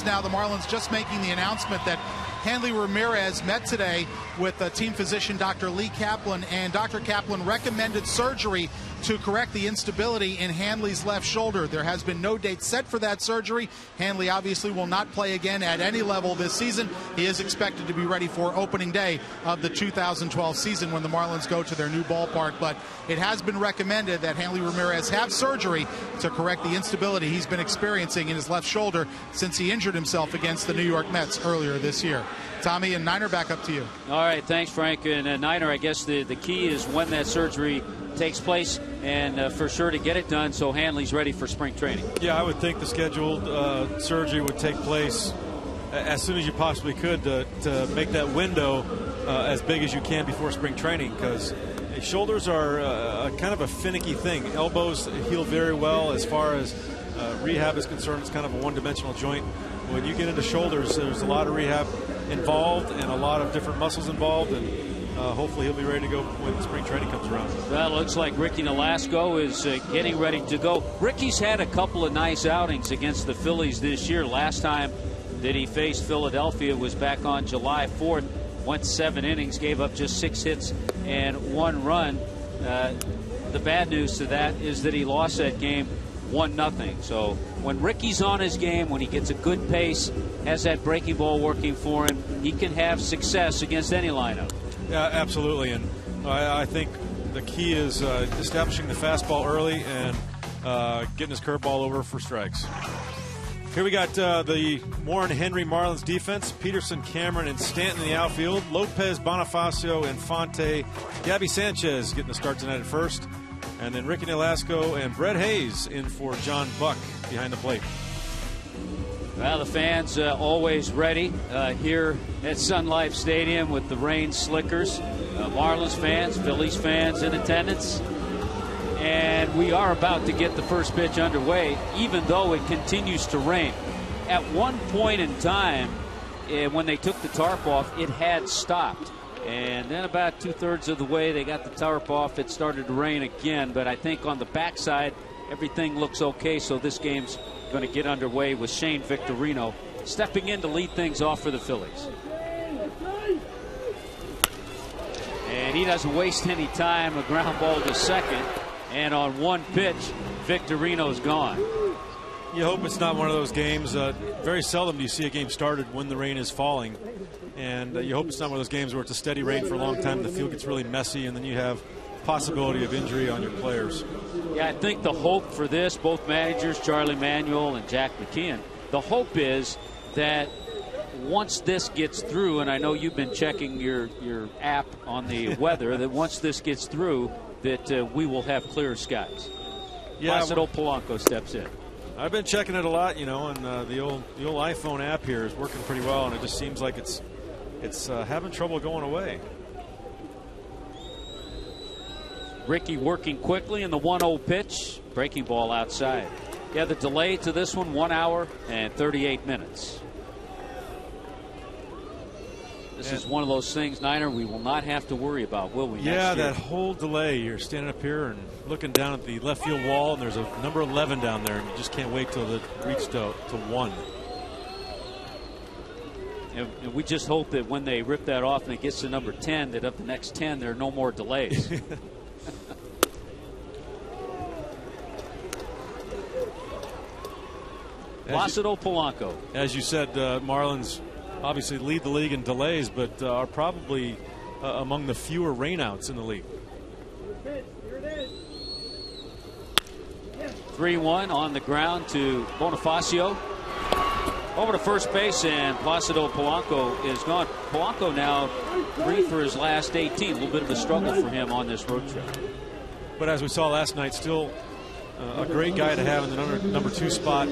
now, the Marlins just making the announcement that Hanley Ramirez met today with team physician Dr. Lee Kaplan, and Dr. Kaplan recommended surgery to correct the instability in Hanley's left shoulder. There has been no date set for that surgery. Hanley obviously will not play again at any level this season. He is expected to be ready for opening day of the 2012 season when the Marlins go to their new ballpark, but it has been recommended that Hanley Ramirez have surgery to correct the instability he's been experiencing in his left shoulder since he injured himself against the New York Mets earlier this year. Tommy and Niner, back up to you. All right, thanks, Frank. And Niner, I guess the key is when that surgery takes place, and for sure to get it done so Hanley's ready for spring training. Yeah, I would think the scheduled surgery would take place as soon as you possibly could to make that window as big as you can before spring training, because shoulders are kind of a finicky thing. Elbows heal very well as far as rehab is concerned. It's kind of a one-dimensional joint. When you get into shoulders, there's a lot of rehab involved and a lot of different muscles involved, and hopefully he'll be ready to go when spring training comes around. Well, it looks like Ricky Nolasco is getting ready to go. Ricky's had a couple of nice outings against the Phillies this year. Last time that he faced Philadelphia was back on July 4th. Went 7 innings, gave up just 6 hits and 1 run. The bad news to that is that he lost that game 1-0. So when Ricky's on his game, when he gets a good pace, has that breaking ball working for him, he can have success against any lineup. Yeah, absolutely. And I think the key is establishing the fastball early and getting his curveball over for strikes. Here we got the Warren Henry Marlins defense. Peterson, Cameron, and Stanton in the outfield. Lopez, Bonifacio, Infante, Gabby Sanchez getting the start tonight at first. And then Ricky Nolasco and Brett Hayes in for John Buck behind the plate. Well, the fans always ready here at Sun Life Stadium with the rain slickers. Marlins fans, Phillies fans in attendance. And we are about to get the first pitch underway, even though it continues to rain. At one point in time, when they took the tarp off, it had stopped. And then about 2/3 of the way they got the tarp off, it started to rain again. But I think on the backside, everything looks okay. So this game's going to get underway with Shane Victorino stepping in to lead things off for the Phillies. And he doesn't waste any time. A ground ball to second. And on one pitch, Victorino's gone. You hope it's not one of those games. Very seldom do you see a game started when the rain is falling. And you hope it's not one of those games where it's a steady rain for a long time, the field gets really messy, and then you have possibility of injury on your players. Yeah, I think the hope for this, both managers, Charlie Manuel and Jack McKeon, the hope is that once this gets through, and I know you've been checking your app on the weather, that once this gets through, that we will have clear skies. Yeah, Placido Polanco steps in. I've been checking it a lot, you know, and the old iPhone app here is working pretty well, and it just seems like it's having trouble going away. Ricky working quickly in the 1-0 pitch. Breaking ball outside. Yeah, the delay to this one, 1 hour and 38 minutes. This is one of those things, Niner, we will not have to worry about, will we? Yeah, that whole delay. You're standing up here and looking down at the left field wall, and there's a number 11 down there, and you just can't wait till it reaches to 1. And we just hope that when they rip that off and it gets to number 10, that of the next 10, there are no more delays. Placido Polanco. As you said, Marlins obviously lead the league in delays, but are probably among the fewer rainouts in the league. 3-1 on the ground to Bonifacio. Over to first base, and Placido Polanco is gone. Polanco now 3 for his last 18. A little bit of a struggle for him on this road trip. But as we saw last night, still a great guy to have in the number 2 spot.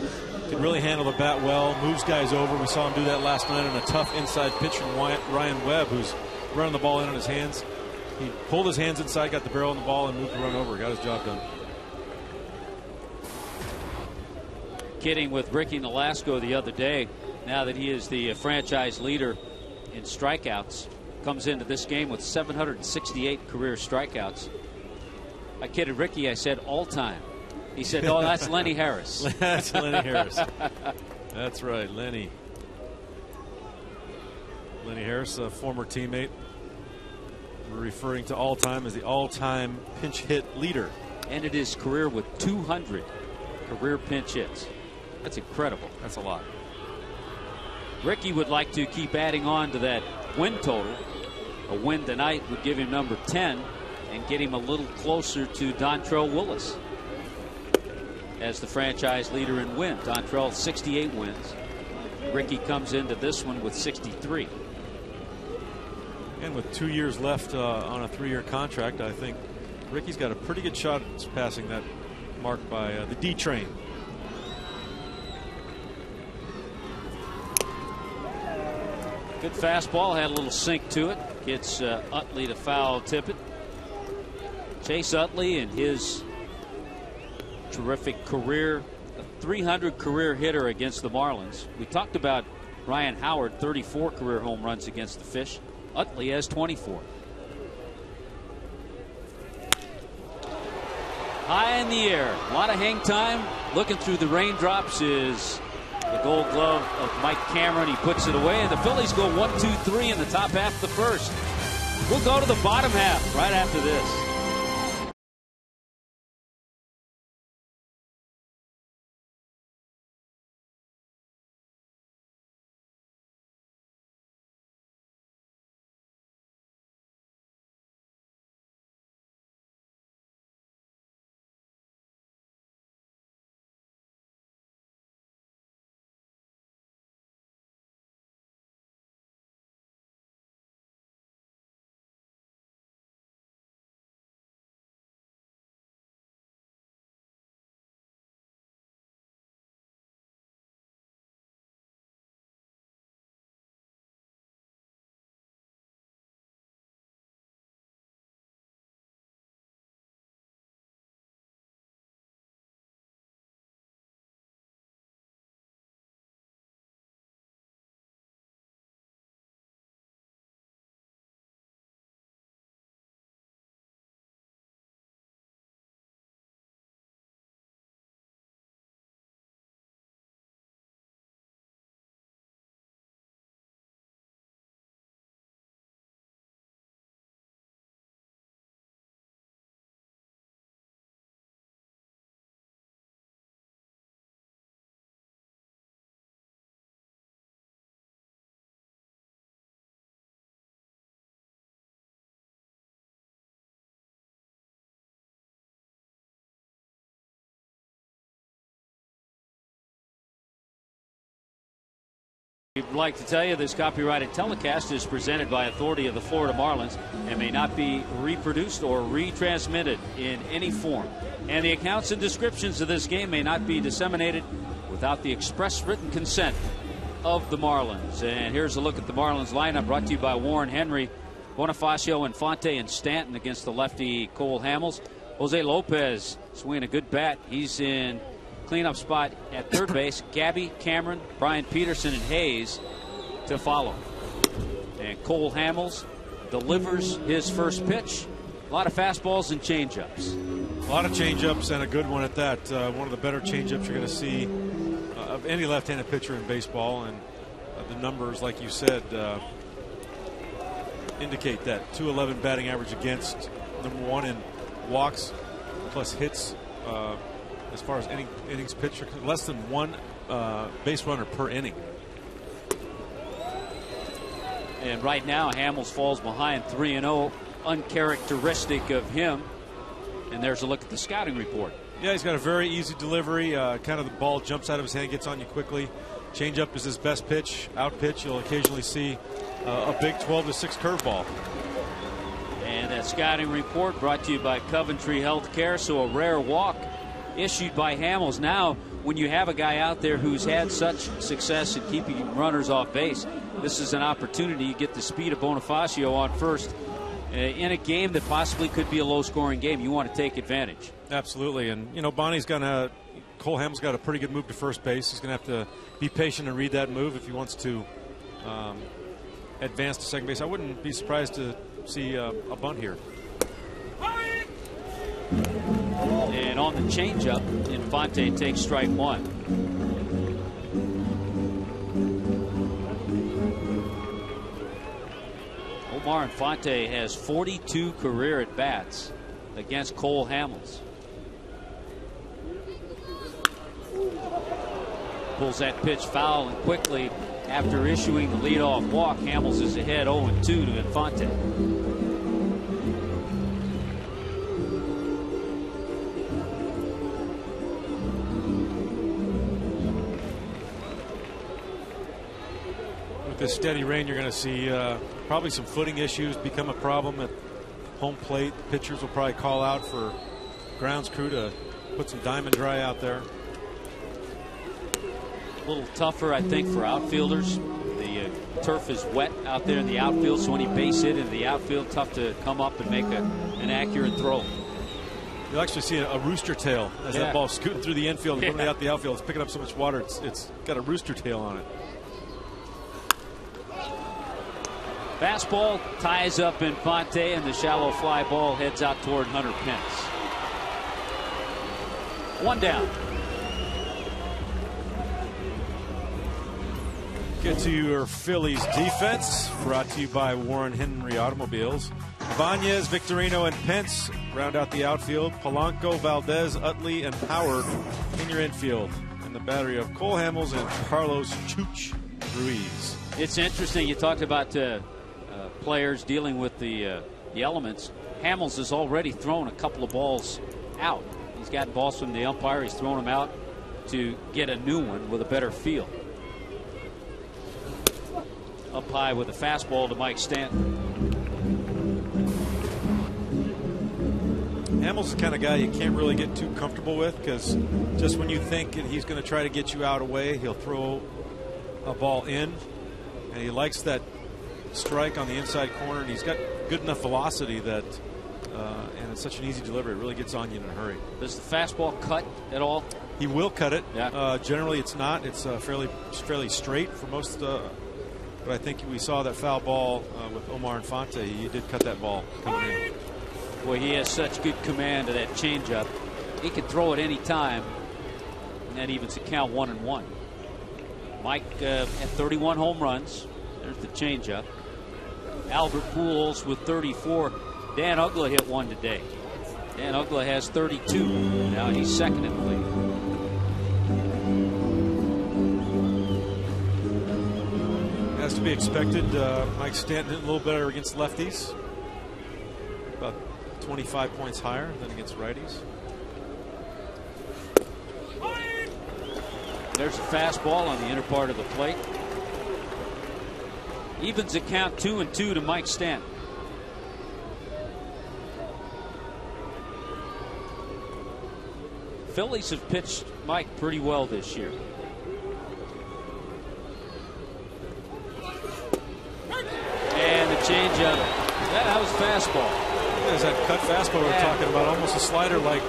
Can really handle the bat well, moves guys over. We saw him do that last night on a tough inside pitch from Ryan Webb, who's running the ball in on his hands. He pulled his hands inside, got the barrel on the ball, and moved the run over. Got his job done. Kidding with Ricky Nolasco the other day, now that he is the franchise leader in strikeouts. Comes into this game with 768 career strikeouts. I kidded Ricky, I said all time. He said, oh, that's Lenny Harris. That's Lenny Harris. That's right, Lenny. Lenny Harris, a former teammate, referring to all-time as the all-time pinch hit leader. Ended his career with 200 career pinch hits. That's incredible. That's a lot. Ricky would like to keep adding on to that win total. A win tonight would give him number 10 and get him a little closer to Dontrell Willis as the franchise leader in wins. Dontrell 68 wins. Ricky comes into this one with 63. And with 2 years left on a 3-year contract, I think Ricky's got a pretty good shot at surpassing that mark by the D train. Good fastball, had a little sink to it. Gets Utley to foul tip it. Chase Utley and his terrific career, a 300 career hitter against the Marlins. We talked about Ryan Howard, 34 career home runs against the Fish. Utley has 24. High in the air, a lot of hang time. Looking through the raindrops is the Gold Glove of Mike Cameron. He puts it away, and the Phillies go 1-2-3 in the top half of the first. We'll go to the bottom half right after this. We'd like to tell you this copyrighted telecast is presented by authority of the Florida Marlins and may not be reproduced or retransmitted in any form. And the accounts and descriptions of this game may not be disseminated without the express written consent of the Marlins. And here's a look at the Marlins lineup brought to you by Warren Henry, Bonifacio, Infante, and Stanton against the lefty Cole Hamels. Jose Lopez swinging a good bat. He's in cleanup spot at third base. Gabby, Cameron, Brian Peterson, and Hayes to follow. And Cole Hamels delivers his first pitch. A lot of fastballs and changeups. A lot of changeups and a good one at that. One of the better changeups you're going to see of any left-handed pitcher in baseball. And the numbers, like you said, indicate that. 211 batting average against, number one in walks plus hits. As far as innings pitched, less than one base runner per inning. And right now, Hamels falls behind 3-0, uncharacteristic of him. And there's a look at the scouting report. Yeah, he's got a very easy delivery. Kind of the ball jumps out of his hand, gets on you quickly. Changeup is his best pitch. Out pitch, you'll occasionally see a big 12-6 curveball. And that scouting report brought to you by Coventry Healthcare. So a rare walk issued by Hamels. Now, when you have a guy out there who's had such success in keeping runners off base, this is an opportunity. You get the speed of Bonifacio on first in a game that possibly could be a low-scoring game. You want to take advantage. Absolutely. And, you know, Cole Hamels got a pretty good move to first base. He's going to have to be patient and read that move if he wants to advance to second base. I wouldn't be surprised to see a bunt here. And on the changeup, Infante takes strike one. Omar Infante has 42 career at-bats against Cole Hamels. Pulls that pitch foul, and quickly, after issuing the leadoff walk, Hamels is ahead 0-2 to Infante. With this steady rain, you're going to see probably some footing issues become a problem at home plate. Pitchers will probably call out for grounds crew to put some diamond dry out there. A little tougher, I think, for outfielders. The turf is wet out there in the outfield, so when he base hit into the outfield, tough to come up and make an accurate throw. You'll actually see a rooster tail as that ball scooting through the infield and going out the outfield. It's picking up so much water, it's got a rooster tail on it. Fastball ties up Infante, and the shallow fly ball heads out toward Hunter Pence. One down. Get to your Phillies defense, brought to you by Warren Henry Automobiles. Ibanez, Victorino, and Pence round out the outfield. Polanco, Valdez, Utley, and Howard in your infield. And the battery of Cole Hamels and Carlos Chooch Ruiz. It's interesting. You talked about players dealing with the elements. Hamels has already thrown a couple of balls out. He's gotten balls from the umpire. He's thrown them out to get a new one with a better feel. Up high with a fastball to Mike Stanton. Hamels is the kind of guy you can't really get too comfortable with, because just when you think that he's going to try to get you out away, he'll throw a ball in, and he likes that strike on the inside corner, and he's got good enough velocity that and it's such an easy delivery, it really gets on you in a hurry. Does the fastball cut at all? He will cut it. Yeah. Generally it's not. It's fairly straight for most, but I think we saw that foul ball with Omar Infante. He did cut that ball coming in. Boy, he has such good command of that changeup. He can throw it any time, and that evens the count 1-1. Mike at 31 home runs. There's the changeup. Albert Pujols with 34. Dan Uggla hit one today. Dan Uggla has 32. Now he's second in the league. As to be expected, Mike Stanton hit a little better against lefties. About 25 points higher than against righties. There's a fastball on the inner part of the plate. Evens the count 2-2 to Mike Stanton. Phillies have pitched Mike pretty well this year. And the changeup. That was fastball. There's that cut fastball we're talking about, almost a slider-like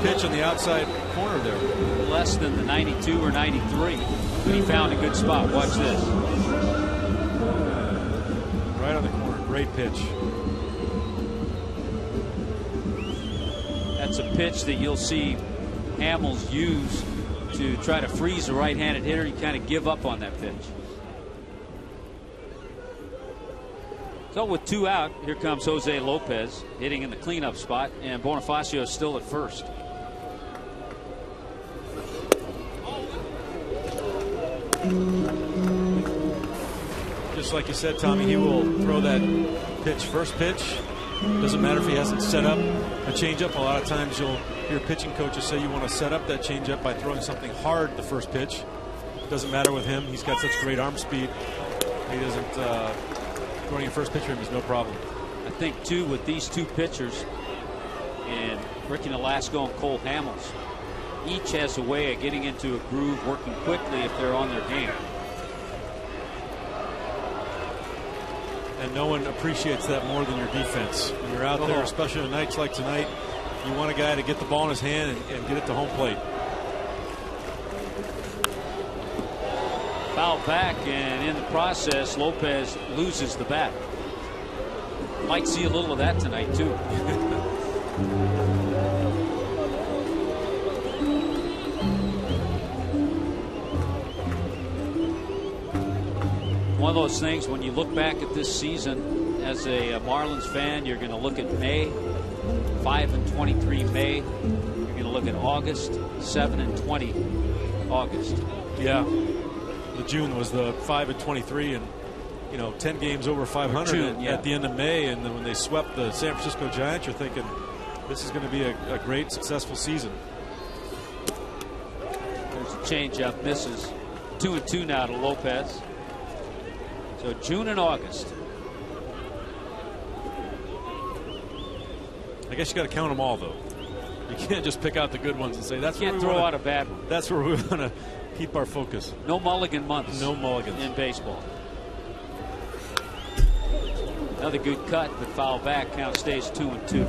pitch on the outside corner there. Less than the 92 or 93, but he found a good spot. Watch this. Right on the corner. Great pitch. That's a pitch that you'll see Hamels use to try to freeze a right-handed hitter. You kind of give up on that pitch. So with 2 out, here comes Jose Lopez hitting in the cleanup spot, and Bonifacio is still at first. Just like you said, Tommy, he will throw that pitch first pitch. Doesn't matter if he hasn't set up a changeup. A lot of times you'll hear pitching coaches say you want to set up that changeup by throwing something hard the first pitch. Doesn't matter with him. He's got such great arm speed. He doesn't. Throwing a first pitch for him is no problem. I think, too, with these two pitchers, and Ricky Nolasco and Cole Hamels, each has a way of getting into a groove, working quickly if they're on their game. And no one appreciates that more than your defense. When you're out there, especially on nights like tonight, you want a guy to get the ball in his hand and get it to home plate. Foul back, and in the process, Lopez loses the bat. Might see a little of that tonight, too. One of those things, when you look back at this season, as a Marlins fan, you're going to look at May, 5-23 May. You're going to look at August, 7-20 August. Yeah, the June was the 5-23, and you know, 10 games over 500 June, at the end of May, and then when they swept the San Francisco Giants, you're thinking this is going to be a great, successful season. There's a changeup, misses. 2-2 now to Lopez. So June and August. I guess you got to count them all, though. You can't just pick out the good ones and say that's where we throw wanna, out a bad one. That's where we want to keep our focus. No mulligan months. No mulligans in baseball. Another good cut, but foul back. Count stays 2-2.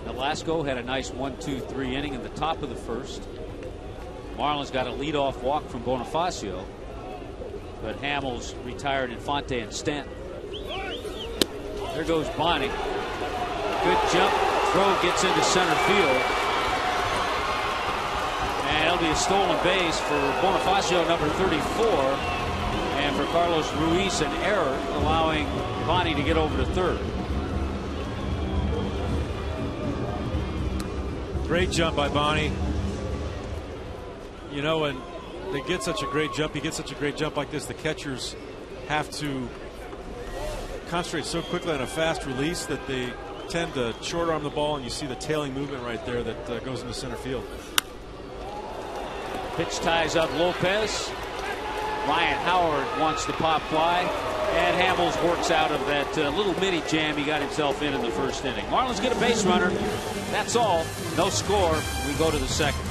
Velasco had a nice 1-2-3 inning in the top of the first. Marlins got a leadoff walk from Bonifacio, but Hamels retired Infante and Stanton. There goes Bonnie. Good jump. Throw gets into center field. And it'll be a stolen base for Bonifacio, number 34. And for Carlos Ruiz, an error, allowing Bonnie to get over to third. Great jump by Bonnie. You know, and they get such a great jump. He gets such a great jump like this. The catchers have to concentrate so quickly on a fast release that they tend to short arm the ball, and you see the tailing movement right there that goes into center field. Pitch ties up Lopez. Ryan Howard wants the pop fly, and Hamels works out of that little mini jam he got himself in the first inning. Marlins get a base runner. That's all. No score. We go to the second.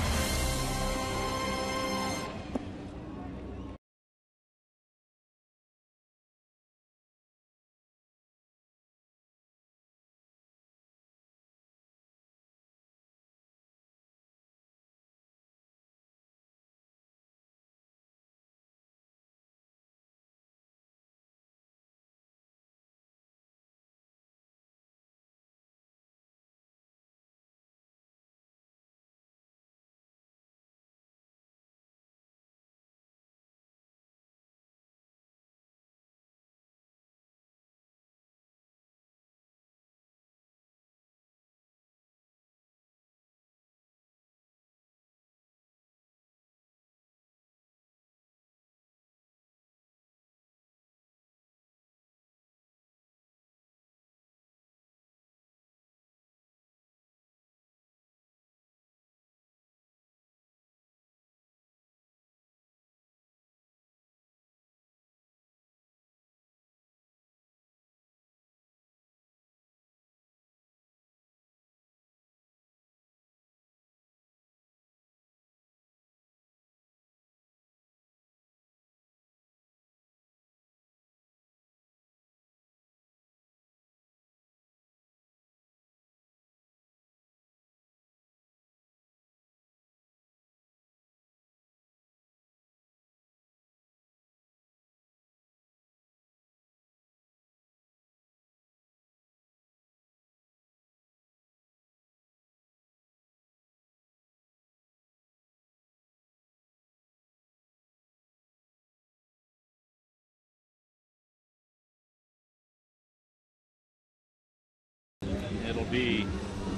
It'll be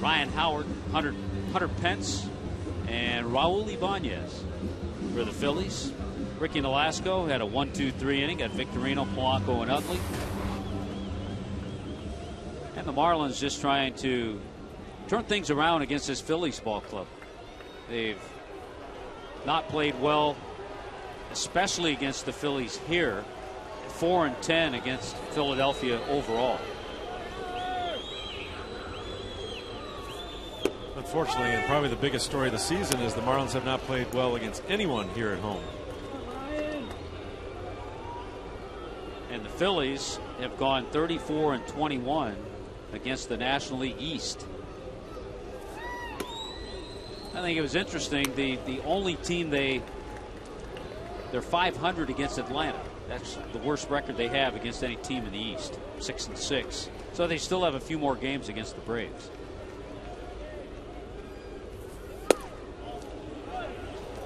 Ryan Howard, Hunter Pence, and Raul Ibanez for the Phillies. Ricky Nolasco had a 1-2-3 inning at Victorino, Polanco, and Utley. And the Marlins just trying to turn things around against this Phillies ball club. They've not played well, especially against the Phillies here. 4-10 against Philadelphia overall. Unfortunately, and probably the biggest story of the season is the Marlins have not played well against anyone here at home. And the Phillies have gone 34-21 against the National League East. I think it was interesting. The only team they're 500 against Atlanta. That's the worst record they have against any team in the East. 6-6. So they still have a few more games against the Braves.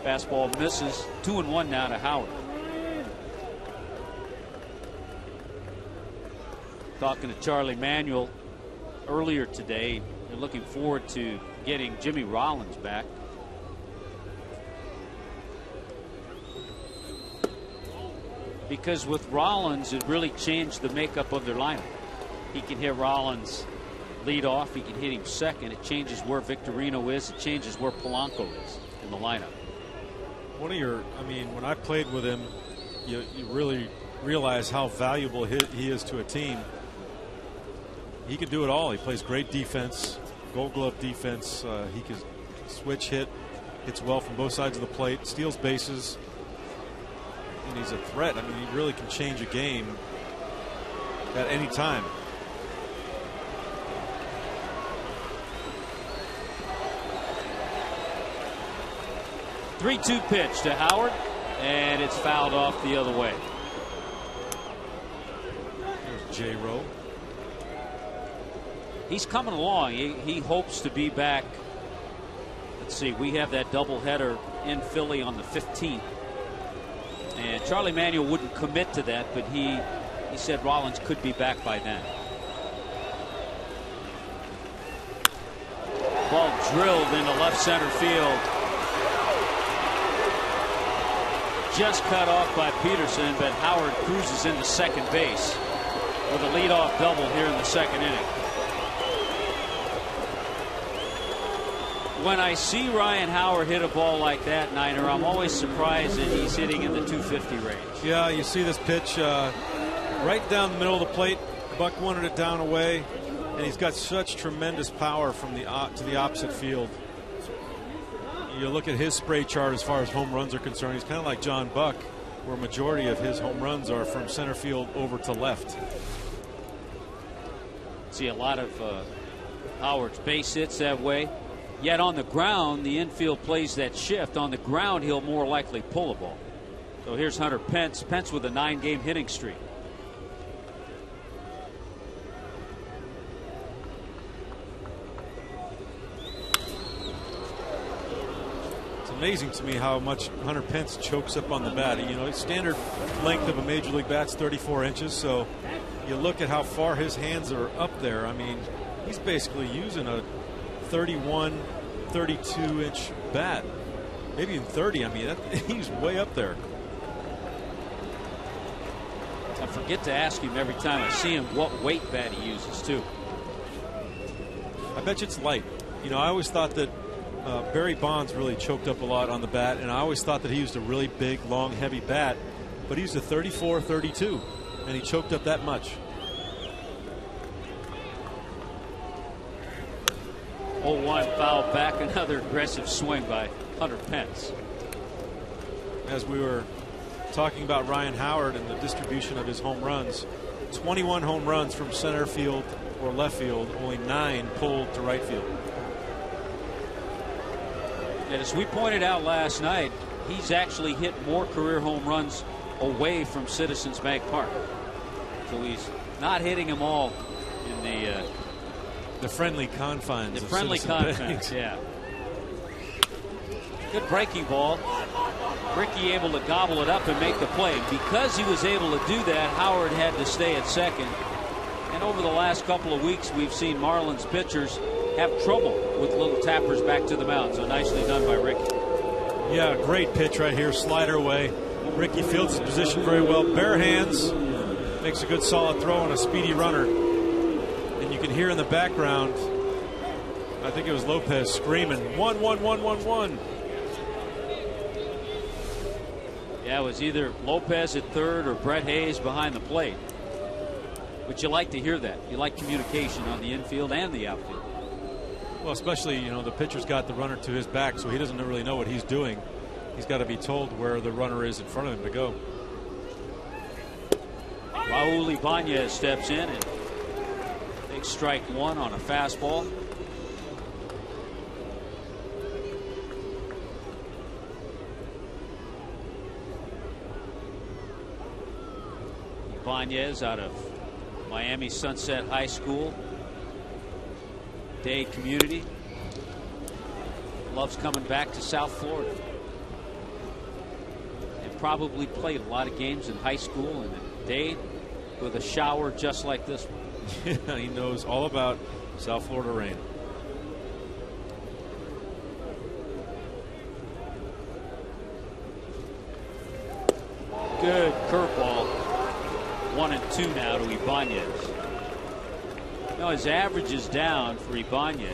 Fastball misses. 2-1 now to Howard. Talking to Charlie Manuel earlier today, they're looking forward to getting Jimmy Rollins back. Because with Rollins, it really changed the makeup of their lineup. He can hit Rollins lead off. He can hit him second. It changes where Victorino is. It changes where Polanco is in the lineup. When I played with him, you really realize how valuable he is to a team. He can do it all. He plays great defense, Gold Glove defense. He can switch hits well from both sides of the plate, steals bases. And he's a threat. I mean, he really can change a game at any time. Three-two pitch to Howard, and it's fouled off the other way. Here's J-Rowe. He's coming along. He hopes to be back. Let's see, we have that doubleheader in Philly on the 15th. And Charlie Manuel wouldn't commit to that, but he said Rollins could be back by then. Ball drilled into left center field. Just cut off by Peterson, but Howard cruises into second base with a leadoff double here in the second inning. When I see Ryan Howard hit a ball like that, Niner, I'm always surprised that he's hitting in the 250 range. Yeah, you see this pitch right down the middle of the plate. Buck wanted it down away, and he's got such tremendous power from to the opposite field. You look at his spray chart as far as home runs are concerned. He's kind of like John Buck, where a majority of his home runs are from center field over to left. See a lot of Howard's base hits that way. Yet on the ground, the infield plays that shift. On the ground, he'll more likely pull a ball. So here's Hunter Pence. Pence with a 9-game hitting streak. It's amazing to me how much Hunter Pence chokes up on the bat. You know, his standard length of a major league bat's 34 inches. So you look at how far his hands are up there. I mean, he's basically using a 31, 32-inch bat, maybe even 30. I mean, he's way up there. I forget to ask him every time I see him what weight bat he uses too. I bet you it's light. You know, I always thought that Barry Bonds really choked up a lot on the bat, and I always thought that he used a really big, long, heavy bat, but he used a 34, 32, and he choked up that much. 0-1 foul back. Another aggressive swing by Hunter Pence. As we were talking about Ryan Howard and the distribution of his home runs, 21 home runs from center field or left field, only 9 pulled to right field. And as we pointed out last night, he's actually hit more career home runs away from Citizens Bank Park. So he's not hitting them all in the friendly confines. The friendly confines, yeah. Good breaking ball. Ricky able to gobble it up and make the play. Because he was able to do that, Howard had to stay at second. And over the last couple of weeks, we've seen Marlins pitchers have trouble with little tappers back to the mound. So nicely done by Ricky. Yeah, great pitch right here. Slider away. Ricky fields his position very well. Bare hands. Makes a good solid throw and a speedy runner. And you can hear in the background, I think it was Lopez screaming, 1-1-1-1-1. Yeah, it was either Lopez at third or Brett Hayes behind the plate. But you like to hear that. You like communication on the infield and the outfield. Well, especially, you know, the pitcher's got the runner to his back, so he doesn't really know what he's doing. He's got to be told where the runner is in front of him to go. Raul Ibanez steps in and big strike one on a fastball. Ibanez out of Miami Sunset High School. Day community. Loves coming back to South Florida. probably played a lot of games in high school and a day with a shower just like this one. Yeah, he knows all about South Florida rain. Good curveball. 1-2 now to Ibanez. Now his average is down for Ibanez.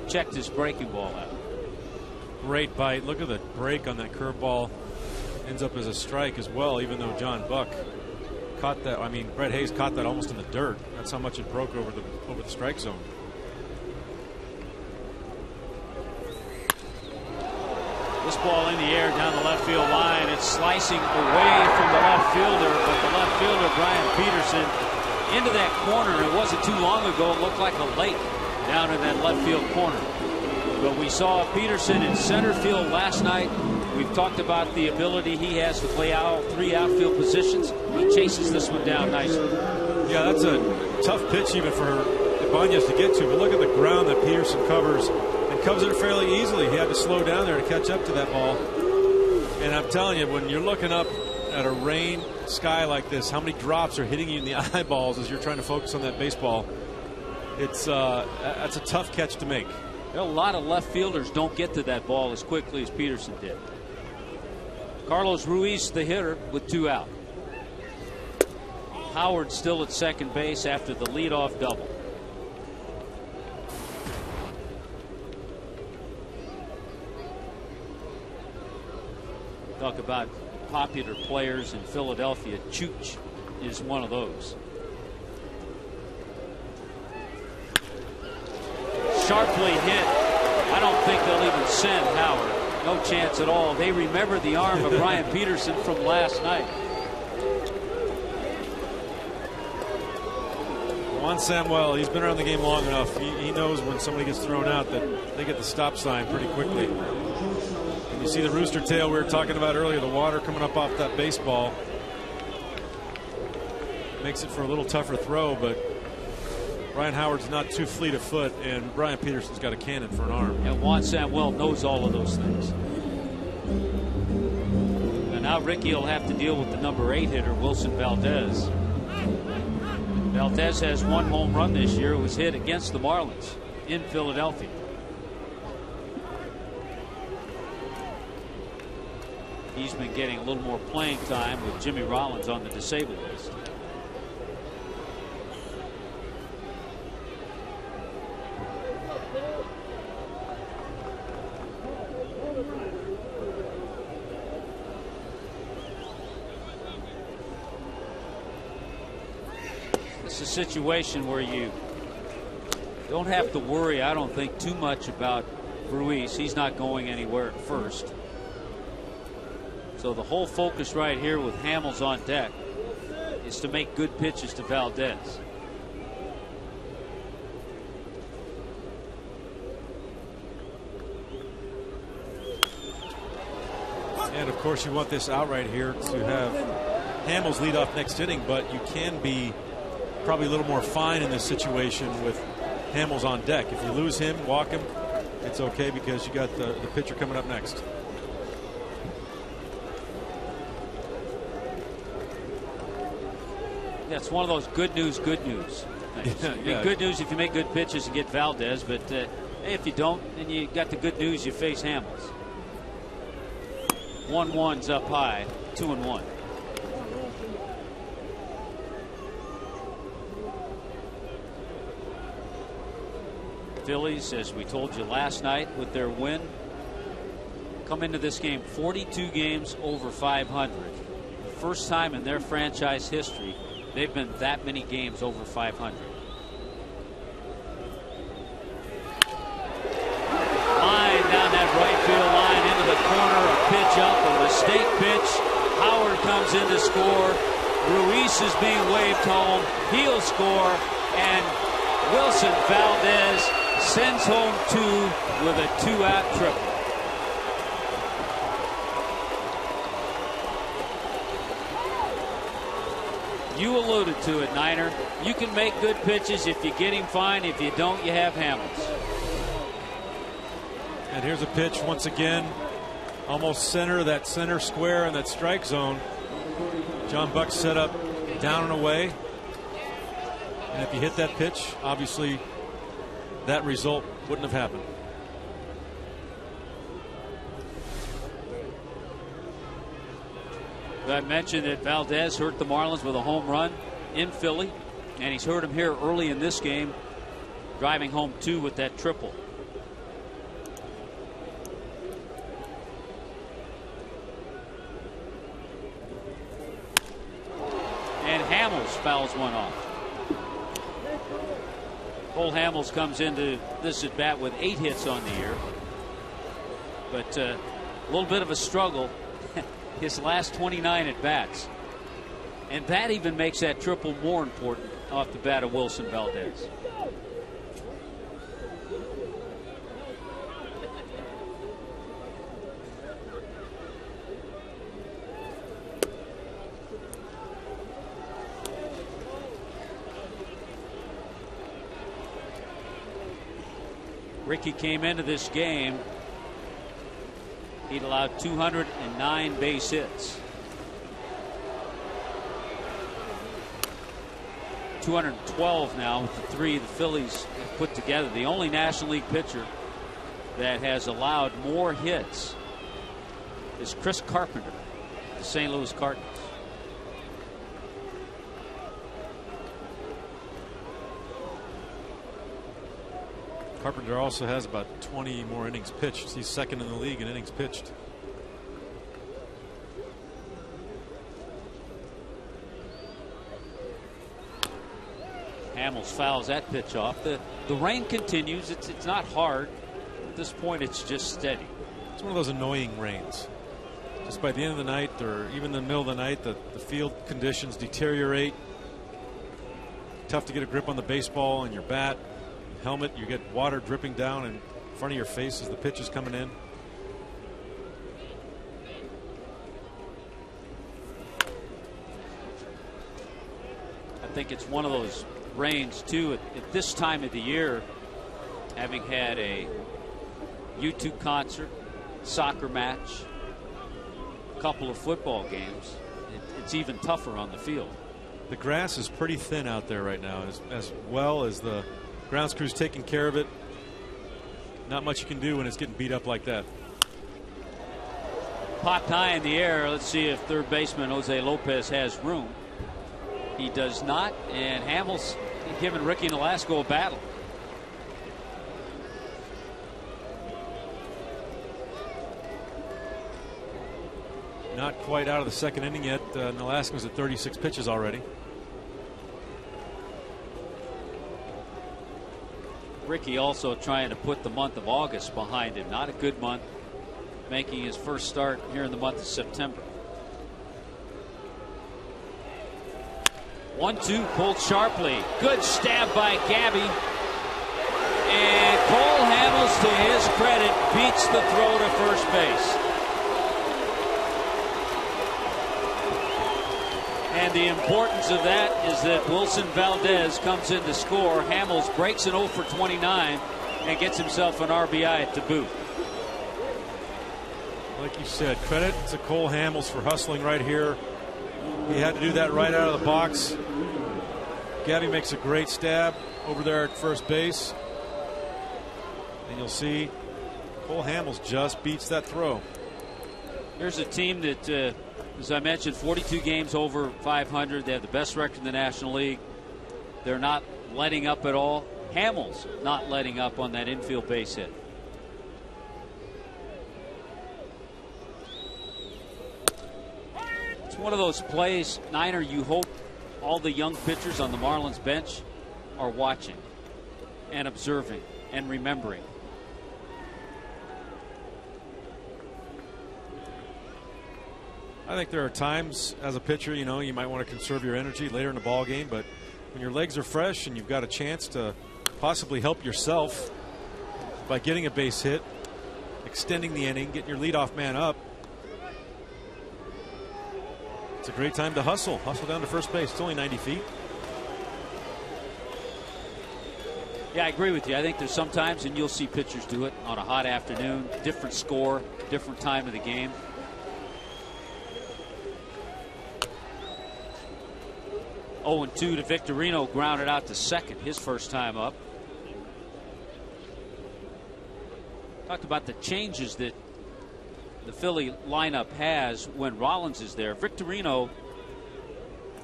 Checked his breaking ball out. Great bite. Look at the break on that curveball. Ends up as a strike as well, even though John Buck caught that. I mean, Brett Hayes caught that almost in the dirt. That's how much it broke over the strike zone. This ball in the air down the left field line. It's slicing away from the left fielder, but the left fielder, Brian Peterson, into that corner. It wasn't too long ago. It looked like a lake down in that left field corner. But we saw Peterson in center field last night. We've talked about the ability he has to play all 3 outfield positions. He chases this one down nicely. Yeah, that's a tough pitch even for Ibanez to get to. But look at the ground that Peterson covers. Covers it fairly easily. He had to slow down there to catch up to that ball. And I'm telling you, when you're looking up at a rain sky like this, how many drops are hitting you in the eyeballs as you're trying to focus on that baseball? It's that's a tough catch to make. A lot of left fielders don't get to that ball as quickly as Peterson did. Carlos Ruiz, the hitter, with 2 out. Howard still at second base after the leadoff double. Talk about popular players in Philadelphia. Chooch is one of those. Sharply hit. I don't think they'll even send Howard. No chance at all. They remember the arm of Brian Peterson from last night. Juan Samuel, he's been around the game long enough. He knows when somebody gets thrown out that they get the stop sign pretty quickly. You see the rooster tail we were talking about earlier, the water coming up off that baseball. Makes it for a little tougher throw, but Brian Howard's not too fleet of foot, and Brian Peterson's got a cannon for an arm. And Juan Samuel knows all of those things. And now Ricky will have to deal with the number 8 hitter, Wilson Valdez. Valdez has 1 home run this year. It was hit against the Marlins in Philadelphia. He's been getting a little more playing time with Jimmy Rollins on the disabled list. It's a situation where you don't have to worry, I don't think, too much about Ruiz. He's not going anywhere at first. So the whole focus right here with Hamels on deck is to make good pitches to Valdez. And of course you want this out right here to have Hamels lead off next inning, but you can be probably a little more fine in this situation with Hamels on deck. If you lose him, walk him, it's okay because you got the pitcher coming up next. That's one of those good news things. Yeah. Good news if you make good pitches and get Valdez, but if you don't, then you got the good news, you face Hamels. 1-1's up high, 2-1. Phillies, as we told you last night, with their win, come into this game 42 games over 500. The first time in their franchise history they've been that many games over 500. Line down that right field line into the corner, a pitch up, a mistake pitch. Howard comes in to score. Ruiz is being waved home. He'll score, and Wilson Valdez sends home 2 with a 2-out triple. You alluded to it, Niner. You can make good pitches if you get him fine. If you don't, you have Hamels. And here's a pitch once again almost center, that center square in that strike zone. John Buck set up down and away. And if you hit that pitch, obviously that result wouldn't have happened. I mentioned that Valdez hurt the Marlins with a home run in Philly, and he's hurt him here early in this game, driving home 2 with that triple. And Hamels fouls one off. Cole Hamels comes into this at bat with 8 hits on the year, but a little bit of a struggle his last 29 at bats, and that even makes that triple more important off the bat of Wilson Valdez. Ricky came into this game, he'd allowed 209 base hits. 212 now with the 3 the Phillies have put together. The only National League pitcher that has allowed more hits is Chris Carpenter, the St. Louis Cardinals. Carpenter also has about 20 more innings pitched. He's second in the league in innings pitched. Hamels fouls that pitch off. The rain continues. It's not hard. At this point, it's just steady. It's one of those annoying rains. Just by the end of the night, or even in the middle of the night, the field conditions deteriorate. Tough to get a grip on the baseball and your bat. Helmet, you get water dripping down in front of your face as the pitch is coming in. I think it's one of those rains too at this time of the year, having had a U2 concert, soccer match, a couple of football games. It's even tougher on the field. The grass is pretty thin out there right now, as well as the grounds crew's taking care of it. Not much you can do when it's getting beat up like that. Popped high in the air. Let's see if third baseman Jose Lopez has room. He does not, and Hamels giving Ricky Nolasco a battle. Not quite out of the second inning yet. Nolasco's at 36 pitches already. Ricky also trying to put the month of August behind him. Not a good month, making his first start here in the month of September. 1-2 pulled sharply. Good stab by Gabby. And Cole Hamels, to his credit, beats the throw to first base. And the importance of that is that Wilson Valdez comes in to score. Hamels breaks an 0 for 29 and gets himself an RBI to boot. Like you said, credit to Cole Hamels for hustling right here. He had to do that right out of the box. Gabby makes a great stab over there at first base. And you'll see Cole Hamels just beats that throw. Here's a team that, as I mentioned, 42 games over 500. They have the best record in the National League. They're not letting up at all. Hamels not letting up on that infield base hit. It's one of those plays, Niner, you hope all the young pitchers on the Marlins bench are watching and observing and remembering. I think there are times as a pitcher, you know, you might want to conserve your energy later in the ball game, but when your legs are fresh and you've got a chance to possibly help yourself by getting a base hit, extending the inning, getting your leadoff man up, it's a great time to hustle down to first base. It's only 90 feet. Yeah, I agree with you. I think there's sometimes, and you'll see pitchers do it on a hot afternoon, different score, different time of the game. Oh, and 2 to Victorino, grounded out to second, his first time up. Talked about the changes that the Philly lineup has when Rollins is there. Victorino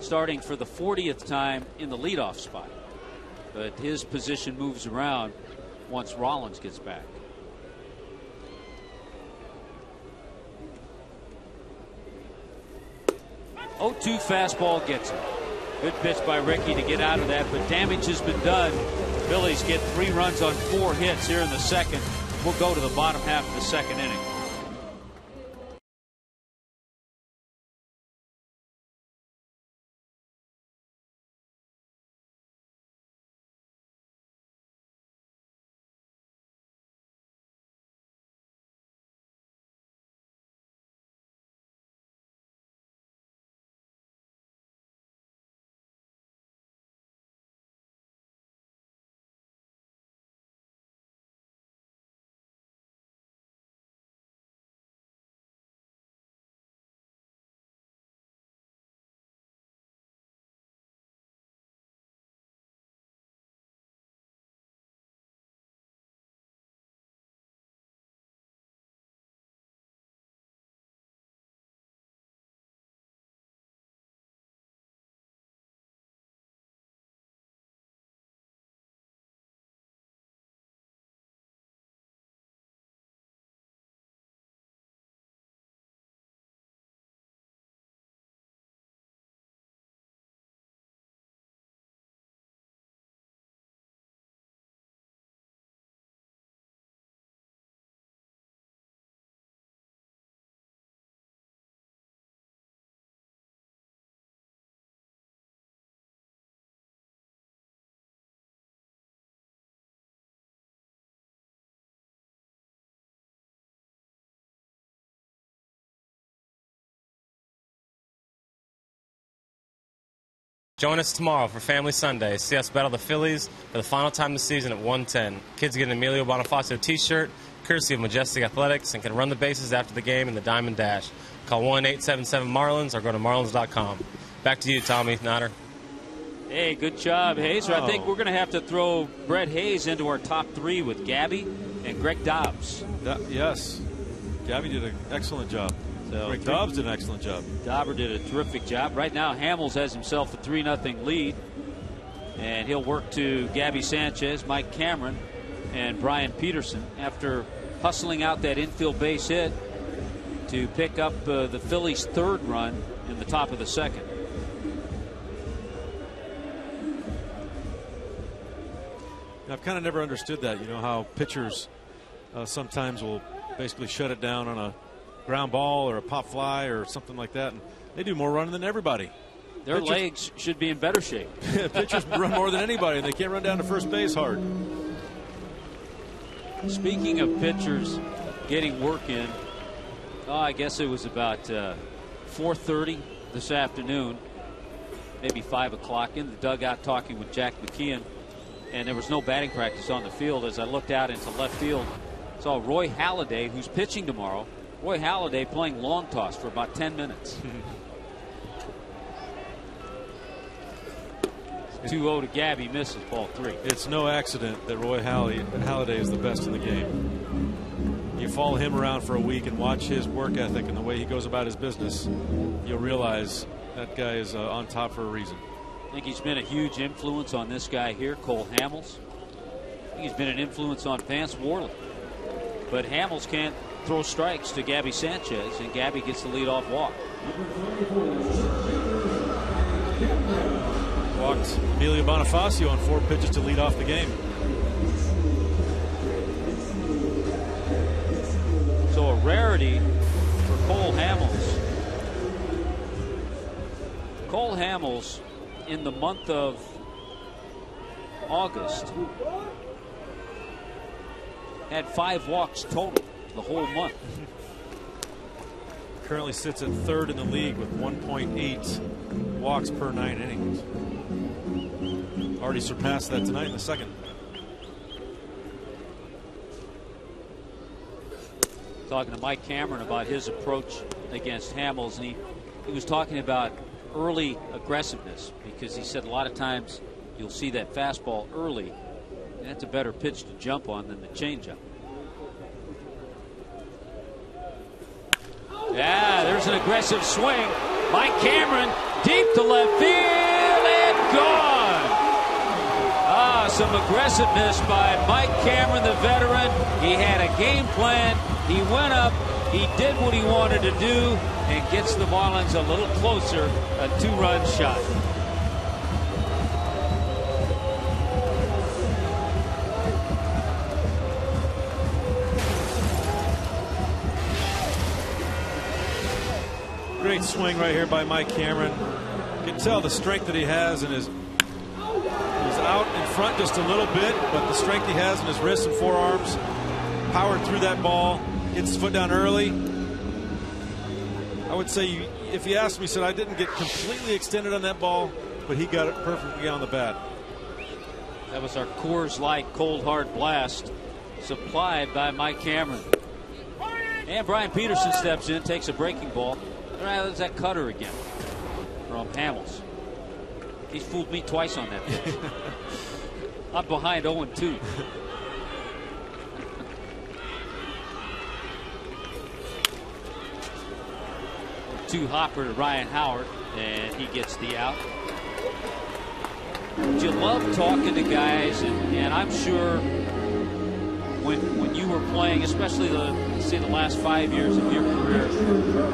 starting for the 40th time in the leadoff spot, but his position moves around once Rollins gets back. Oh, 2 fastball gets him. Good pitch by Ricky to get out of that, but damage has been done. Phillies get 3 runs on 4 hits here in the second. We'll go to the bottom half of the second inning. Join us tomorrow for Family Sunday. See us battle the Phillies for the final time this season at 1:10. Kids get an Emilio Bonifacio t-shirt, courtesy of Majestic Athletics, and can run the bases after the game in the Diamond Dash. Call 1-877-MARLINS or go to marlins.com. Back to you, Tommy Notter. Hey, good job, Hayes. I think we're going to have to throw Brett Hayes into our top 3 with Gabby and Greg Dobbs. Yes. Gabby did an excellent job. So Greg Dobbs did an excellent job. Dauber did a terrific job. Right now, Hamels has himself a 3-0 lead, and he'll work to Gabby Sanchez, Mike Cameron, and Brian Peterson after hustling out that infield base hit to pick up the Phillies' 3rd run in the top of the second. I've kind of never understood that. You know how pitchers sometimes will basically shut it down on a ground ball or a pop fly or something like that, and they do more running than everybody. Their pitchers, legs should be in better shape. Pitchers run more than anybody, and they can't run down to first base hard. Speaking of pitchers getting work in, I guess it was about 4:30 this afternoon, maybe 5 o'clock, in the dugout talking with Jack McKeon, and there was no batting practice on the field. As I looked out into left field, saw Roy Halladay, who's pitching tomorrow. Roy Halladay playing long toss for about 10 minutes. 2-0 to Gabby, misses ball 3. It's no accident that Roy Halladay is the best in the game. You follow him around for a week and watch his work ethic and the way he goes about his business, you'll realize that guy is on top for a reason. I think he's been a huge influence on this guy here, Cole Hamels. I think he's been an influence on Vance Worley. But Hamels can't throw strikes to Gabby Sanchez, and Gabby gets the leadoff walk. Walked Emilio Bonifacio on 4 pitches to lead off the game. So a rarity for Cole Hamels. Cole Hamels, in the month of August, had 5 walks total the whole month. Currently sits at 3rd in the league with 1.8 walks per 9 innings. Already surpassed that tonight in the second. talking to Mike Cameron about his approach against Hamels, and he was talking about early aggressiveness, because he said a lot of times you'll see that fastball early, and that's a better pitch to jump on than the changeup. Yeah, there's an aggressive swing. Mike Cameron deep to left field and gone. Some aggressiveness by Mike Cameron, the veteran. He had a game plan. He went up. He did what he wanted to do and gets the Marlins a little closer. A 2-run shot. Great swing right here by Mike Cameron. You can tell the strength that he has in his. He's out in front just a little bit, but the strength he has in his wrists and forearms, powered through that ball, gets his foot down early. I would say, if you asked me, said I didn't get completely extended on that ball, but he got it perfectly on the bat. That was our Coors Light Cold Hard Blast, supplied by Mike Cameron. And Brian Peterson steps in, takes a breaking ball. There's that cutter again from Hamels. He's fooled me twice on that pitch. I'm behind 0-2. Two hopper to Ryan Howard, and he gets the out. You love talking to guys, and I'm sure when you were playing, especially the last 5 years of your career,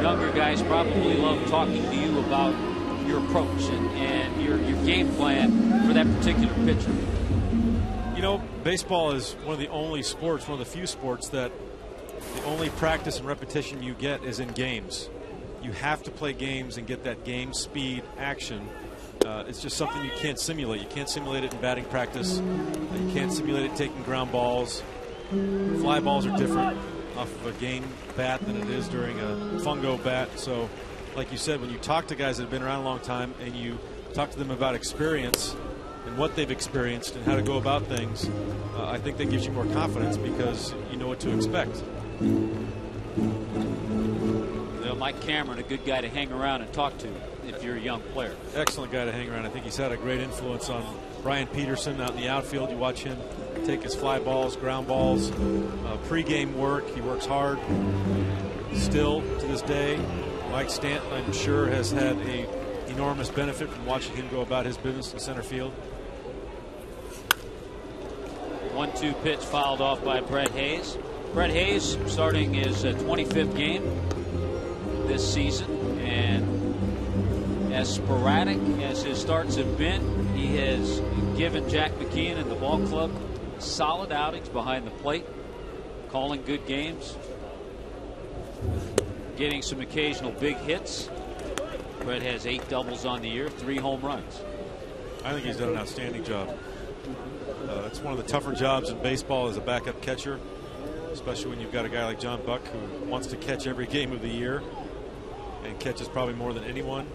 younger guys probably love talking to you about your approach and your game plan for that particular pitcher. You know, baseball is one of the only sports, one of the few sports that the only practice and repetition you get is in games. You have to play games and get that game speed action. It's just something you can't simulate. You can't simulate it in batting practice. You can't simulate it taking ground balls. Fly balls are different off of a game bat than it is during a fungo bat. So, like you said, when you talk to guys that have been around a long time and you talk to them about experience and what they've experienced and how to go about things, I think that gives you more confidence because you know what to expect. Mike Cameron, a good guy to hang around and talk to if you're a young player. Excellent guy to hang around. I think he's had a great influence on Brian Peterson out in the outfield. You watch him take his fly balls, ground balls, pre-game work. He works hard still to this day. Mike Stanton, I'm sure, has had an enormous benefit from watching him go about his business in center field. 1-2 pitch fouled off by Brett Hayes. Brett Hayes starting his 25th game this season, and as sporadic as his starts have been, he has given Jack McKeon and the ball club solid outings behind the plate, calling good games, getting some occasional big hits. Brett has 8 doubles on the year, 3 home runs. I think he's done an outstanding job. It's one of the tougher jobs in baseball as a backup catcher, especially when you've got a guy like John Buck who wants to catch every game of the year and catches probably more than anyone.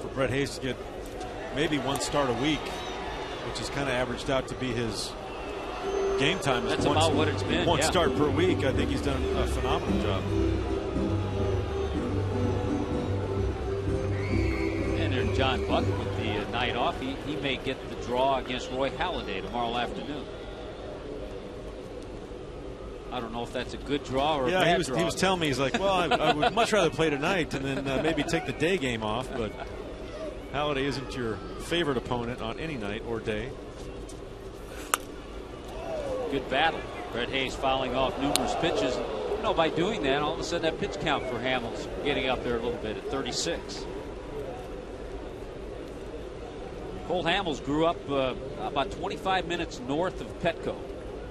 For Brett Hayes to get maybe 1 start a week, which is kind of averaged out to be his game time. That's about what it's been. One start per week. I think he's done a phenomenal job. And there's John Buck with the night off. He may get the draw against Roy Halladay tomorrow afternoon. I don't know if that's a good draw or a bad draw. He was telling me, he's like, well, I would much rather play tonight and then maybe take the day game off, but Halladay isn't your favorite opponent on any night or day. Good battle. Brett Hayes fouling off numerous pitches. You know, by doing that, all of a sudden that pitch count for Hamels getting up there a little bit at 36. Cole Hamels grew up about 25 minutes north of Petco,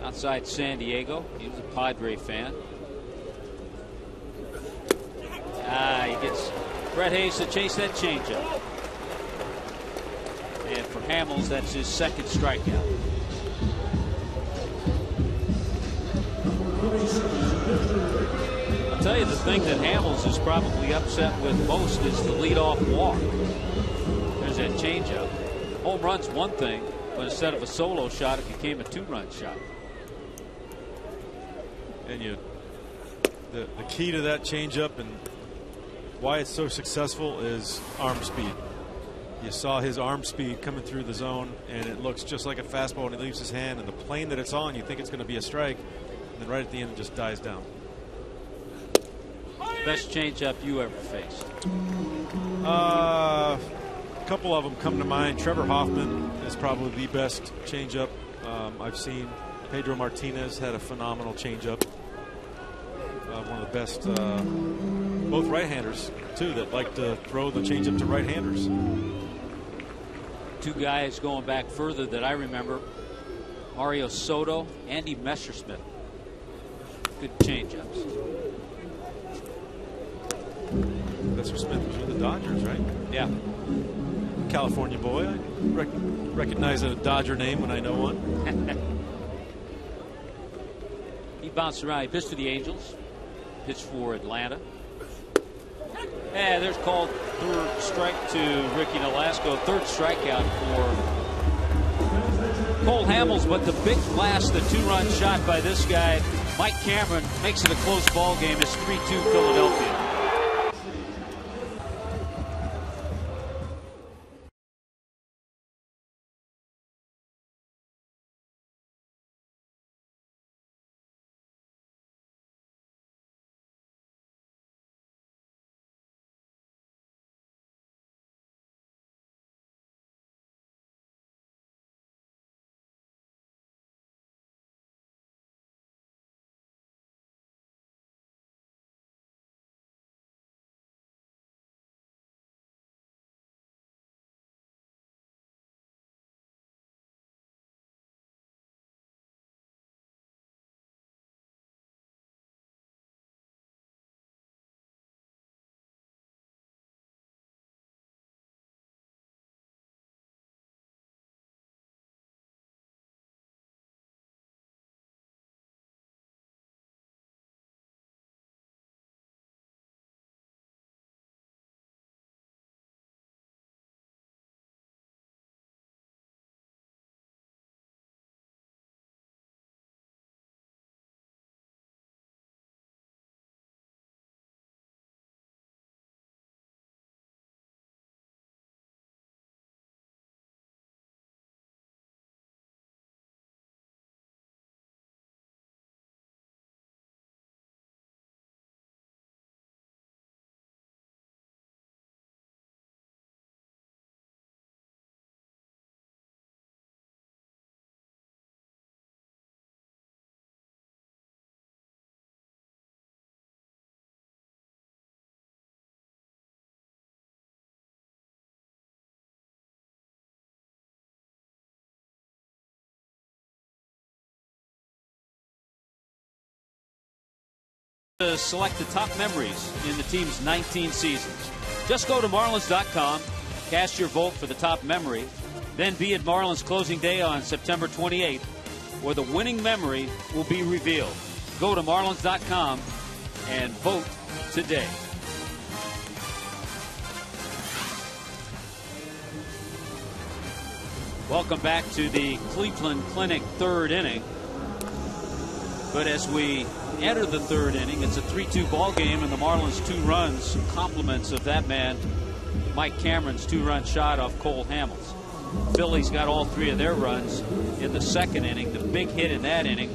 outside San Diego. He was a Padre fan. He gets Brett Hayes to chase that changeup. And for Hamels, that's his 2nd strikeout. I'll tell you, the thing that Hamels is probably upset with most is the leadoff walk. There's that changeup. Home run's one thing, but instead of a solo shot, it became a 2-run shot. And the key to that changeup and why it's so successful is arm speed. You saw his arm speed coming through the zone, and it looks just like a fastball when it leaves his hand. And the plane that it's on, you think it's going to be a strike, and then right at the end, it just dies down. Best changeup you ever faced? A couple of them come to mind. Trevor Hoffman is probably the best changeup I've seen. Pedro Martinez had a phenomenal changeup. One of the best, both right-handers too, that like to throw the changeup to right-handers. Two guys going back further that I remember: Mario Soto, Andy Messerschmidt. Good changeups. Messerschmidt was with the Dodgers, right? Yeah. California boy. I recognize a Dodger name when I know one. He bounced around. He pitched for the Angels. Pitched for Atlanta. And there's called third strike to Ricky Nolasco. Third strikeout for Cole Hamels. But the big blast, the two-run shot by this guy, Mike Cameron, makes it a close ball game. It's 3-2 Philadelphia. To select the top memories in the team's 19 seasons. Just go to Marlins.com, cast your vote for the top memory, then be at Marlins closing day on September 28th, where the winning memory will be revealed. Go to Marlins.com and vote today. Welcome back to the Cleveland Clinic third inning. But as we enter the third inning, it's a 3-2 ball game, and the Marlins 2 runs, compliments of that man, Mike Cameron's 2-run shot off Cole Hamels. Phillies got all 3 of their runs in the second inning. The big hit in that inning,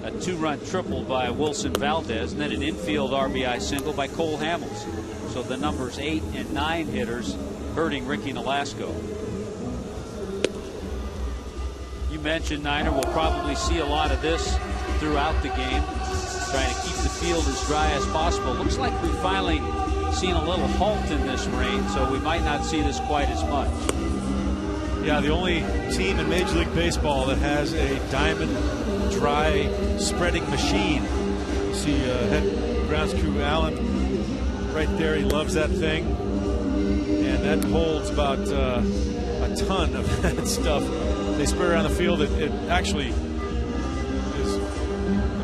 a 2-run triple by Wilson Valdez, and then an infield RBI single by Cole Hamels. So the numbers 8 and 9 hitters hurting Ricky Nolasco. You mentioned, Niner, we'll probably see a lot of this throughout the game, trying to keep the field as dry as possible. Looks like we've finally seen a little halt in this rain, so we might not see this quite as much. Yeah, the only team in Major League Baseball that has a diamond dry spreading machine. You see head grounds crew Allen right there. He loves that thing, and that holds about a ton of that stuff. They spread around the field. It actually is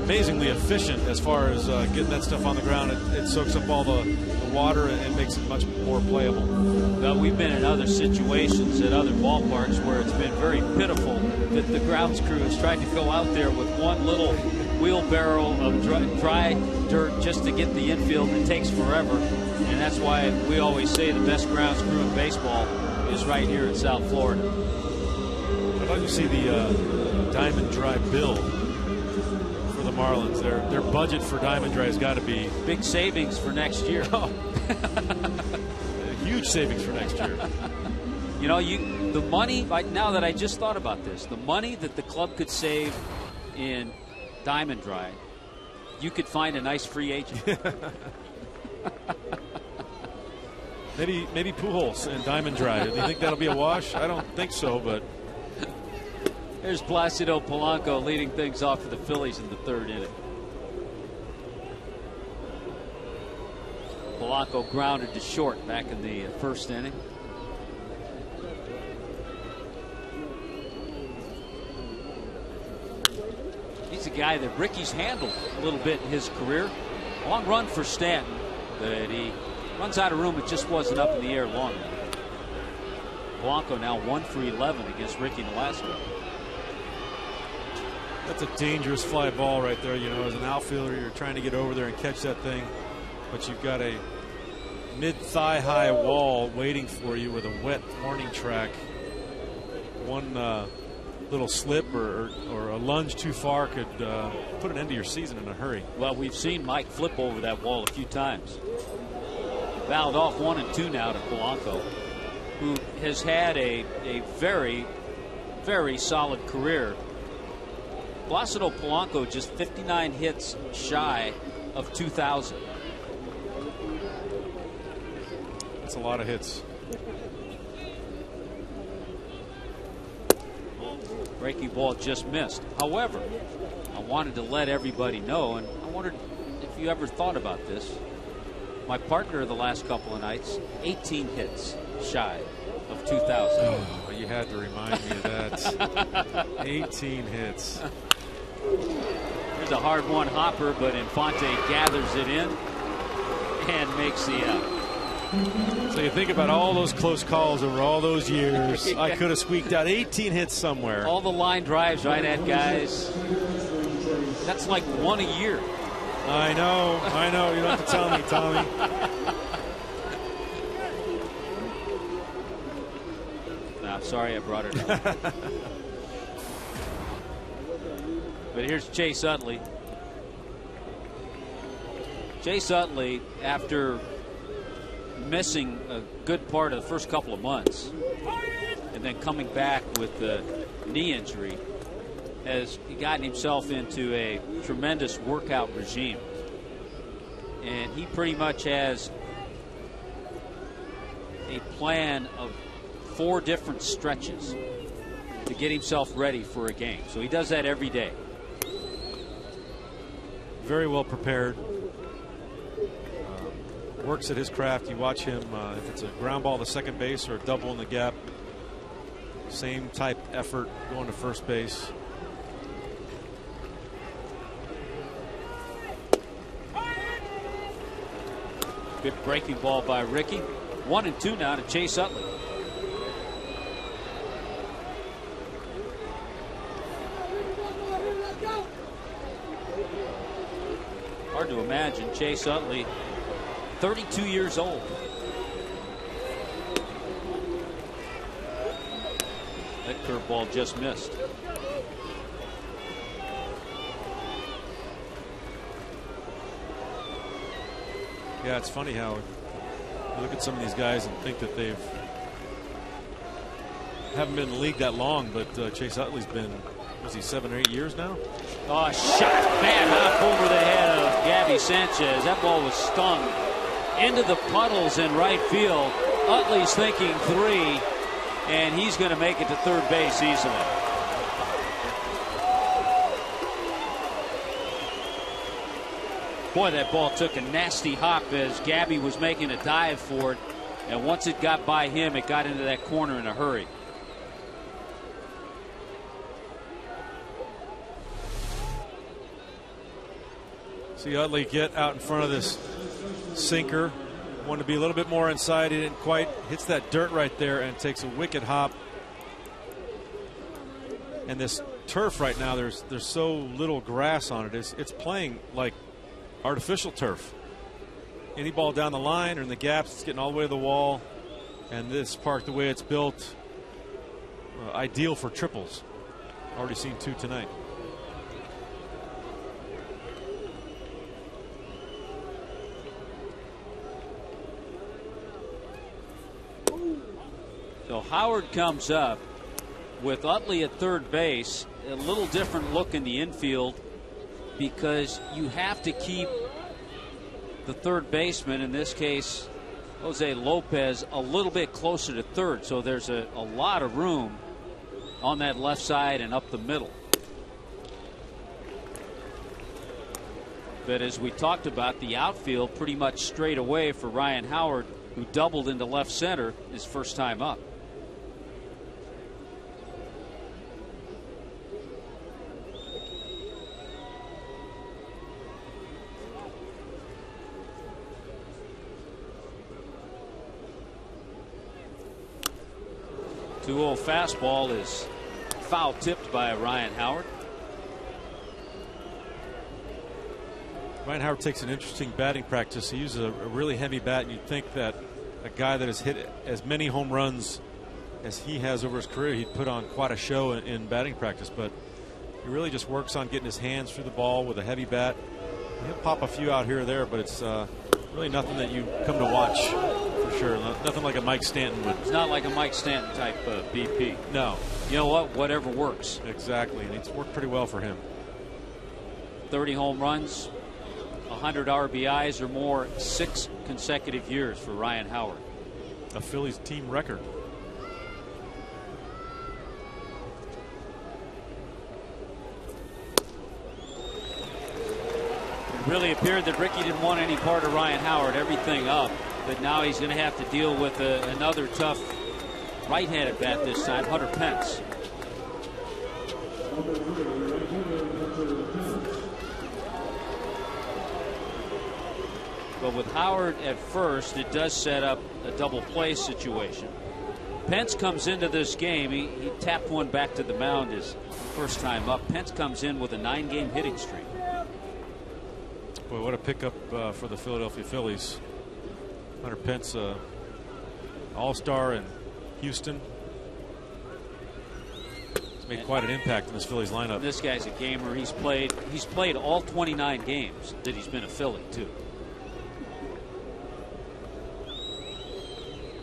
amazingly efficient as far as getting that stuff on the ground. It soaks up all the water and makes it much more playable. Well, we've been in other situations at other ballparks where it's been very pitiful that the grounds crew has tried to go out there with one little wheelbarrow of dry dirt just to get the infield. It takes forever, and that's why we always say the best grounds crew in baseball is right here in South Florida. I'd like to see the Diamond Dry bill for the Marlins. Their budget for Diamond Dry has got to be big savings for next year. Huge savings for next year. You know, the money, right now that I just thought about this, the money that the club could save in Diamond Dry, you could find a nice free agent. Maybe Pujols and Diamond Dry. Do you think that'll be a wash? I don't think so, but. Here's Placido Polanco leading things off for the Phillies in the third inning. Polanco grounded to short back in the first inning. He's a guy that Ricky's handled a little bit in his career. Long run for Stanton, but he runs out of room. It just wasn't up in the air long enough. Polanco now 1 for 11 against Ricky Nolasco. That's a dangerous fly ball right there. You know, as an outfielder, you're trying to get over there and catch that thing, but you've got a mid-thigh high wall waiting for you with a wet warning track. One little slip or a lunge too far could put an end to your season in a hurry. Well, we've seen Mike flip over that wall a few times. Fouled off 1 and 2 now to Polanco, who has had a very, very solid career. Placido Polanco just 59 hits shy of 2,000. That's a lot of hits. Breaking ball just missed. However, I wanted to let everybody know, and I wondered if you ever thought about this. My partner the last couple of nights, 18 hits shy of 2,000. Oh, you had to remind me of that. 18 hits. There's a hard one hopper, but Infante gathers it in and makes the out. So you think about all those close calls over all those years. I could have squeaked out 18 hits somewhere. All the line drives right at guys. That's like 1 a year. I know. You don't have to tell me, Tommy. I'm sorry I brought it up. But here's Chase Utley. Chase Utley, after missing a good part of the first couple of months and then coming back with the knee injury, has gotten himself into a tremendous workout regime. And he pretty much has a plan of 4 different stretches to get himself ready for a game. So he does that every day. Very well prepared. Works at his craft. You watch him, if it's a ground ball to second base or a double in the gap, same type effort going to first base. Good breaking ball by Ricky. 1 and 2 now to Chase Utley. Hard to imagine Chase Utley, 32 years old. That curveball just missed. Yeah, it's funny how you look at some of these guys and think that haven't been in the league that long, but Chase Utley's been, was he 7 or 8 years now? Oh, shot bad hop over the head of Gabby Sanchez. That ball was stung into the puddles in right field. Utley's thinking 3, and he's going to make it to third base easily. Boy, that ball took a nasty hop as Gabby was making a dive for it, and once it got by him, it got into that corner in a hurry. See Utley get out in front of this sinker. Wanted to be a little bit more inside. He didn't quite. Hits that dirt right there and takes a wicked hop. And this turf right now, there's so little grass on it. It's playing like artificial turf. Any ball down the line or in the gaps, it's getting all the way to the wall. And this park, the way it's built, ideal for triples. Already seen 2 tonight. So Howard comes up with Utley at third base. A little different look in the infield because you have to keep the third baseman, in this case Jose Lopez, a little bit closer to third. So there's a lot of room on that left side and up the middle. But as we talked about, the outfield pretty much straight away for Ryan Howard, who doubled into left center his first time up. Two-0 fastball is foul tipped by Ryan Howard. Ryan Howard takes an interesting batting practice. He uses a really heavy bat, and you'd think that a guy that has hit as many home runs as he has over his career, he'd put on quite a show in batting practice, but he really just works on getting his hands through the ball with a heavy bat. He'll pop a few out here or there, but it's really nothing that you come to watch for sure. Nothing like a Mike Stanton would. It's not like a Mike Stanton type BP. No. You know what? Whatever works. Exactly, and it's worked pretty well for him. 30 home runs, 100 RBIs or more, 6 consecutive years for Ryan Howard. A Phillies team record. It really appeared that Ricky didn't want any part of Ryan Howard, everything up, but now he's going to have to deal with another tough right-handed bat this time, Hunter Pence. But with Howard at first, it does set up a double play situation. Pence comes into this game. He tapped one back to the mound his first time up. Pence comes in with a 9-game hitting streak. Boy, what a pickup for the Philadelphia Phillies. Hunter Pence, all-star in Houston. He's made quite an impact in this Phillies lineup. This guy's a gamer. He's played all 29 games that he's been a Philly too.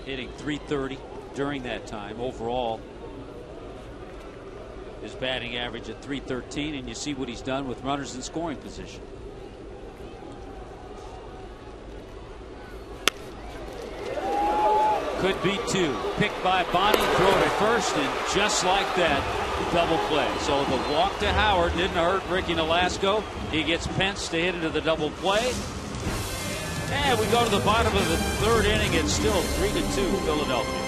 Hitting .330 during that time. Overall, his batting average at .313, and you see what he's done with runners in scoring position. Could be 2. Picked by Bonnie, throw to first, and just like that, double play. So the walk to Howard didn't hurt Ricky Nolasco. He gets Pence to hit into the double play. And we go to the bottom of the 3rd inning. It's still 3-2 Philadelphia.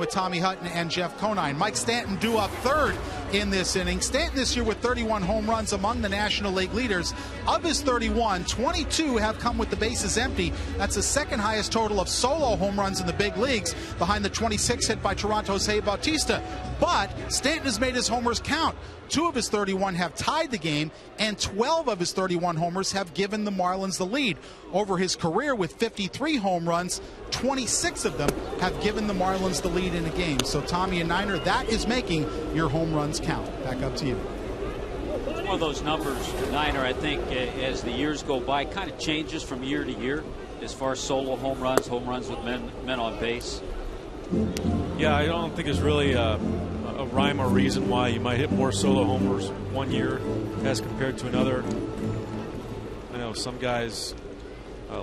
with Tommy Hutton and Jeff Conine. Mike Stanton due up third in this inning. Stanton this year with 31 home runs, among the National League leaders. Of his 31, 22 have come with the bases empty. That's the second highest total of solo home runs in the big leagues, behind the 26 hit by Toronto's Jose Bautista. But Stanton has made his homers count. 2 of his 31 have tied the game, and 12 of his 31 homers have given the Marlins the lead. Over his career with 53 home runs, 26 of them have given the Marlins the lead in a game. So Tommy and Niner, that is making your home runs count. Back up to you. One of those numbers, Niner, I think as the years go by, kind of changes from year to year as far as solo home runs with men on base. Yeah, I don't think there's really a rhyme or reason why you might hit more solo homers one year as compared to another. I know some guys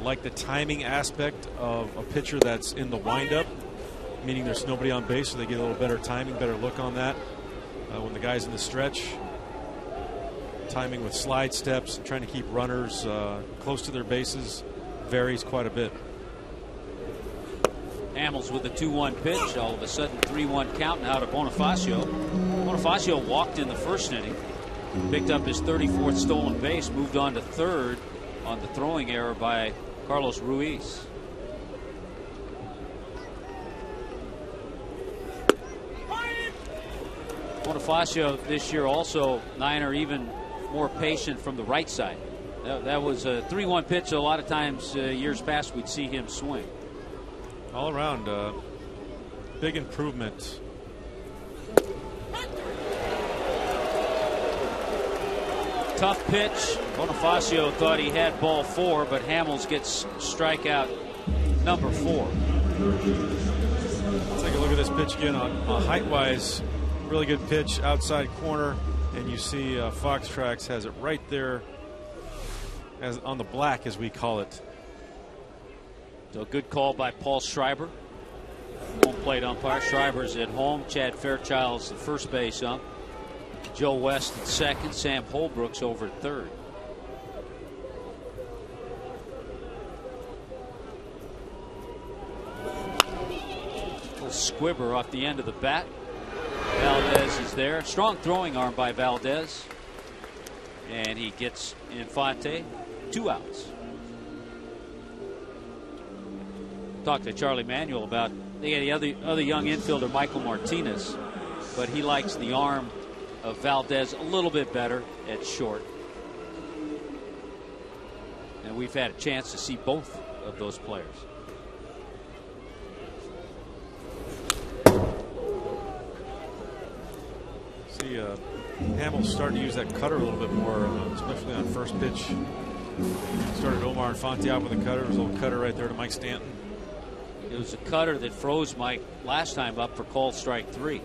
like the timing aspect of a pitcher that's in the windup, meaning there's nobody on base, so they get a little better timing, better look on that. When the guy's in the stretch, timing with slide steps and trying to keep runners close to their bases varies quite a bit. Hamels with a 2-1 pitch. All of a sudden 3-1 count now to Bonifacio. Bonifacio walked in the first inning, picked up his 34th stolen base, moved on to third on the throwing error by Carlos Ruiz. Bonifacio this year also, Niner, even more patient from the right side. That was a 3-1 pitch. A lot of times years past we'd see him swing. All around, big improvement. Tough pitch. Bonifacio thought he had ball 4, but Hamels gets strikeout number 4. Let's take a look at this pitch again. On height-wise, really good pitch, outside corner, and you see Fox Tracks has it right there, as on the black, as we call it. So a good call by Paul Schreiber, home plate umpire. Schreiber's at home. Chad Fairchild's the first base ump. Joe West at second. Sam Holbrook's over at third. Little squibber off the end of the bat. Valdez is there. Strong throwing arm by Valdez. And he gets Infante 2 outs. Talked to Charlie Manuel about the other young infielder, Michael Martinez, but he likes the arm of Valdez a little bit better at short. And we've had a chance to see both of those players. See Hamels starting to use that cutter a little bit more, especially on first pitch. Started Omar Infante out with a cutter. There's a little cutter right there to Mike Stanton. It was a cutter that froze Mike last time up for called strike 3.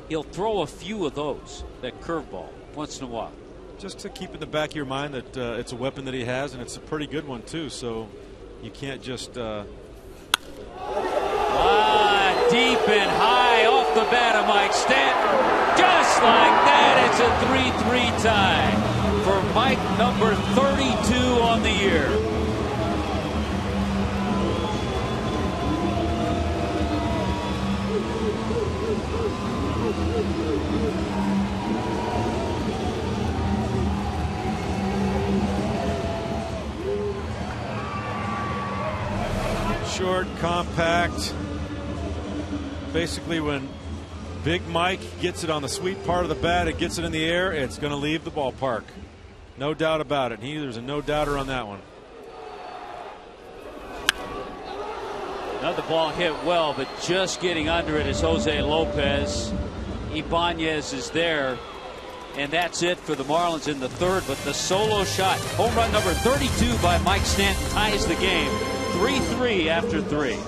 He'll throw a few of those, that curveball, once in a while. Just to keep in the back of your mind that it's a weapon that he has, and it's a pretty good one, too. So you can't just. Deep and high off the bat of Mike Stanton. Just like that, it's a 3-3 tie for Mike, number 32 on the year. Short, compact. Basically, when Big Mike gets it on the sweet part of the bat, it gets it in the air, it's going to leave the ballpark. No doubt about it. There's a no doubter on that one. Another ball hit well, but just getting under it is Jose Lopez. Ibanez is there, and that's it for the Marlins in the third. But the solo shot, home run number 32 by Mike Stanton, ties the game 3-3 after 3.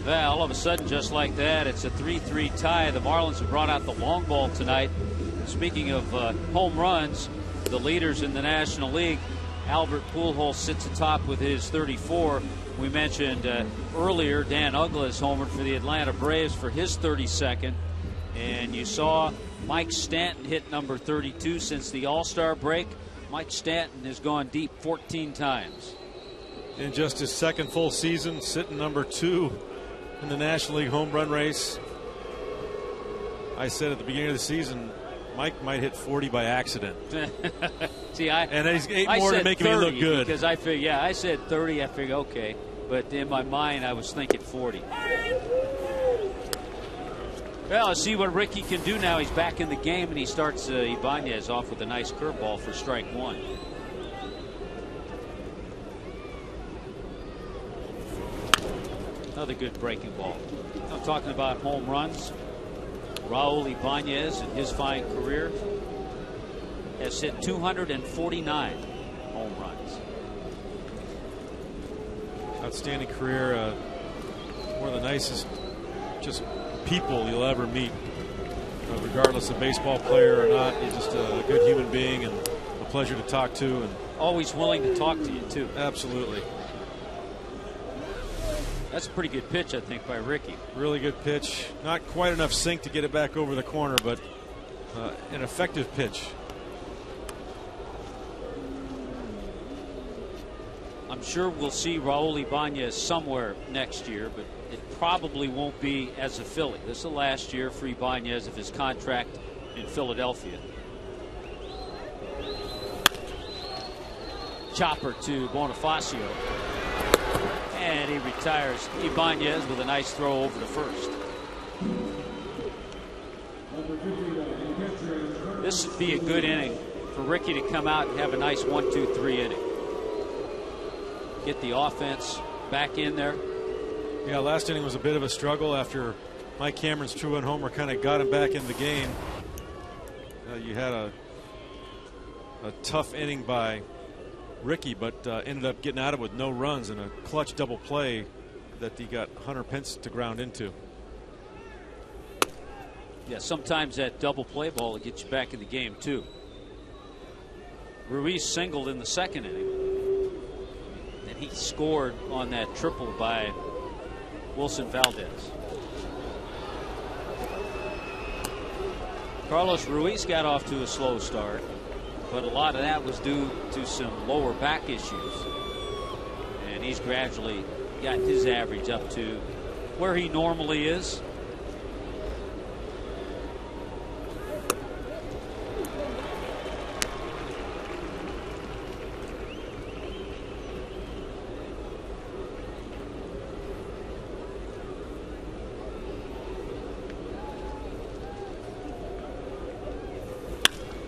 Well, all of a sudden, just like that, it's a 3-3 tie. The Marlins have brought out the long ball tonight. Speaking of home runs, the leaders in the National League, Albert Pujols sits atop with his 34. We mentioned earlier Dan Uggla's homered for the Atlanta Braves for his 32nd. And you saw Mike Stanton hit number 32 since the All-Star break. Mike Stanton has gone deep 14 times. In just his second full season, sitting number 2 in the National League home run race. I said at the beginning of the season, Mike might hit 40 by accident. See, and he's 8 more to make him look good. Because I figured, yeah, I said 30. I figured, okay, but in my mind, I was thinking 40. Well, let's see what Ricky can do now. He's back in the game, and he starts Ibanez off with a nice curveball for strike 1. Another good breaking ball. I'm talking about home runs. Raul Ibanez in his fine career has hit 249 home runs. Outstanding career. One of the nicest just people you'll ever meet, regardless of baseball player or not. He's just a good human being and a pleasure to talk to. And always willing to talk to you, too. Absolutely. That's a pretty good pitch, I think, by Ricky. Really good pitch. Not quite enough sink to get it back over the corner, but an effective pitch. I'm sure we'll see Raul Ibanez somewhere next year, but it probably won't be as a Philly. This is the last year for Ibanez of his contract in Philadelphia. Chopper to Bonifacio. And he retires Ibanez with a nice throw over to first. This would be a good inning for Ricky to come out and have a nice 1-2-3 inning. Get the offense back in there. Yeah, last inning was a bit of a struggle after Mike Cameron's 2-run homer kind of got him back in the game. You had a tough inning by Ricky, but ended up getting out of it with no runs and a clutch double play that he got Hunter Pence to ground into. Yeah, sometimes that double play ball will get you back in the game, too. Ruiz singled in the second inning. And he scored on that triple by Wilson Valdez. Carlos Ruiz got off to a slow start, but a lot of that was due to some lower back issues. And he's gradually got his average up to where he normally is.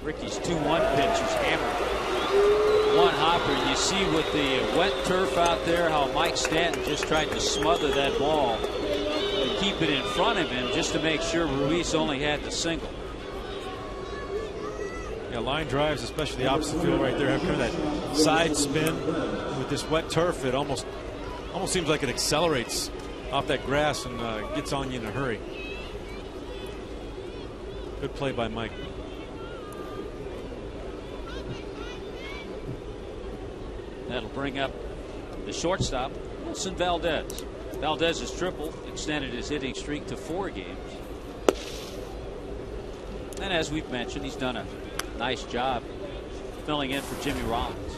Ricky's 2-1 pitch is hammered. One hopper. You see with the wet turf out there how Mike Stanton just tried to smother that ball to keep it in front of him just to make sure Ruiz only had the single. Yeah, line drives, especially the opposite field right there, have kind of that side spin with this wet turf. It almost seems like it accelerates off that grass and gets on you in a hurry. Good play by Mike. That'll bring up the shortstop, Wilson Valdez. Valdez's triple extended his hitting streak to 4 games. And as we've mentioned, he's done a nice job filling in for Jimmy Rollins.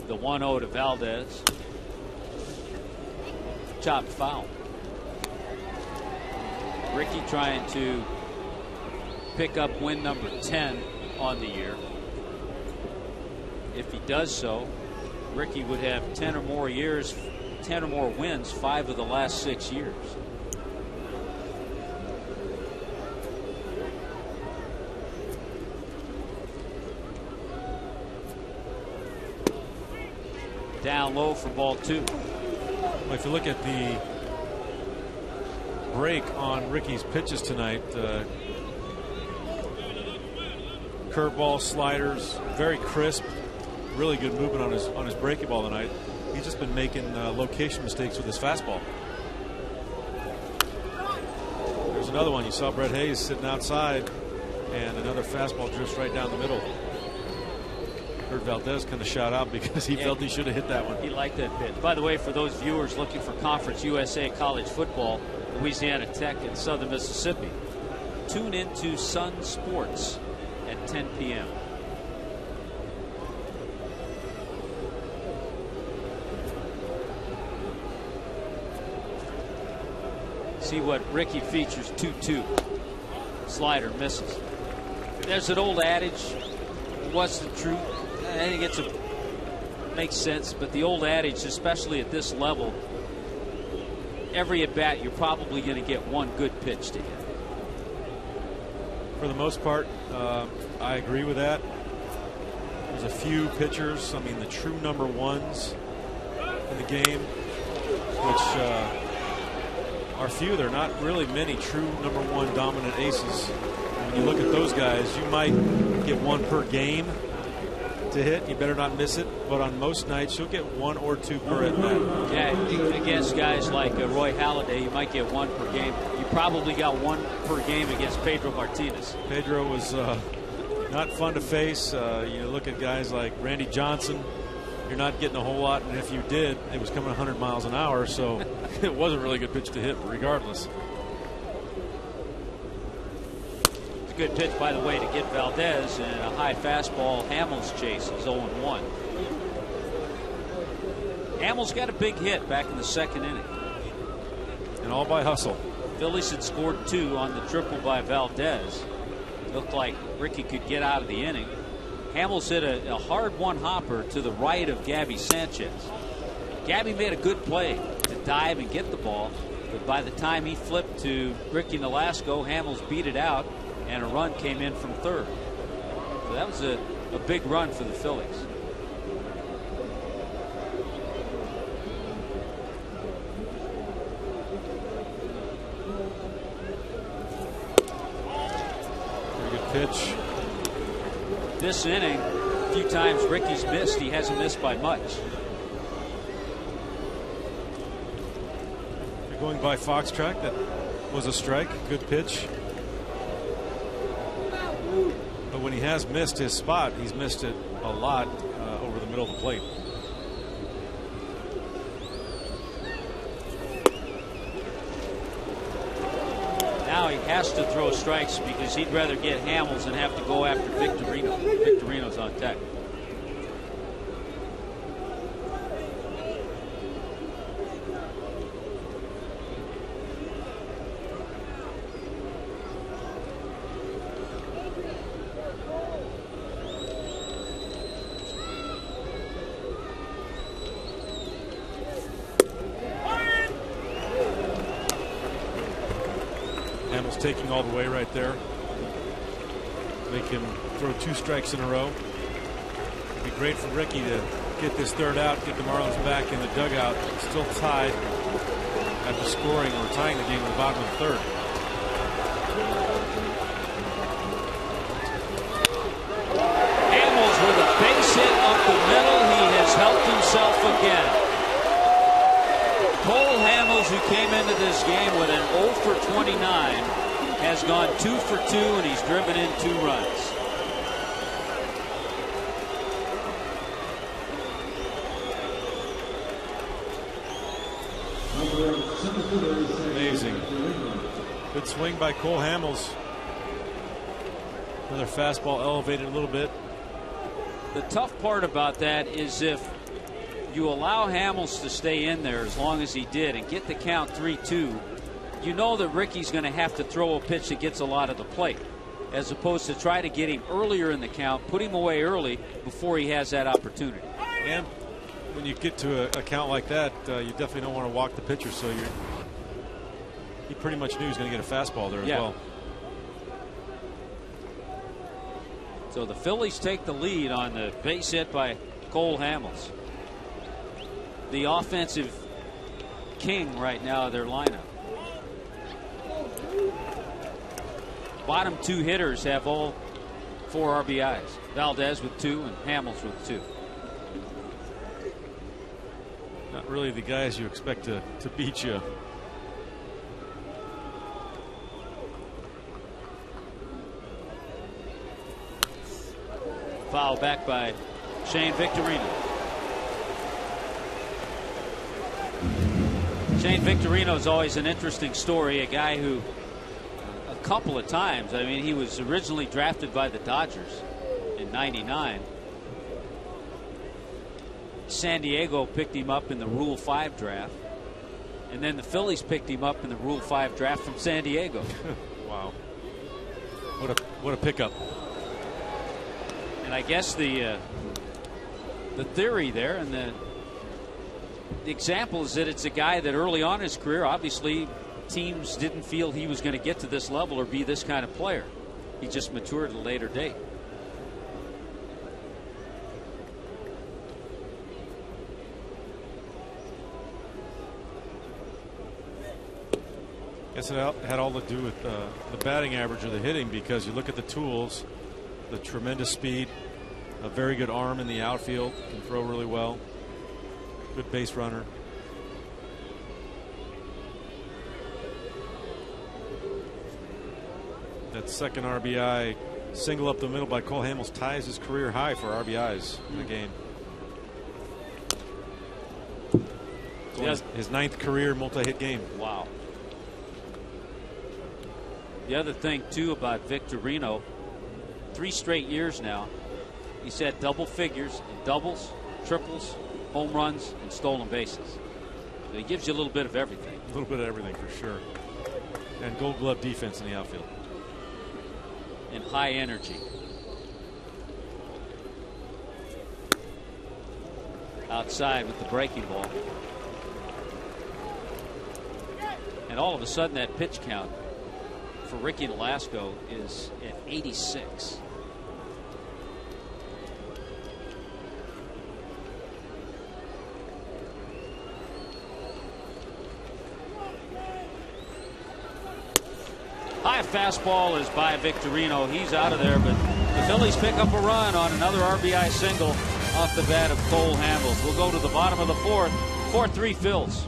The 1-0 to Valdez. Chopped foul. Ricky trying to pick up win number 10 on the year. If he does so, Ricky would have 10 or more years, 10 or more wins 5 of the last 6 years. Down low for ball 2. Well, if you look at the break on Ricky's pitches tonight. Curveball, sliders, very crisp, really good movement on his breaking ball tonight. He's just been making location mistakes with his fastball. There's another one. You saw Brett Hayes sitting outside, and another fastball drifts right down the middle. Heard Valdez kind of shout out because he felt he should have hit that one. He liked that pitch. By the way, for those viewers looking for Conference USA college football, Louisiana Tech and Southern Mississippi, tune into Sun Sports at 10 p.m. See what Ricky features. 2-2. Slider misses. There's an old adage. What's the truth? I think makes sense, but the old adage, especially at this level, every at bat you're probably going to get one good pitch to hit. For the most part, I agree with that. There's a few pitchers, I mean the true number ones in the game, which are few. There are not really many true number one dominant aces. When you look at those guys, you might get one per game to hit. You better not miss it, but on most nights you'll get one or two per at bat. Yeah, against guys like Roy Halladay, you might get one per game. You probably got one per game against Pedro Martinez. Pedro was not fun to face. You look at guys like Randy Johnson, you're not getting a whole lot, and if you did, it was coming 100 miles an hour, so it wasn't a really good pitch to hit regardless. Good pitch, by the way, to get Valdez, and a high fastball. Hamels chases 0-1. Hamels got a big hit back in the second inning. And all by hustle. Phillies had scored 2 on the triple by Valdez. Looked like Ricky could get out of the inning. Hamels hit a hard one-hopper to the right of Gabby Sanchez. Gabby made a good play to dive and get the ball, but by the time he flipped to Ricky Nolasco, Hamels beat it out, and a run came in from third. So that was a big run for the Phillies. Very good pitch. This inning, a few times Ricky's missed. He hasn't missed by much. You're going by Foxtrack. That was a strike. Good pitch. But when he has missed his spot, he's missed it a lot over the middle of the plate. Now he has to throw strikes because he'd rather get Hamels than have to go after Victorino. Victorino's on deck. Taking all the way right there. Make him throw 2 strikes in a row. It'd be great for Ricky to get this third out, get the Marlins back in the dugout, still tied after scoring or tying the game at the bottom of the third. Hamels with a base hit up the middle. He has helped himself again. Cole Hamels, who came into this game with an 0 for 29, has gone 2 for 2, and he's driven in 2 runs. Amazing. Good swing by Cole Hamels. Another fastball elevated a little bit. The tough part about that is if you allow Hamels to stay in there as long as he did and get the count 3-2, you know that Ricky's going to have to throw a pitch that gets a lot of the plate, as opposed to try to get him earlier in the count, put him away early before he has that opportunity. And when you get to a count like that, you definitely don't want to walk the pitcher, so he pretty much knew he was going to get a fastball there as well. So the Phillies take the lead on the base hit by Cole Hamels. The offensive king right now of their lineup. bottom 2 hitters have all 4 RBIs. Valdez with 2 and Hamels with 2. Not really the guys you expect to beat you. Foul back by Shane Victorino. Shane Victorino is always an interesting story. A guy who, a couple of times, I mean, he was originally drafted by the Dodgers in '99. San Diego picked him up in the Rule 5 draft, and then the Phillies picked him up in the Rule 5 draft from San Diego. Wow, what a pickup! And I guess the theory there and the example is that it's a guy that early on in his career, obviously teams didn't feel he was going to get to this level or be this kind of player. He just matured at a later date. Guess it had all to do with the batting average or the hitting, because you look at the tools, the tremendous speed, a very good arm in the outfield, can throw really well, good base runner. That second RBI single up the middle by Cole Hamels ties his career high for RBIs in a game. Yes. His 9th career multi-hit game. Wow. The other thing too about Victorino, 3 straight years now, he's had double figures in doubles, triples, home runs, and stolen bases. So he gives you a little bit of everything. A little bit of everything for sure. And Gold Glove defense in the outfield. And high energy. Outside with the breaking ball. And all of a sudden that pitch count for Ricky Nolasco is at 86. High fastball is by Victorino. He's out of there, but the Phillies pick up a run on another RBI single off the bat of Cole Hamels. We'll go to the bottom of the 4th. 4-3 Phils.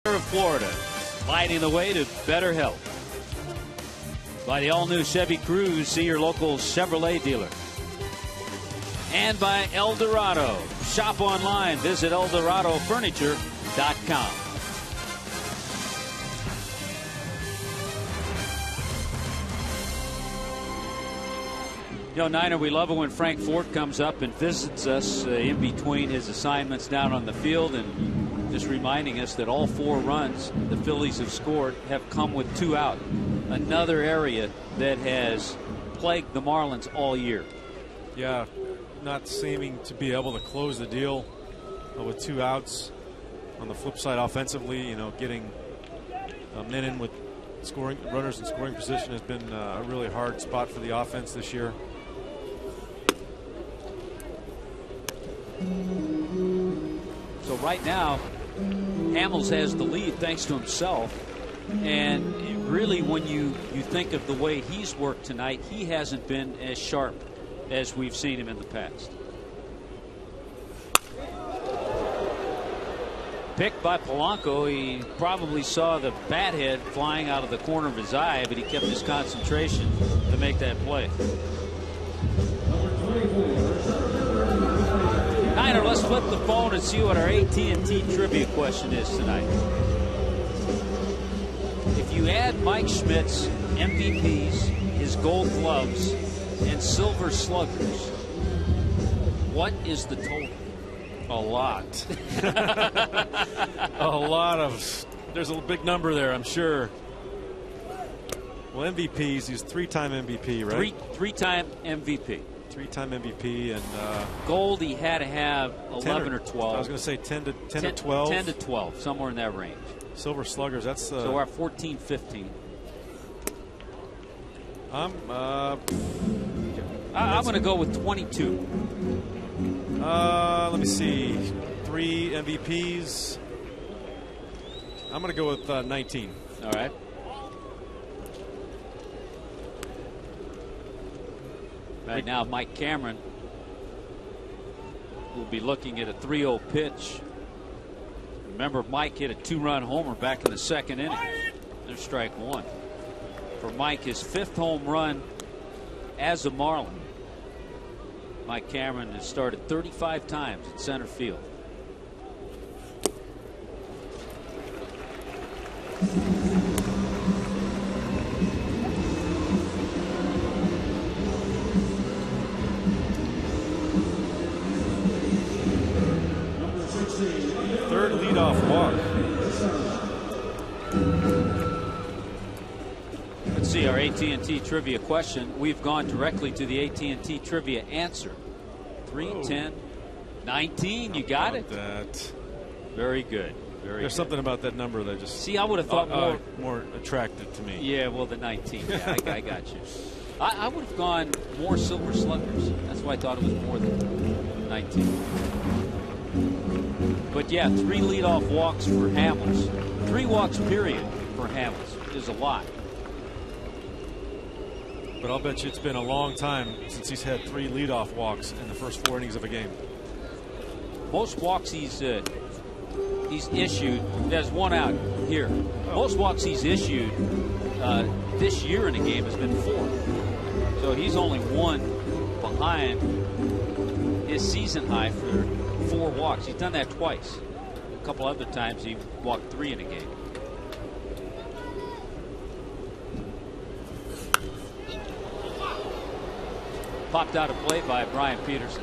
Of Florida, lighting the way to better health. By the all-new Chevy Cruze, see your local Chevrolet dealer. And by El Dorado. Shop online, visit ElDoradoFurniture.com. You know, Niner, we love it when Frank Ford comes up and visits us in between his assignments down on the field, and just reminding us that all 4 runs the Phillies have scored have come with 2 out. Another area that has plagued the Marlins all year. Yeah, not seeming to be able to close the deal with 2 outs. On the flip side, offensively, you know, getting men in with scoring runners in scoring position has been a really hard spot for the offense this year. So right now, Hamels has the lead thanks to himself. And really, when you think of the way he's worked tonight, he hasn't been as sharp as we've seen him in the past. Picked by Polanco. He probably saw the bat head flying out of the corner of his eye, but he kept his concentration to make that play. Niner, let's flip the phone and see what our AT&T trivia question is tonight. If you add Mike Schmidt's MVPs, his gold gloves, and silver sluggers, what is the total? A lot. A lot of. There's a big number there, I'm sure. Well, MVPs, he's 3-time MVP, right? Three-time MVP. 3-time MVP, and gold, he had to have 11 or 12. I was going to say 10 to 12. 10 to 12, somewhere in that range. Silver sluggers, that's so we're at 14, 15. I'm going to go with 22. Let me see. 3 MVPs. I'm going to go with 19. All right. Right now, Mike Cameron will be looking at a 3-0 pitch. Remember, Mike hit a 2-run homer back in the 2nd inning. There's strike 1. For Mike, his 5th home run as a Marlin. Mike Cameron has started 35 times at center field. Third leadoff walk. Let's see our AT&T trivia question. We've gone directly to the AT&T trivia answer. 3, 10, 19. You got it. That. Very good. There's something about that number that just. See, I would have thought more attractive to me. Yeah, well, the 19. Yeah, I got you. I would have gone more silver sluggers. That's why I thought it was more than 19. But yeah, 3 leadoff walks for Hamels. 3 walks period for Hamels is a lot. But I'll bet you it's been a long time since he's had 3 leadoff walks in the first 4 innings of a game. Most walks he's issued. There's 1 out here. Most walks he's issued this year in a game has been 4. So he's only 1 behind his season high for 4 walks. He's done that twice. A couple other times he walked 3 in a game. Popped out of play by Brian Peterson.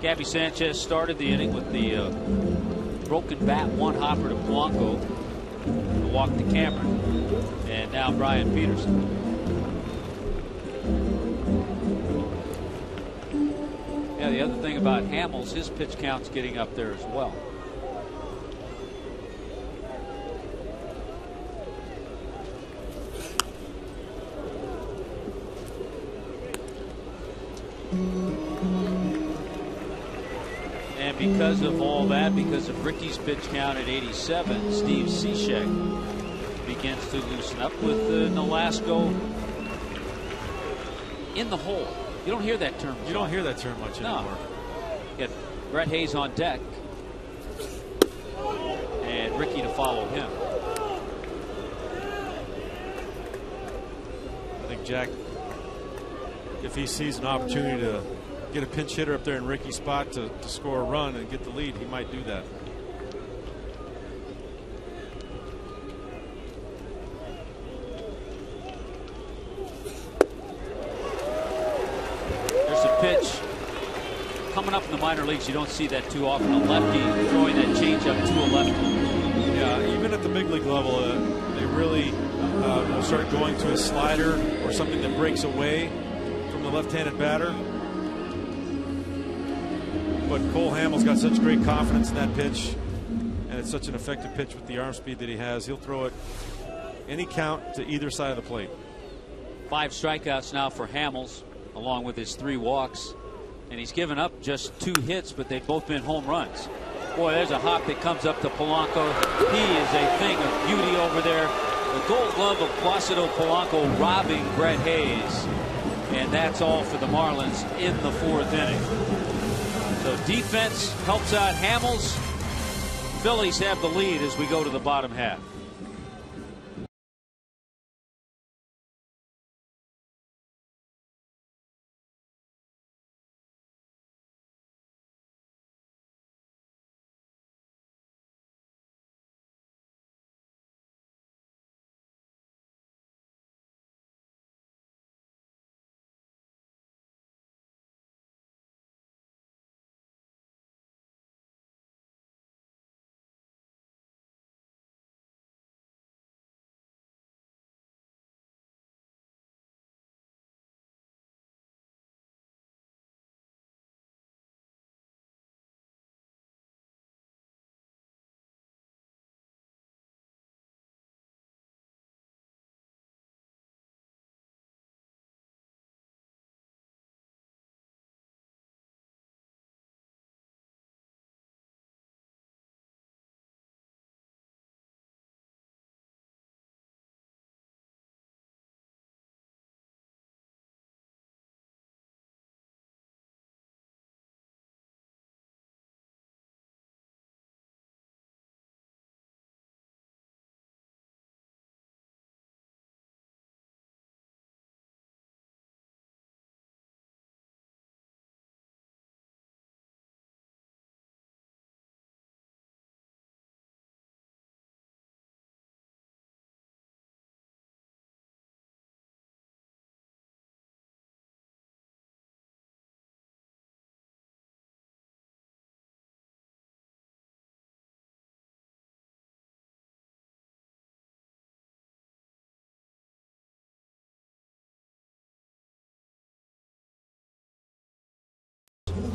Gabby Sanchez started the inning with the broken bat 1 hopper to Polanco, to walk to Cameron, and now Brian Peterson. Yeah, the other thing about Hamels, his pitch count's getting up there as well. And because of all that, because of Ricky's pitch count at 87, Steve Cishek begins to loosen up with Nolasco in the hole. You don't hear that term. You don't hear that term much anymore. You got Brett Hayes on deck, and Ricky to follow him. I think Jack, if he sees an opportunity to get a pinch hitter up there in Ricky's spot to score a run and get the lead, he might do that. There's a pitch coming up in the minor leagues. You don't see that too often. A lefty throwing that changeup to a lefty. Yeah, even at the big league level, they really will start going to a slider or something that breaks away from the left-handed batter. but Cole Hamels got such great confidence in that pitch, and it's such an effective pitch with the arm speed that he has. He'll throw it any count to either side of the plate. 5 strikeouts now for Hamels, along with his 3 walks. And he's given up just 2 hits, but they've both been home runs. Boy, there's a hop that comes up to Polanco. He is a thing of beauty over there. The Gold Glove of Placido Polanco robbing Brett Hayes. And that's all for the Marlins in the 4th inning. So defense helps out Hamels. Phillies have the lead as we go to the bottom half.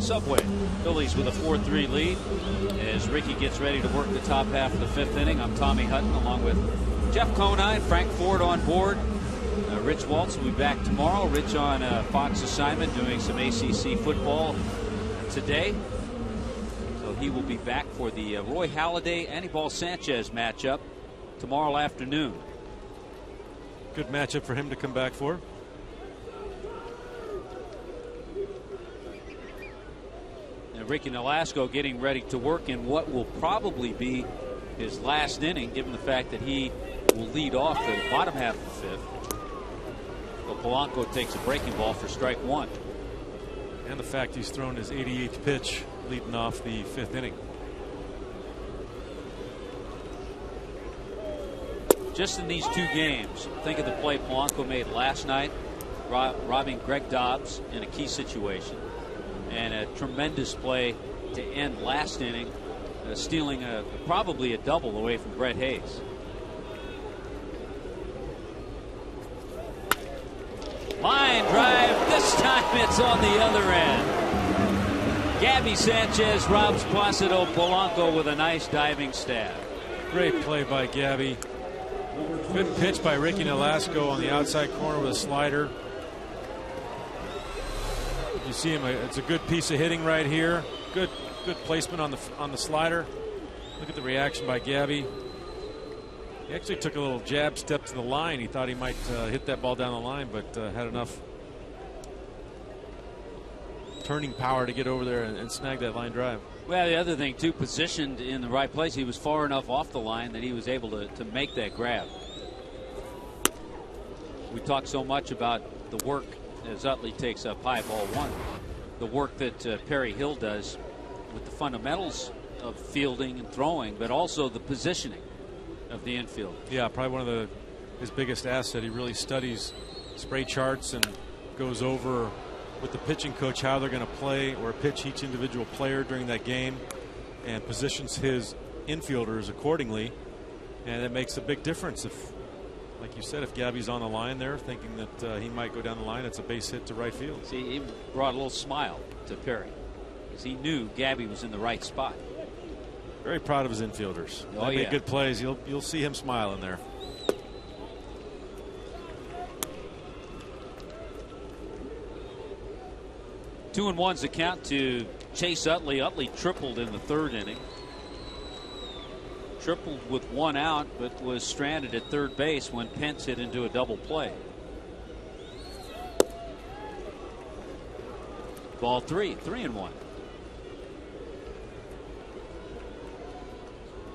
Subway. Phillies with a 4-3 lead as Ricky gets ready to work the top half of the 5th inning. I'm Tommy Hutton along with Jeff Conine, Frank Ford on board. Rich Waltz will be back tomorrow. Rich on Fox assignment doing some ACC football today. So he will be back for the Roy Halladay Anibal Sanchez matchup tomorrow afternoon. Good matchup for him to come back for. Ricky Nolasco getting ready to work in what will probably be his last inning, given the fact that he will lead off the bottom half of the 5th. So Polanco takes a breaking ball for strike 1. And the fact he's thrown his 88th pitch leading off the 5th inning. Just in these 2 games, think of the play Polanco made last night, robbing Greg Dobbs in a key situation. And a tremendous play to end last inning, stealing probably a double away from Brett Hayes. Line drive. This time it's on the other end. Gabby Sanchez robs Placido Polanco with a nice diving stab. Great play by Gabby. Good pitch by Ricky Nolasco on the outside corner with a slider. You see him. It's a good piece of hitting right here. Good placement on the slider. Look at the reaction by Gabby. He actually took a little jab step to the line. He thought he might hit that ball down the line, but had enough turning power to get over there and snag that line drive. Well, the other thing too, positioned in the right place. He was far enough off the line that he was able to make that grab. We talk so much about the work as Utley takes up high ball 1. The work that Perry Hill does with the fundamentals of fielding and throwing, but also the positioning of the infield. Yeah, probably one of his biggest assets. He really studies spray charts and goes over with the pitching coach how they're going to play or pitch each individual player during that game, and positions his infielders accordingly. And it makes a big difference if, like you said, if Gabby's on the line there thinking that he might go down the line, it's a base hit to right field. See, he brought a little smile to Perry because he knew Gabby was in the right spot. Very proud of his infielders. Oh, they yeah. make good plays. You'll see him smiling there. Two and one's the count to Chase Utley. Utley tripled in the third inning. Tripled with one out, but was stranded at third base when Pence hit into a double play. Ball three, 3-1.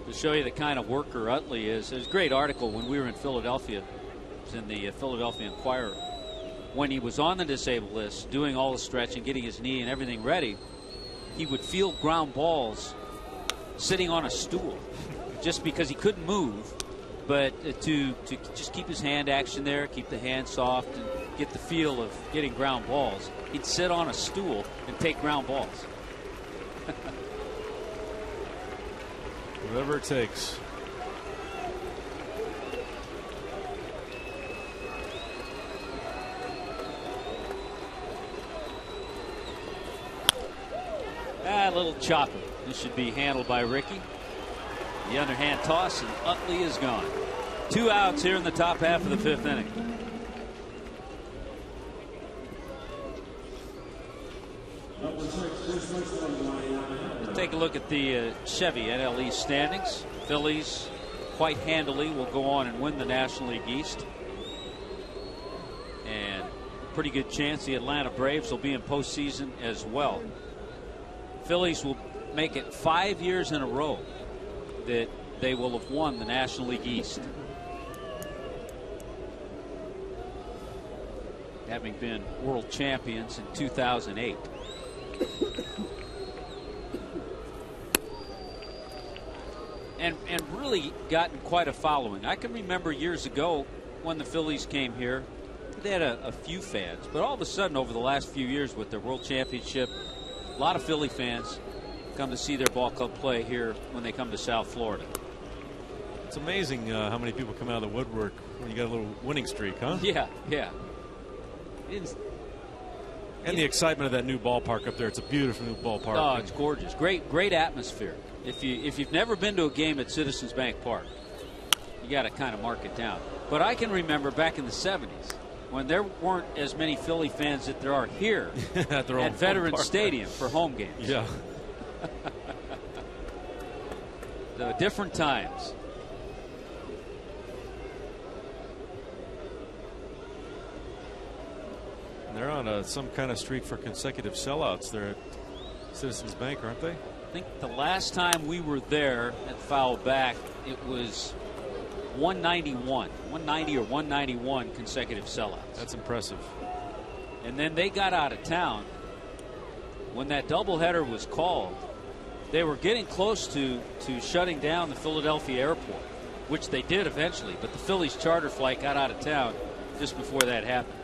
To show you the kind of worker Utley is, there's a great article when we were in Philadelphia. It was in the Philadelphia Inquirer. When he was on the disabled list, doing all the stretching, getting his knee and everything ready, he would field ground balls sitting on a stool just because he couldn't move. But to just keep his hand action there, keep the hand soft, and get the feel of getting ground balls, he'd sit on a stool and take ground balls. Whatever it takes. A little choppy. This should be handled by Ricky. The underhand toss, and Utley is gone. 2 outs here in the top half of the fifth inning. Let's take a look at the Chevy NL East standings. Phillies quite handily will go on and win the National League East. And pretty good chance the Atlanta Braves will be in postseason as well. Phillies will make it 5 years in a row that they will have won the National League East, having been world champions in 2008. And really gotten quite a following. I can remember years ago when the Phillies came here, they had a few fans, but all of a sudden over the last few years with their world championship, a lot of Philly fans come to see their ball club play here when they come to South Florida. It's amazing how many people come out of the woodwork when you got a little winning streak, huh? Yeah. And the excitement of that new ballpark up there. It's a beautiful new ballpark. Oh, it's gorgeous. Great atmosphere. If you've never been to a game at Citizens Bank Park, you got to kind of mark it down. But I can remember back in the 70s when there weren't as many Philly fans that there are here at Veterans Stadium for home games. Yeah. So different times. And they're on some kind of streak for consecutive sellouts there at Citizens Bank, aren't they? I think the last time we were there at Foul Back, it was 190 or 191 consecutive sellouts. That's impressive. And then they got out of town. When that doubleheader was called, they were getting close to shutting down the Philadelphia airport, which they did eventually, but the Phillies charter flight got out of town just before that happened.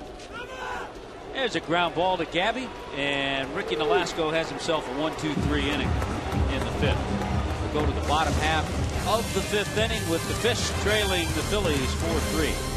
There's a ground ball to Gabby, and Ricky Nolasco has himself a 1-2-3 inning in the fifth. We'll go to the bottom half of the fifth inning with the Fish trailing the Phillies 4-3.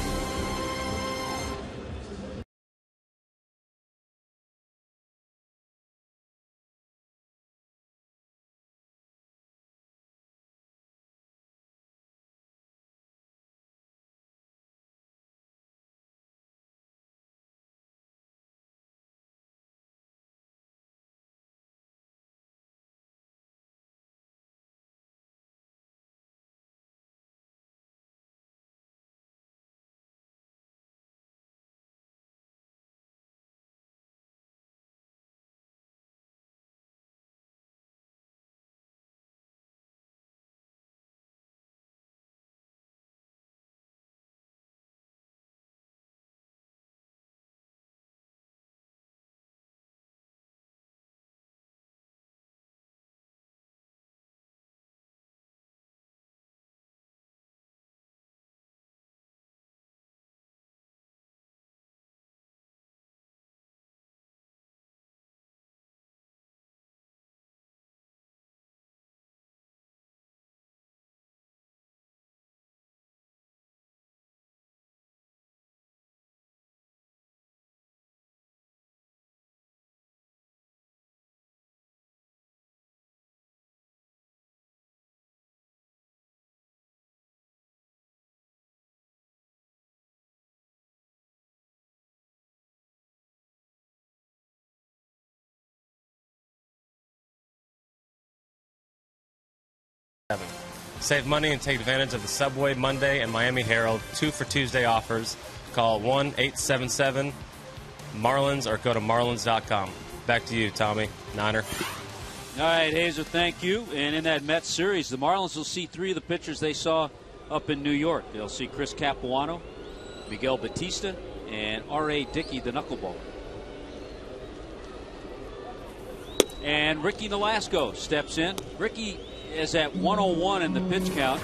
Save money and take advantage of the Subway Monday and Miami Herald 2 for Tuesday offers. Call 1-877-MARLINS or go to marlins.com. Back to you, Tommy. Niner. All right, Hazer, thank you. And in that Mets series, the Marlins will see 3 of the pitchers they saw up in New York. They'll see Chris Capuano, Miguel Batista, and R.A. Dickey, the knuckleball. And Ricky Nolasco steps in. Ricky is at 101 in the pitch count.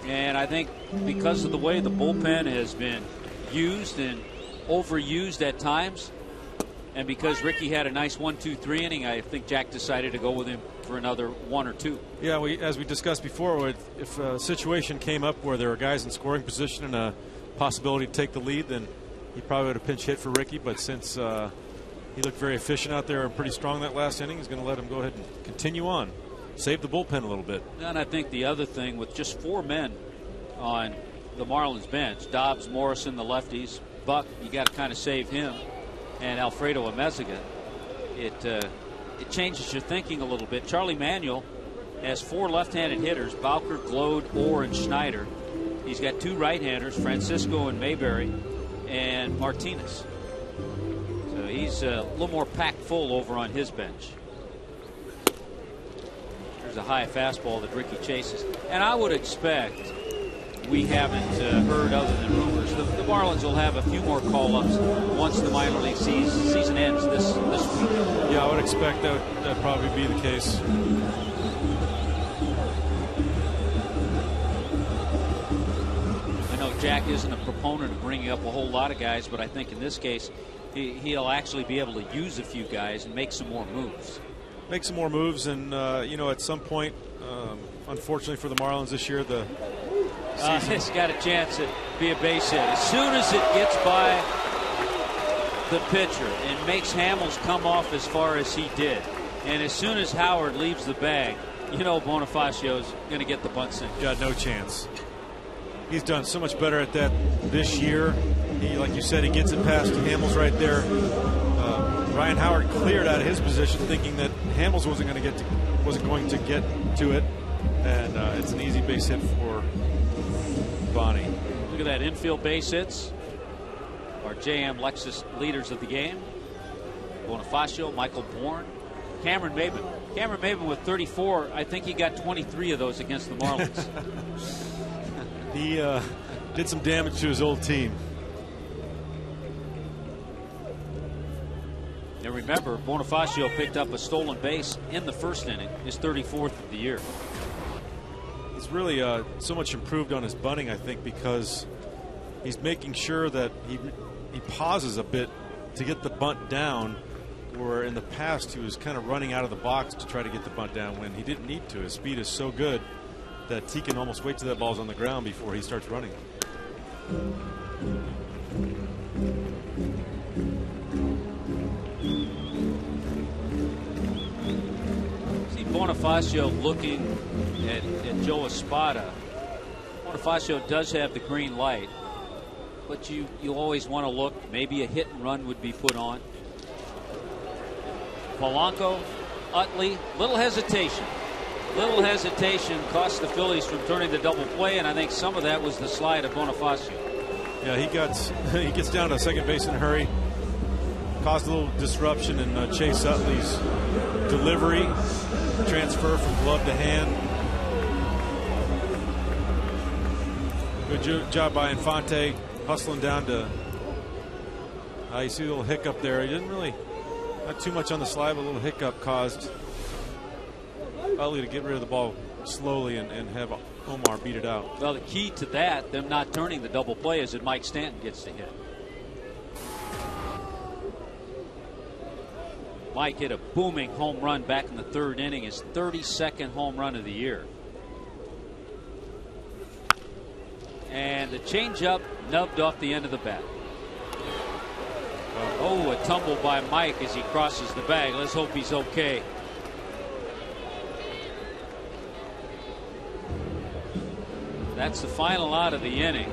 And I think because of the way the bullpen has been used and overused at times, and because Ricky had a nice 1-2-3 inning, I think Jack decided to go with him for another 1 or 2. Yeah, as we discussed before, if a situation came up where there were guys in scoring position and a possibility to take the lead, then he probably would have pinch hit for Ricky. But since he looked very efficient out there and pretty strong that last inning, he's going to let him go ahead and continue on. Save the bullpen a little bit. And I think the other thing, with just 4 men on the Marlins bench, Dobbs, Morrison, the lefties, Buck, you got to kind of save him, and Alfredo Amezaga, it changes your thinking a little bit. Charlie Manuel has 4 left-handed hitters: Bowker, Glode, Orr, and Schneider. He's got 2 right-handers, Francisco and Mayberry, and Martinez. So he's a little more packed full over on his bench. There's a high fastball that Ricky chases. And I would expect, we haven't heard other than rumors, the Marlins will have a few more call-ups once the minor league season ends this week. Yeah, I would expect that would probably be the case. I know Jack isn't a proponent of bringing up a whole lot of guys, but I think in this case he'll actually be able to use a few guys and make some more moves. Make some more moves, and you know, at some point, unfortunately for the Marlins this year, the it's got a chance to be a base hit. As soon as it gets by the pitcher and makes Hamels come off as far as he did, and as soon as Howard leaves the bag, you know Bonifacio's going to get the bunt single. Got no chance. He's done so much better at that this year. He, like you said, he gets it past Hamels right there. Ryan Howard cleared out of his position, thinking that Hamels wasn't going to get to it, and it's an easy base hit for Bonnie. Look at that, infield base hits. Our JM Lexus leaders of the game: Bonifacio, Michael Bourne, Cameron Maben. Cameron Maben with 34. I think he got 23 of those against the Marlins. He did some damage to his old team. And remember, Bonifacio picked up a stolen base in the first inning, his 34th of the year. He's really so much improved on his bunting, I think, because he's making sure that he pauses a bit to get the bunt down, where in the past he was kind of running out of the box to try to get the bunt down when he didn't need to. His speed is so good that he can almost wait till that ball's on the ground before he starts running. See Bonifacio looking at Joe Espada. Bonifacio does have the green light, but you always want to look. Maybe a hit and run would be put on. Polanco, Utley, little hesitation. Little hesitation cost the Phillies from turning the double play, and I think some of that was the slide of Bonifacio. Yeah, he gets down to second base in a hurry, caused a little disruption in Chase Utley's delivery, transfer from glove to hand. Good job by Infante, hustling down to. You see a little hiccup there. He didn't really, not too much on the slide, but a little hiccup caused Utley to get rid of the ball slowly and have Omar beat it out. Well, the key to that, them not turning the double play, is that Mike Stanton gets to hit. Mike hit a booming home run back in the 3rd inning, his 32nd home run of the year. And the changeup nubbed off the end of the bat. Oh, a tumble by Mike as he crosses the bag. Let's hope he's okay. That's the final out of the inning.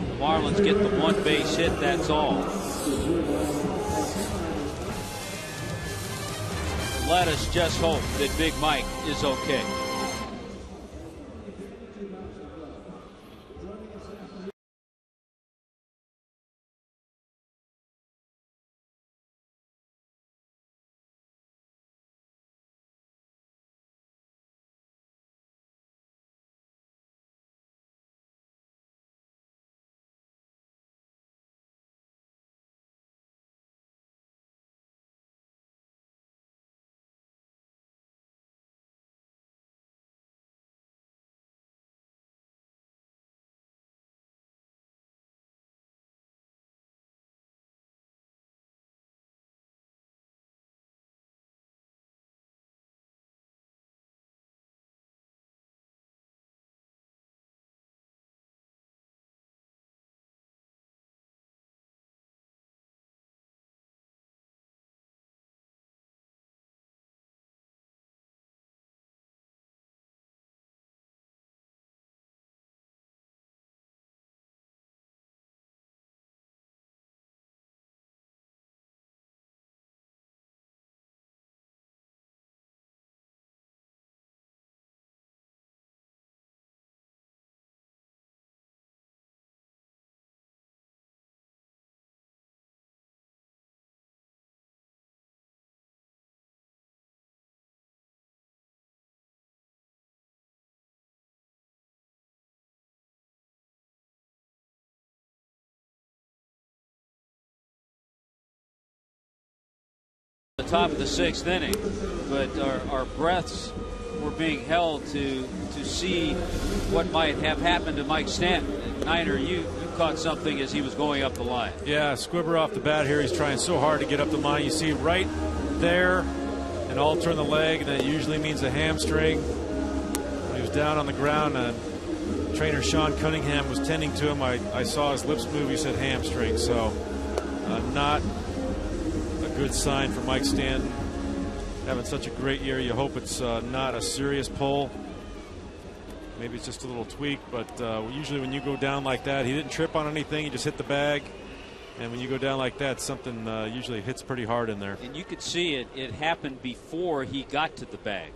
The Marlins get the 1 base hit, that's all. Let us just hope that Big Mike is okay. The top of the 6th inning, but our breaths were being held to see what might have happened to Mike Stanton. Niner, you caught something as he was going up the line. Yeah, Squibber off the bat here. He's trying so hard to get up the line. You see right there, and all turn the leg, and that usually means a hamstring. When he was down on the ground, trainer Sean Cunningham was tending to him. I saw his lips move. He said hamstring, so not a good sign for Mike Stanton. Having such a great year, you hope it's not a serious pull. Maybe it's just a little tweak, but usually when you go down like that, he didn't trip on anything. He just hit the bag. And when you go down like that, something usually hits pretty hard in there. And you could see it happened before he got to the bag.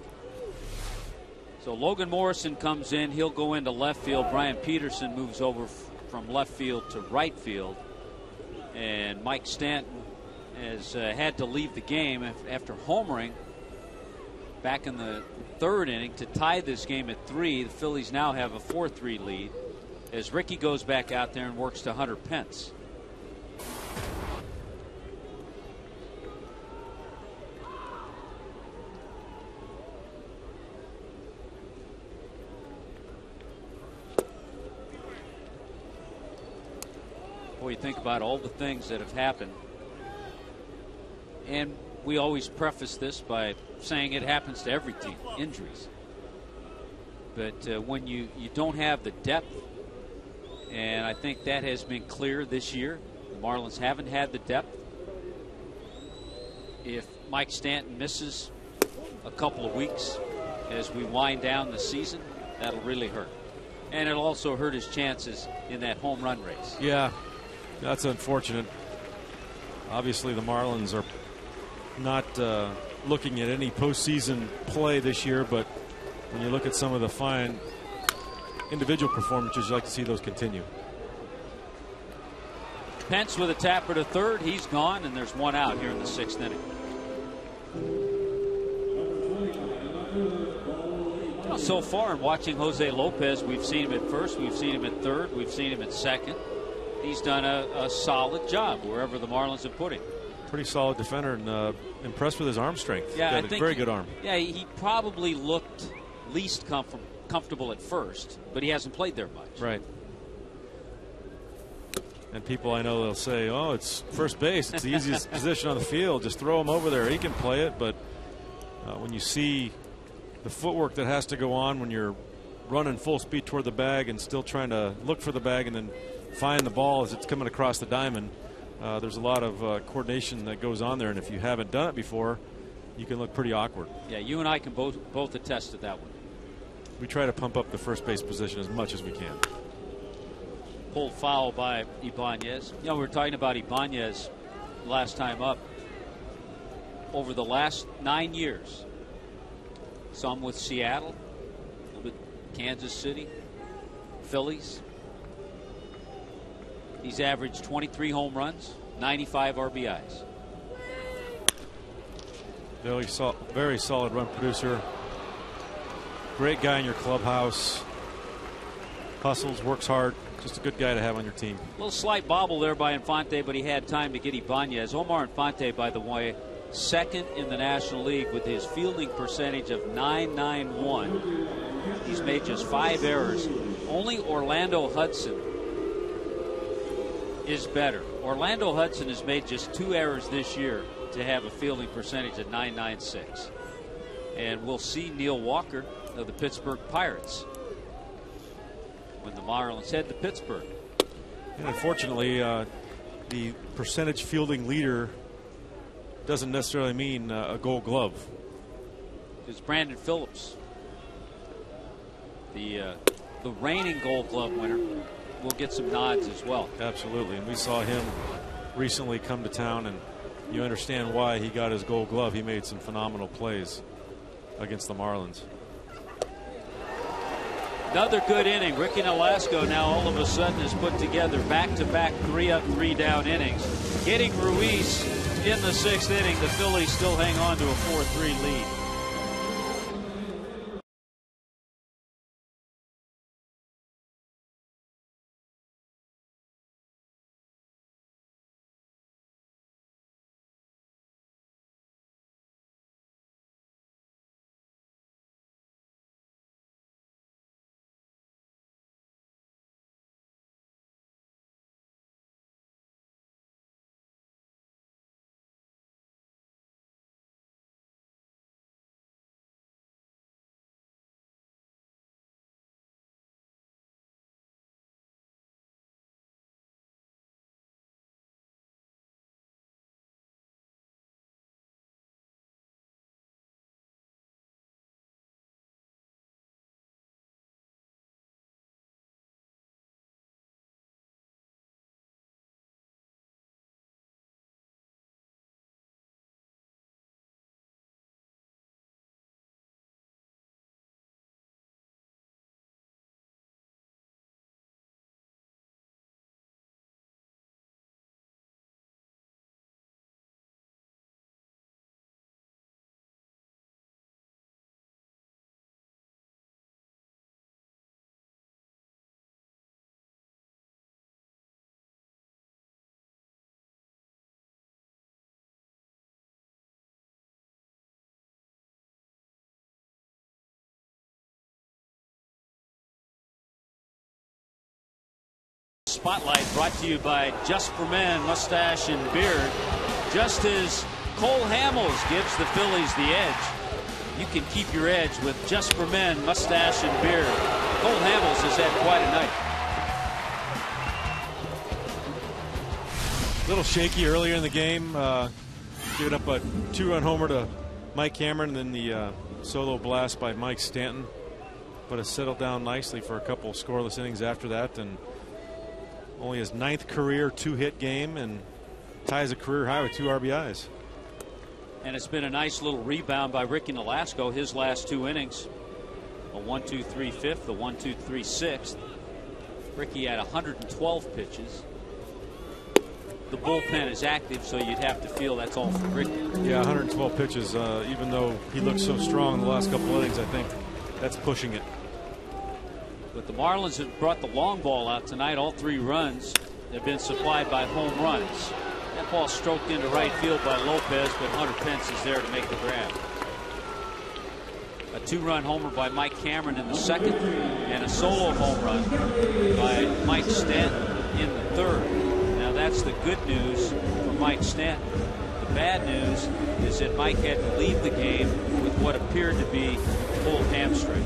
So Logan Morrison comes in. He'll go into left field. Brian Peterson moves over from left field to right field. And Mike Stanton has had to leave the game after homering back in the 3rd inning to tie this game at 3. The Phillies now have a 4-3 lead as Ricky goes back out there and works to Hunter Pence. Boy, you think about all the things that have happened. And we always preface this by saying it happens to every team, injuries. But when you don't have the depth, and I think that has been clear this year, the Marlins haven't had the depth. If Mike Stanton misses a couple of weeks as we wind down the season, that'll really hurt. And it'll also hurt his chances in that home run race. Yeah, that's unfortunate. Obviously, the Marlins are not looking at any postseason play this year, but when you look at some of the fine individual performances, you like to see those continue. Pence with a tapper to 3rd. He's gone, and there's 1 out here in the 6th inning. Well, so far in watching Jose Lopez, we've seen him at 1st, we've seen him at 3rd, we've seen him at 2nd. He's done a solid job wherever the Marlins have put him. Pretty solid defender, and impressed with his arm strength. Yeah, I think very good arm. Yeah, he probably looked least comfortable at 1st, but he hasn't played there much. Right. And people I know, they'll say, oh, it's first base. It's the easiest position on the field. Just throw him over there. He can play it. But when you see the footwork that has to go on when you're running full speed toward the bag and still trying to look for the bag and then find the ball as it's coming across the diamond, there's a lot of coordination that goes on there. And if you haven't done it before, you can look pretty awkward. Yeah, you and I can both attest to that one. We try to pump up the first base position as much as we can. Pulled foul by Ibanez. You know, we were talking about Ibanez last time up. Over the last 9 years, some with Seattle, a little bit Kansas City, Phillies, he's averaged 23 home runs, 95 RBIs. Very solid run producer. Great guy in your clubhouse. Hustles, works hard. Just a good guy to have on your team. A little slight bobble there by Infante, but he had time to get Ibanez. Omar Infante, by the way, 2nd in the National League with his fielding percentage of .991. He's made just 5 errors. Only Orlando Hudson is better. Orlando Hudson has made just 2 errors this year to have a fielding percentage of .996. And we'll see Neil Walker of the Pittsburgh Pirates when the Marlins head to Pittsburgh. And unfortunately, the percentage fielding leader doesn't necessarily mean a Gold Glove. It's Brandon Phillips, the reigning Gold Glove winner, will get some nods as well. Absolutely, and we saw him recently come to town, and you understand why he got his Gold Glove. He made some phenomenal plays against the Marlins. Another good inning. Ricky Nolasco now all of a sudden has put together back-to-back 3-up, 3-down innings. Getting Ruiz in the 6th inning. The Phillies still hang on to a 4-3 lead. Spotlight brought to you by Just for Men Mustache and Beard. Just as Cole Hamels gives the Phillies the edge, you can keep your edge with Just for Men Mustache and Beard. Cole Hamels has had quite a night. A little shaky earlier in the game, giving up a 2-run homer to Mike Cameron, and then the solo blast by Mike Stanton, but has settled down nicely for a couple scoreless innings after that, and only his 9th career 2-hit game, and ties a career high with 2 RBIs. And it's been a nice little rebound by Ricky Nolasco. His last 2 innings, a 1-2-3 5th, a 1-2-3 6th. Ricky had 112 pitches. The bullpen is active, so you'd have to feel that's all for Ricky. Yeah, 112 pitches. Even though he looked so strong in the last couple of innings, I think that's pushing it. But the Marlins have brought the long ball out tonight. All 3 runs have been supplied by home runs. That ball stroked into right field by Lopez, but Hunter Pence is there to make the grab. A 2-run homer by Mike Cameron in the 2nd, and a solo home run by Mike Stanton in the 3rd. Now that's the good news for Mike Stanton. The bad news is that Mike had to leave the game with what appeared to be a pulled hamstring.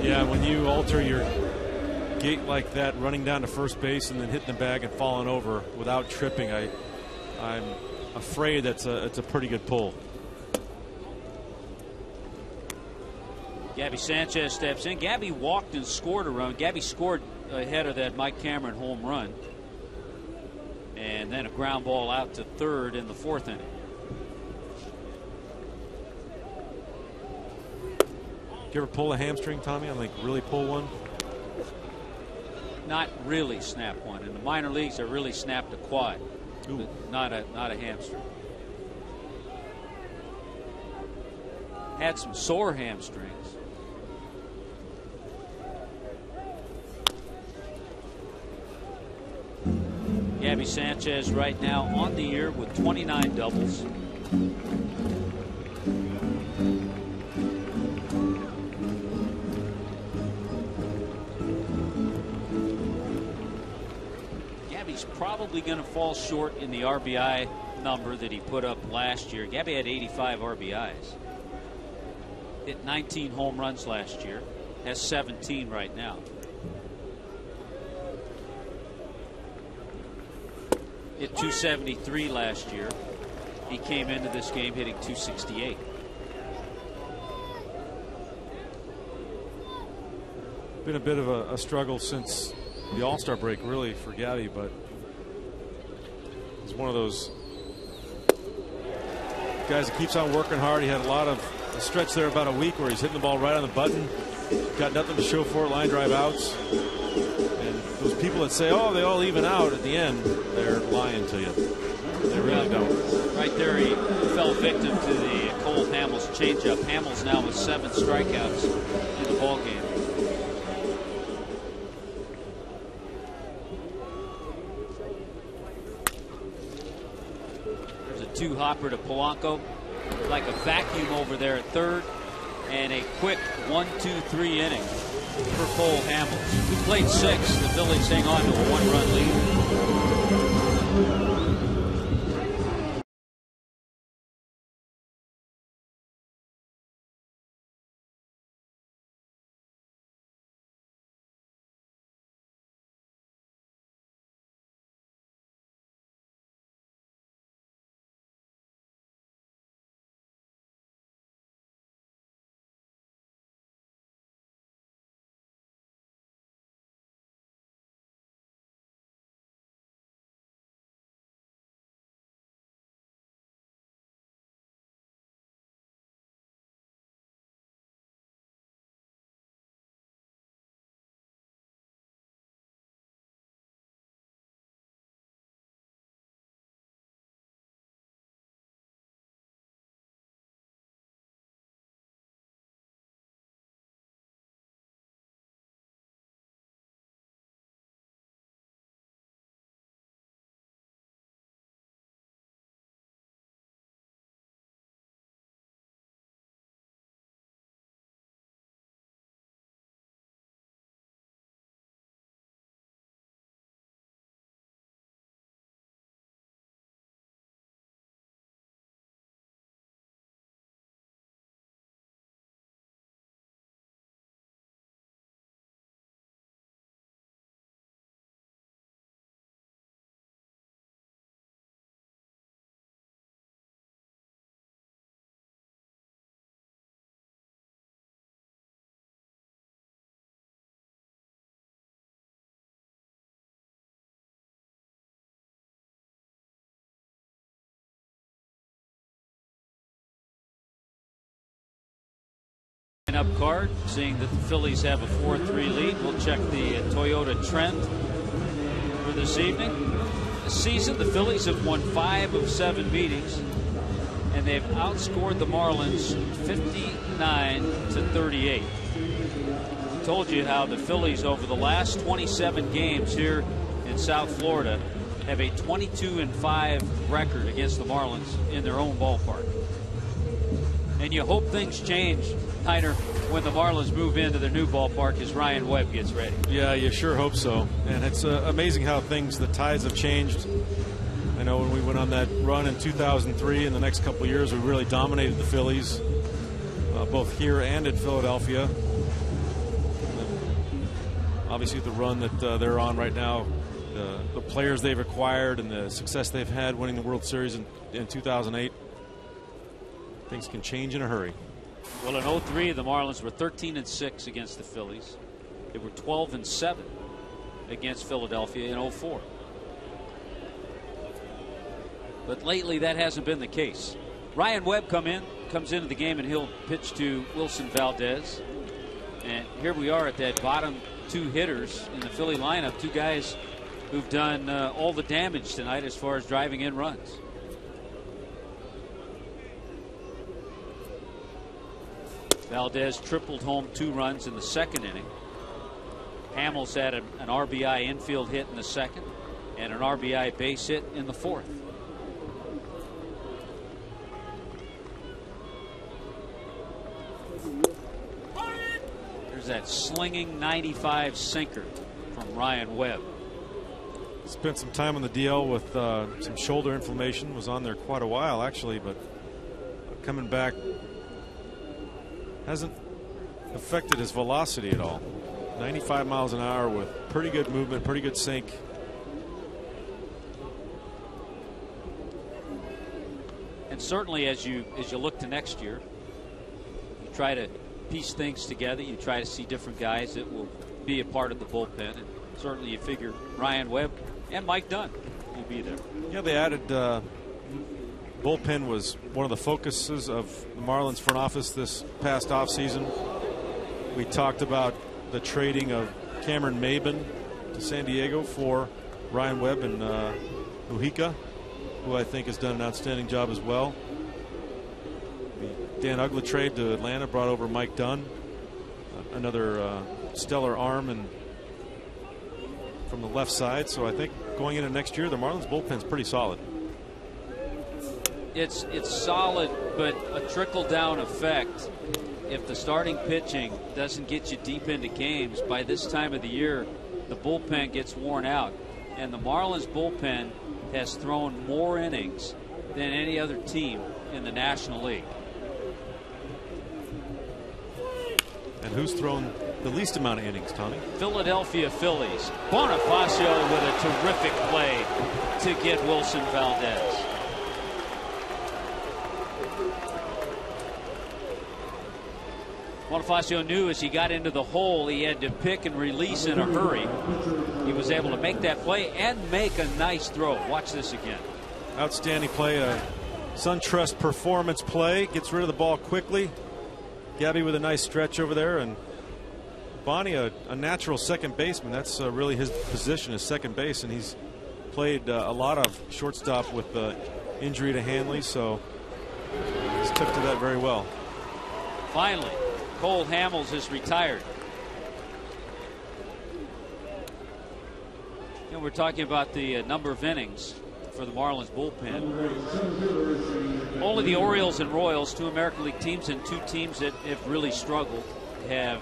Yeah, when you alter your gait like that, running down to first base and then hitting the bag and falling over without tripping, I'm afraid it's a pretty good pull. Gabby Sanchez steps in. Gabby walked and scored a run. Gabby scored ahead of that Mike Cameron home run, and then a ground ball out to 3rd in the 4th inning. Do you ever pull a hamstring, Tommy? I like really pull one. Not really snap one. In the minor leagues, I really snapped a quad, but not a hamstring. Had some sore hamstrings. Gabby Sanchez right now on the year with 29 doubles. Gabby's probably going to fall short in the RBI number that he put up last year. Gabby had 85 RBIs. Hit 19 home runs last year. Has 17 right now. Hit 273 last year. He came into this game hitting 268. Been a bit of a struggle since the All-Star break, really, for Gabby, but he's one of those guys that keeps on working hard. He had a stretch there about a week where he's hitting the ball right on the button, got nothing to show for it, line drive outs. And those people that say, oh, they all even out at the end, they're lying to you. They really don't. Right there, he fell victim to the Cole Hamels changeup. Hamels now with 7 strikeouts in the ball game. There's a 2-hopper to Polanco, like a vacuum over there at 3rd, and a quick 1-2-3 inning for Cole Hamels. He played 6. The Phillies hang on to a 1-run lead. Up card, seeing that the Phillies have a 4-3 lead. We'll check the Toyota trend for this evening. This season, the Phillies have won 5 of 7 meetings, and they've outscored the Marlins 59-38. I told you how the Phillies over the last 27 games here in South Florida have a 22-5 record against the Marlins in their own ballpark. And you hope things change, Heiner, when the Marlins move into their new ballpark as Ryan Webb gets ready. Yeah, you sure hope so. And it's amazing how the tides have changed. I know when we went on that run in 2003, in the next couple of years, we really dominated the Phillies, both here and in Philadelphia. Obviously, the run that they're on right now, the players they've acquired and the success they've had winning the World Series in 2008, things can change in a hurry. Well, in 03, the Marlins were 13-6 against the Phillies. They were 12-7 against Philadelphia in 04. But lately, that hasn't been the case. Ryan Webb comes into the game, and he'll pitch to Wilson Valdez. And here we are at that bottom 2 hitters in the Philly lineup, 2 guys who've done all the damage tonight as far as driving in runs. Valdez tripled home 2 runs in the second inning. Hamels had an RBI infield hit in the second and an RBI base hit in the fourth. There's that slinging 95 sinker from Ryan Webb. Spent some time on the DL with some shoulder inflammation. Was on there quite a while, actually, but coming back hasn't affected his velocity at all. 95 miles an hour with pretty good movement, pretty good sink. And certainly as you look to next year, you try to piece things together. You try to see different guys that will be a part of the bullpen. And certainly you figure Ryan Webb and Mike Dunn will be there. Yeah, they added bullpen was one of the focuses of the Marlins front office this past offseason. We talked about the trading of Cameron Maben to San Diego for Ryan Webb and Mujica, who I think has done an outstanding job as well. The Dan Uggla trade to Atlanta brought over Mike Dunn, another stellar arm and from the left side. So I think going into next year, the Marlins bullpen's pretty solid. It's solid, but a trickle-down effect. If the starting pitching doesn't get you deep into games, by this time of the year, the bullpen gets worn out. And the Marlins bullpen has thrown more innings than any other team in the National League. And who's thrown the least amount of innings, Tommy? Philadelphia Phillies. Bonifacio with a terrific play to get Wilson Valdez. Bonifacio knew as he got into the hole he had to pick and release in a hurry. He was able to make that play and make a nice throw. Watch this again. Outstanding play. A SunTrust performance play. Gets rid of the ball quickly. Gabby with a nice stretch over there. And Bonnie, a natural second baseman. That's really his position is second base. And he's played a lot of shortstop with the injury to Hanley. So he's took to that very well. Finally, Cole Hamels is retired. You know, we're talking about the number of innings for the Marlins bullpen. Only the Orioles and Royals, 2 American League teams and 2 teams that have really struggled, have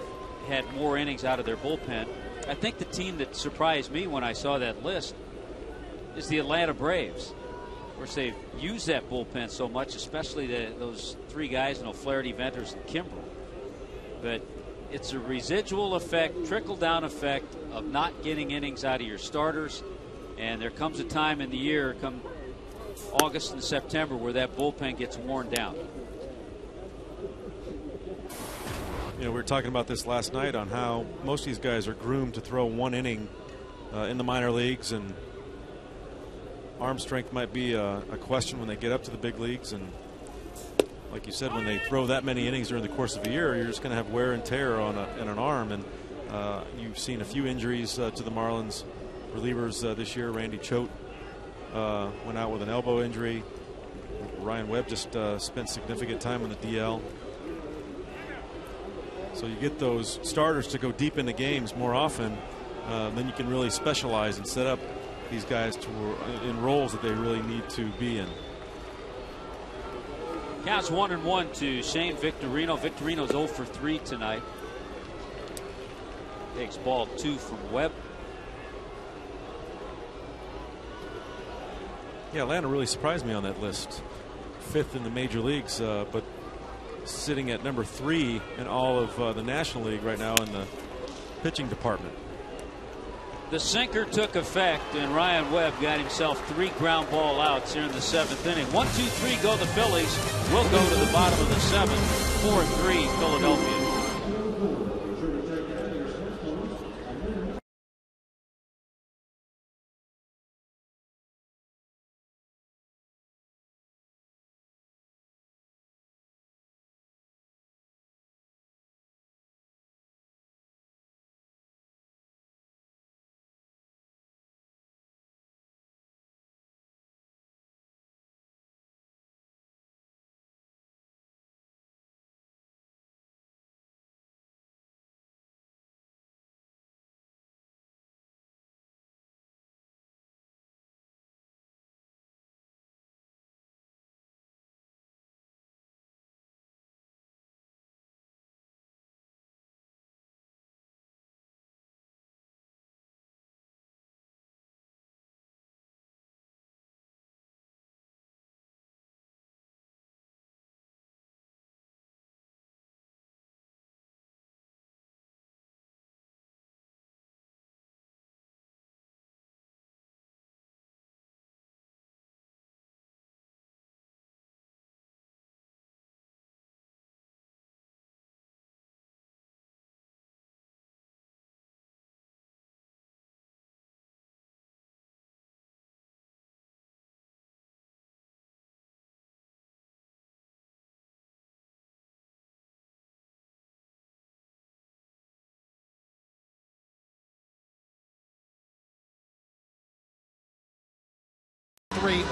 had more innings out of their bullpen. I think the team that surprised me when I saw that list is the Atlanta Braves. Of course, they've used that bullpen so much, especially those 3 guys, O'Flaherty, Venters, and Kimbrel. But it's a residual effect, trickle-down effect of not getting innings out of your starters. And there comes a time in the year, come August and September, where that bullpen gets worn down. You know, we were talking about this last night on how most of these guys are groomed to throw 1 inning in the minor leagues, and arm strength might be a question when they get up to the big leagues. And like you said, when they throw that many innings during the course of a year, you're just going to have wear and tear on an arm. And you've seen a few injuries to the Marlins relievers this year. Randy Choate went out with an elbow injury. Ryan Webb just spent significant time on the DL. So you get those starters to go deep into games more often, then you can really specialize and set up these guys in roles that they really need to be in. Counts 1-1 to Shane Victorino. Victorino's 0 for 3 tonight. Takes ball 2 from Webb. Yeah, Atlanta really surprised me on that list. 5th in the major leagues, but sitting at number 3 in all of the National League right now in the pitching department. The sinker took effect, and Ryan Webb got himself 3 ground ball outs here in the 7th inning. 1-2-3 go the Phillies. We'll go to the bottom of the 7th. 4-3 Philadelphia.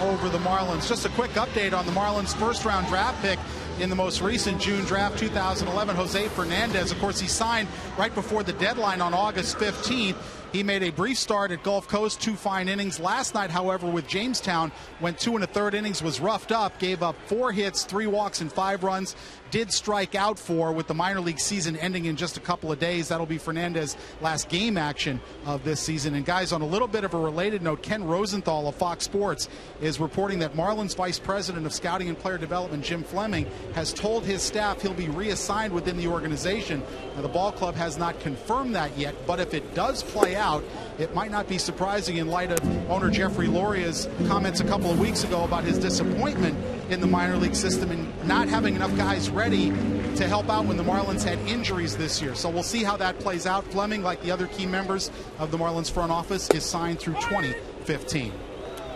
Over the Marlins. Just a quick update on the Marlins' first-round draft pick in the most recent June draft 2011, Jose Fernandez. Of course, he signed right before the deadline on August 15th. He made a brief start at Gulf Coast, 2 fine innings. Last night, however, with Jamestown, went 2 1/3 innings, was roughed up, gave up 4 hits, 3 walks, and 5 runs. Did strike out 4, with the minor league season ending in just a couple of days. That'll be Fernandez's last game action of this season. And guys, on a little bit of a related note, Ken Rosenthal of Fox Sports is reporting that Marlins Vice President of Scouting and Player Development, Jim Fleming, has told his staff he'll be reassigned within the organization. Now, the ball club has not confirmed that yet, but if it does play out, it might not be surprising in light of owner Jeffrey Loria's comments a couple of weeks ago about his disappointment in the minor league system and not having enough guys ready to help out when the Marlins had injuries this year. So we'll see how that plays out. Fleming, like the other key members of the Marlins front office, is signed through 2015.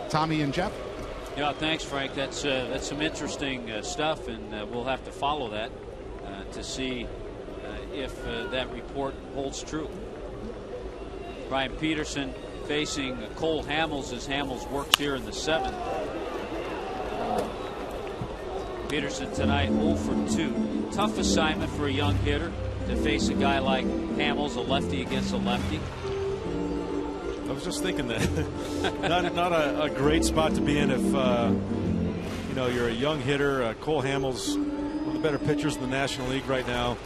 Tommy and Jeff? Yeah, thanks, Frank. That's some interesting stuff, and we'll have to follow that to see if that report holds true. Brian Peterson facing Cole Hamels as Hamels works here in the 7th. Peterson tonight 0 for 2. Tough assignment for a young hitter to face a guy like Hamels, a lefty against a lefty. I was just thinking that. not a great spot to be in if you know, you're a young hitter. Cole Hamels, one of the better pitchers in the National League right now,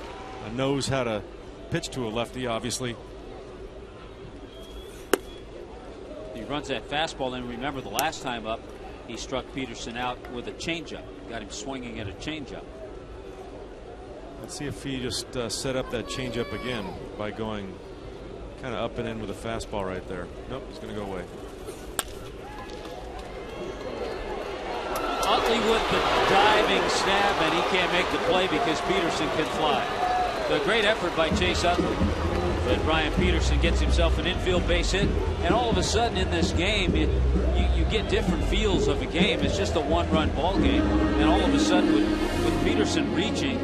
knows how to pitch to a lefty, obviously. He runs that fastball, and remember the last time up, he struck Peterson out with a changeup. Got him swinging at a changeup. Let's see if he just set up that changeup again by going kind of up and in with a fastball right there. Nope, he's going to go away. Utley with the diving stab, and he can't make the play because Peterson can fly. So a great effort by Chase Utley. But Brian Peterson gets himself an infield base hit, and all of a sudden in this game, you get different feels of a game. It's just a one-run ball game, and all of a sudden, with Peterson reaching,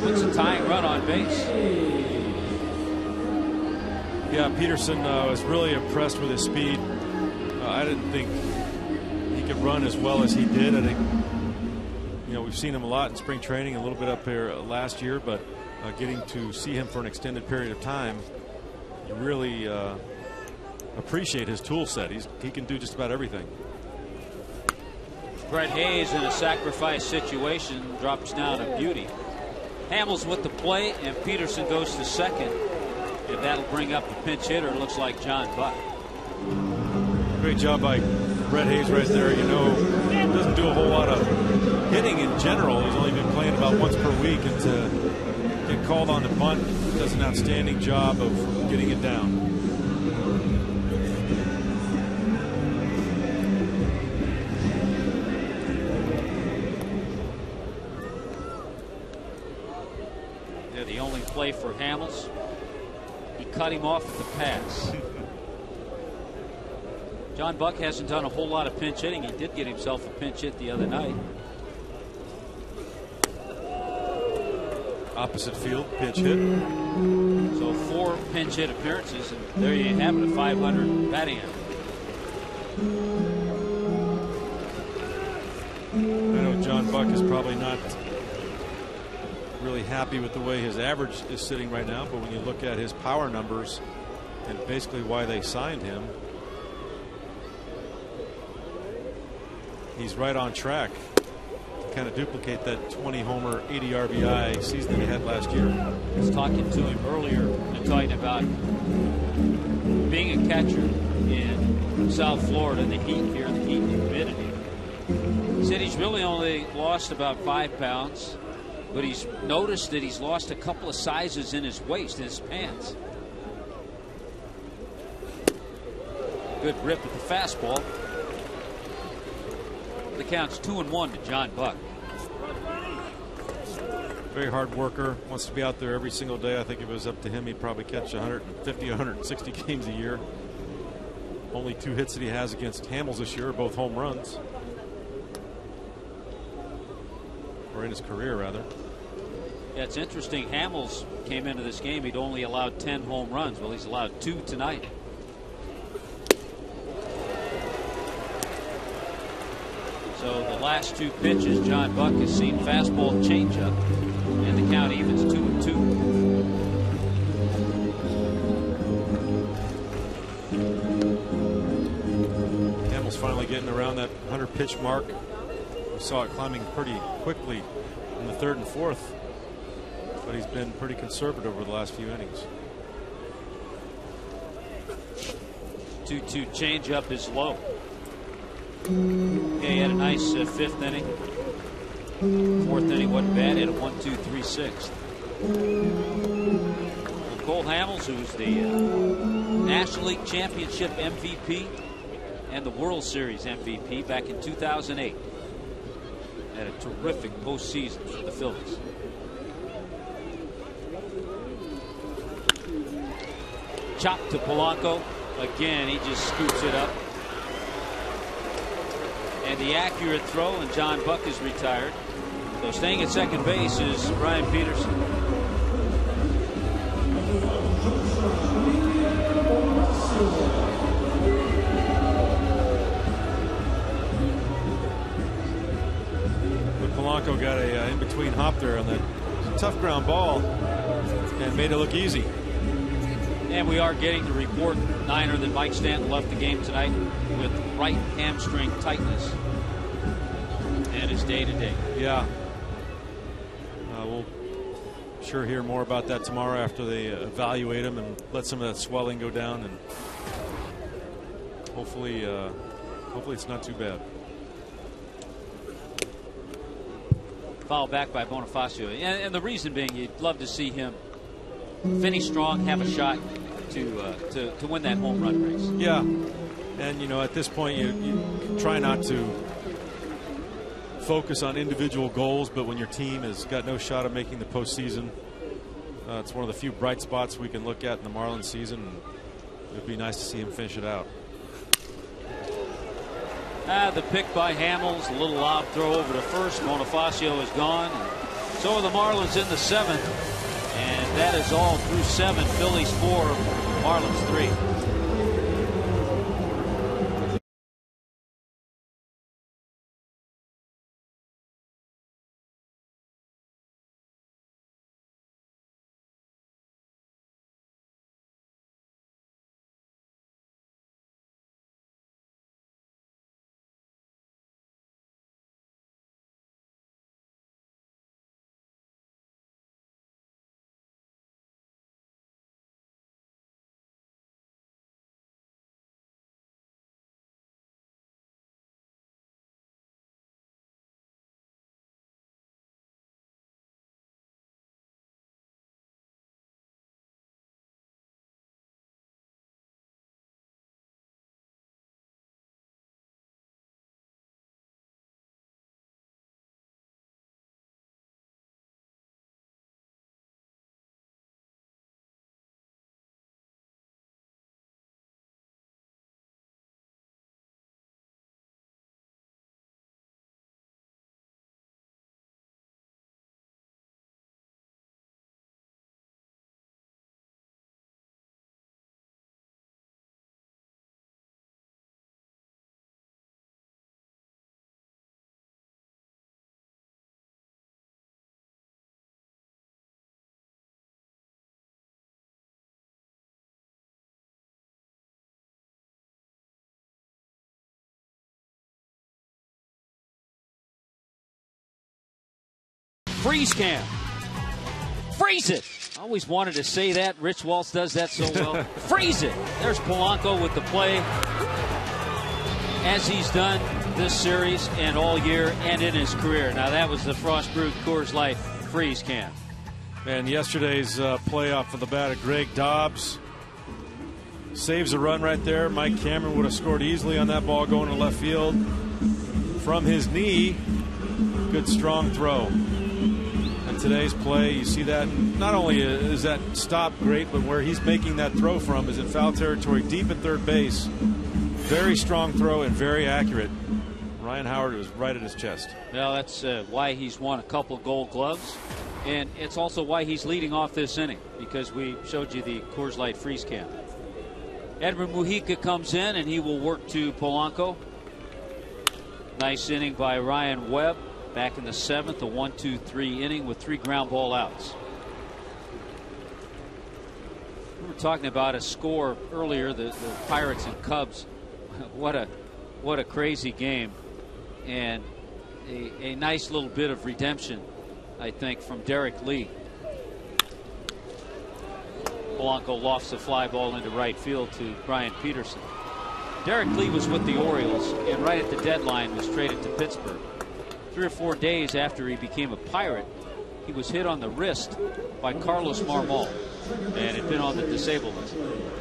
puts a tying run on base. Yeah, Peterson was really impressed with his speed. I didn't think he could run as well as he did. I think, you know, we've seen him a lot in spring training, a little bit up here last year, but getting to see him for an extended period of time, you really appreciate his tool set. He can do just about everything. Brett Hayes, in a sacrifice situation, drops down a beauty. Hamels with the play, and Peterson goes to second. And that'll bring up the pinch hitter. Looks like John Buck. Great job by Brett Hayes right there. You know, he doesn't do a whole lot of hitting in general. He's only been playing about once per week, and to get called on the bunt, does an outstanding job of getting it down. Yeah, the only play for Hamels. He cut him off at the pass. John Buck hasn't done a whole lot of pinch hitting. He did get himself a pinch hit the other night. Opposite field pinch hit. So 4 pinch hit appearances, and there you have it, a .500 batting average. I know John Buck is probably not really happy with the way his average is sitting right now, but when you look at his power numbers and basically why they signed him, he's right on track to kind of duplicate that 20 homer 80 RBI season that he had last year. I was talking to him earlier and talking about being a catcher in South Florida, the heat here, the heat and humidity. He said he's really only lost about 5 pounds. But he's noticed that he's lost a couple of sizes in his waist, in his pants. Good rip at the fastball. The count's 2-1 to John Buck. Very hard worker, wants to be out there every single day. I think if it was up to him, he'd probably catch 150, 160 games a year. Only 2 hits that he has against Hamels this year are both home runs. Or in his career, rather. Yeah, it's interesting. Hamels came into this game. He'd only allowed 10 home runs. Well, he's allowed 2 tonight. So the last 2 pitches, John Buck has seen fastball changeup, and the count evens 2-2. Hamels finally getting around that 100 pitch mark. We saw it climbing pretty quickly in the 3rd and 4th, but he's been pretty conservative over the last few innings. 2-2 changeup is low. Yeah, he had a nice 5th inning. 4th inning wasn't bad. Hit a 1-2-3-6. Cole Hamels, who's the National League Championship MVP and the World Series MVP back in 2008. Had a terrific postseason for the Phillies. Chop to Polanco. Again, he just scoops it up. And the accurate throw, and John Buck is retired. So staying at second base is Brian Peterson. Polanco got a in-between hop there on that tough ground ball and made it look easy. And we are getting the report, Niner, that Mike Stanton left the game tonight with right hamstring tightness. And it's day-to-day. Yeah. We'll sure hear more about that tomorrow after they evaluate him and let some of that swelling go down. And hopefully it's not too bad. Foul back by Bonifacio. And the reason being, you'd love to see him finish strong, have a shot to win that home run race. Yeah. And, you know, at this point, you try not to focus on individual goals, but when your team has got no shot of making the postseason, it's one of the few bright spots we can look at in the Marlins season. It would be nice to see him finish it out. The pick by Hamels, a little lob throw over to first. Bonifacio is gone. So are the Marlins in the 7th. And that is all through 7. Phillies 4, Marlins 3. Freeze cam. Freeze it. I always wanted to say that. Rich Waltz does that so well. Freeze it. There's Polanco with the play, as he's done this series and all year and in his career. Now that was the Frost Brewed Coors Light freeze cam. And yesterday's play off of the bat of Greg Dobbs saves a run right there. Mike Cameron would have scored easily on that ball going to left field. From his knee, good strong throw. And today's play, you see that not only is that stop great, but where he's making that throw from is in foul territory deep at third base. Very strong throw and very accurate. Ryan Howard was right at his chest. Well, that's why he's won a couple Gold Gloves. And it's also why he's leading off this inning, because we showed you the Coors Light freeze cam. Edwin Mujica comes in, and he will work to Polanco. Nice inning by Ryan Webb back in the 7th, a 1-2-3 inning with 3 ground ball outs. We were talking about a score earlier, the Pirates and Cubs. What a crazy game, and a nice little bit of redemption, I think, from Derek Lee. Polanco lofts a fly ball into right field to Brian Peterson. Derek Lee was with the Orioles and right at the deadline was traded to Pittsburgh. 3 or 4 days after he became a Pirate, he was hit on the wrist by Carlos Marmol and had been on the disabled list.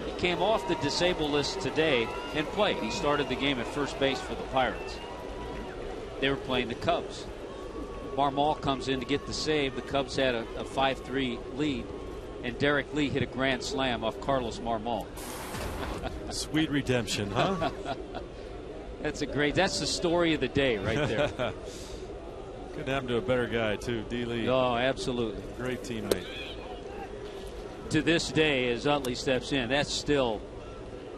He came off the disabled list today and played. He started the game at first base for the Pirates. They were playing the Cubs. Marmol comes in to get the save. The Cubs had a 5-3 lead, and Derek Lee hit a grand slam off Carlos Marmol. Sweet redemption, huh? That's the story of the day right there. Couldn't happen to a better guy, too, D. Lee. Oh, absolutely. Great teammate. To this day, as Utley steps in, that's still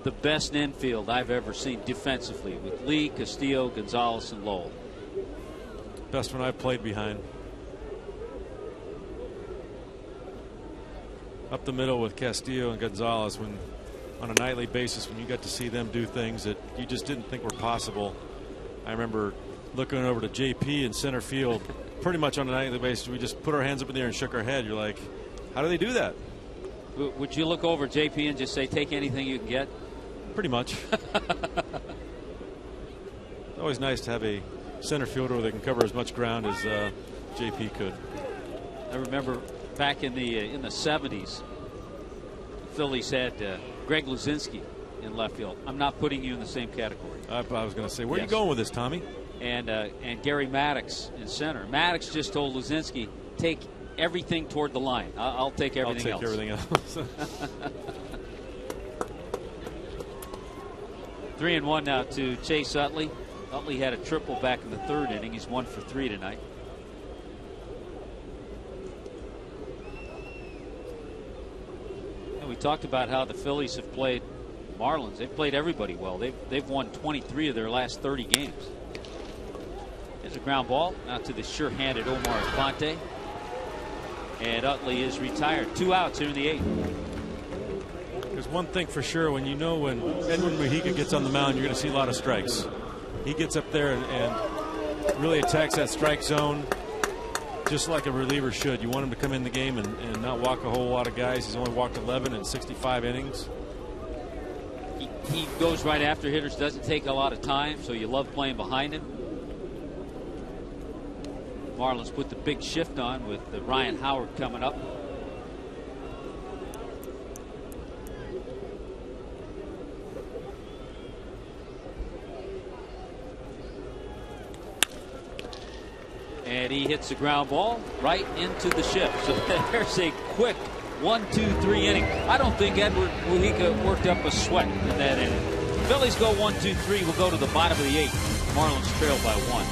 the best infield I've ever seen defensively, with Lee, Castillo, Gonzalez, and Lowell. Best one I've played behind. Up the middle with Castillo and Gonzalez, when on a nightly basis, when you got to see them do things that you just didn't think were possible. I remember looking over to JP in center field pretty much on a nightly basis. We just put our hands up in the air and shook our head. You're like, how do they do that? Would you look over JP and just say, take anything you can get? Pretty much. It's always nice to have a center fielder that can cover as much ground as JP could. I remember back in the 70s, the Phillies had Greg Luzinski in left field. I'm not putting you in the same category. I was going to say, where are you going with this, Tommy? And Gary Maddox in center. Maddox just told Luzinski, take everything toward the line. I'll take everything else. I'll take everything else. 3-1 now to Chase Utley. Utley had a triple back in the 3rd inning. He's 1 for 3 tonight. And we talked about how the Phillies have played Marlins. They've played everybody well. They've won 23 of their last 30 games. There's a ground ball out to the sure-handed Omar Infante. And Utley is retired. 2 outs here in the 8th. There's one thing for sure. When Edwin Mujica gets on the mound, you're going to see a lot of strikes. He gets up there and really attacks that strike zone just like a reliever should. You want him to come in the game and not walk a whole lot of guys. He's only walked 11 in 65 innings. He goes right after hitters, doesn't take a lot of time, so you love playing behind him. Marlins put the big shift on with Ryan Howard coming up. And he hits the ground ball right into the shift. So there's a quick 1-2-3 inning. I don't think Edward Mujica worked up a sweat in that inning. Phillies go 1-2-3. We'll go to the bottom of the 8th. Marlins trail by 1.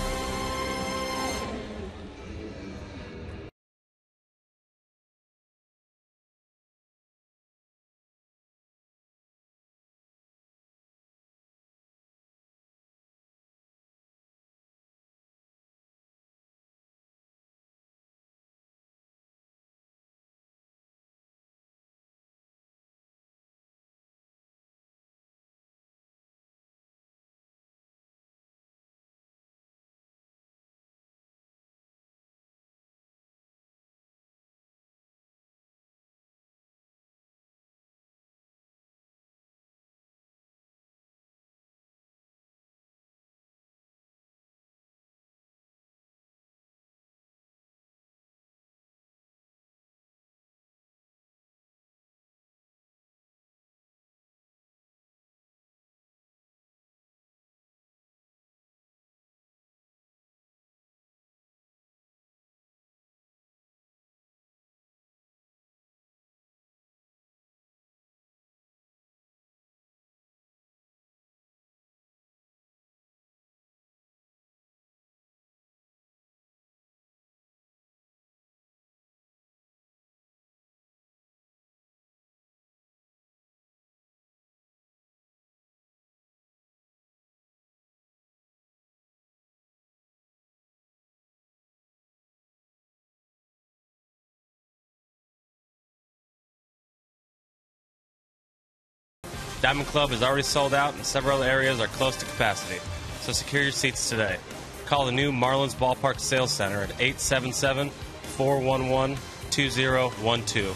Diamond Club is already sold out and several other areas are close to capacity, so secure your seats today. Call the new Marlins Ballpark Sales Center at 877-411-2012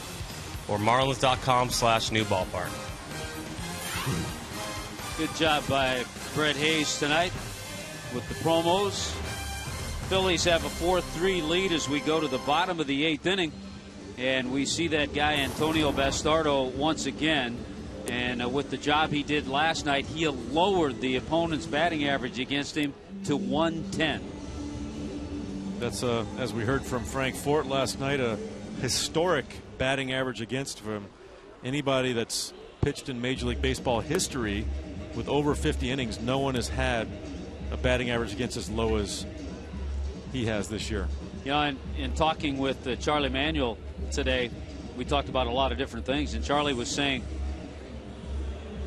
or marlins.com/newballpark. Good job by Brett Hayes tonight with the promos. Phillies have a 4-3 lead as we go to the bottom of the 8th inning, and we see that guy Antonio Bastardo once again. And with the job he did last night, he lowered the opponent's batting average against him to 110. That's, as we heard from Frank Fort last night, a historic batting average against him. Anybody that's pitched in Major League Baseball history with over 50 innings, no one has had a batting average against as low as he has this year. You know, in talking with Charlie Manuel today, we talked about a lot of different things, and Charlie was saying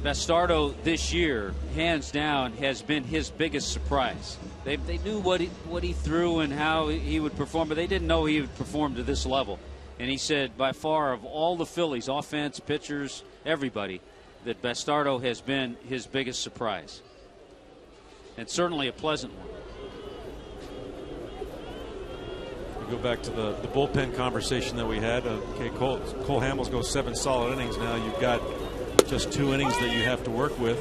Bastardo this year, hands down, has been his biggest surprise. They knew what he threw and how he would perform, but they didn't know he would perform to this level. And he said, by far, of all the Phillies, offense, pitchers, everybody, that Bastardo has been his biggest surprise. And certainly a pleasant one. We go back to the bullpen conversation that we had. Okay, Cole Hamels goes 7 solid innings now. You've got just 2 innings that you have to work with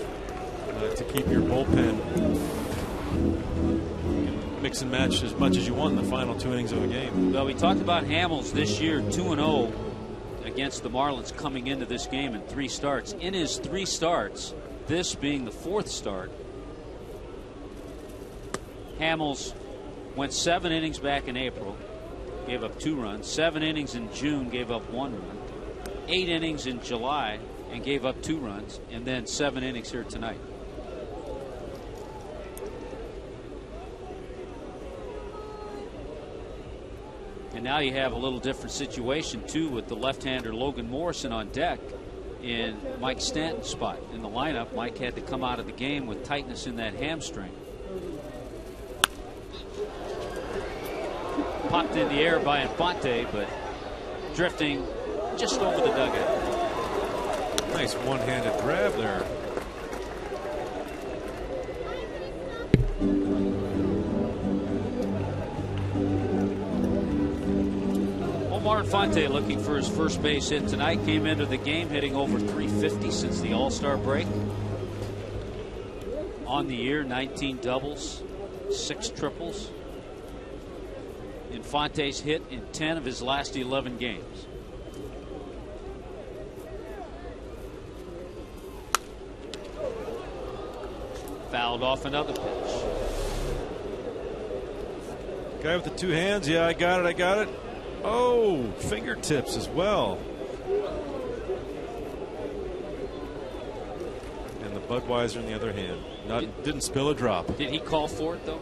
to keep your bullpen. Mix and match as much as you want in the final 2 innings of a game. Well, we talked about Hamels this year, 2-0 against the Marlins coming into this game in 3 starts. In his 3 starts, this being the 4th start, Hamels went 7 innings back in April, gave up 2 runs, 7 innings in June, gave up 1 run, 8 innings in July, and gave up 2 runs, and then 7 innings here tonight. And now you have a little different situation, too, with the left-hander Logan Morrison on deck in Mike Stanton's spot in the lineup. Mike had to come out of the game with tightness in that hamstring. Popped in the air by Infante, but drifting just over the dugout. Nice one-handed grab there. Omar Infante looking for his first base hit tonight. Came into the game hitting over 350 since the All-Star break. On the year, 19 doubles, 6 triples. Infante's hit in 10 of his last 11 games. Fouled off another pitch. Guy with the two hands. Yeah, I got it. Oh, fingertips as well. And the Budweiser in the other hand. Didn't spill a drop. Did he call for it, though?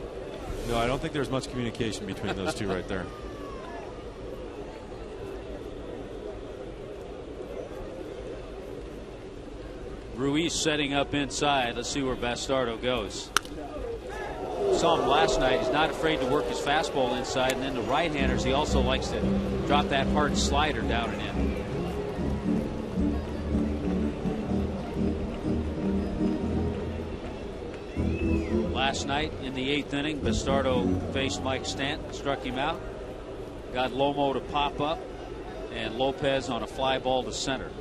No, I don't think there's much communication between those two right there. Ruiz setting up inside. Let's see where Bastardo goes. Saw him last night. He's not afraid to work his fastball inside, and then the right-handers, he also likes to drop that hard slider down and in. Last night in the 8th inning, Bastardo faced Mike Stanton, struck him out, got Lomo to pop up, and Lopez on a fly ball to center.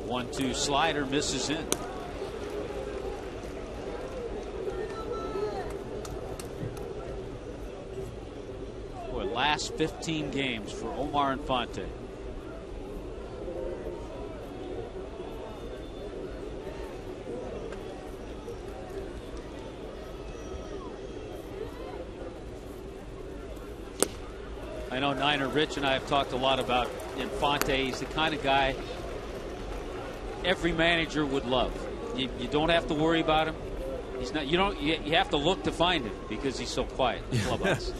One-two slider misses in. Boy, last 15 games for Omar Infante. I know Niner Rich and I have talked a lot about Infante. He's the kind of guy every manager would love. You don't have to worry about him. He's not. You have to look to find him because he's so quiet in the clubhouse.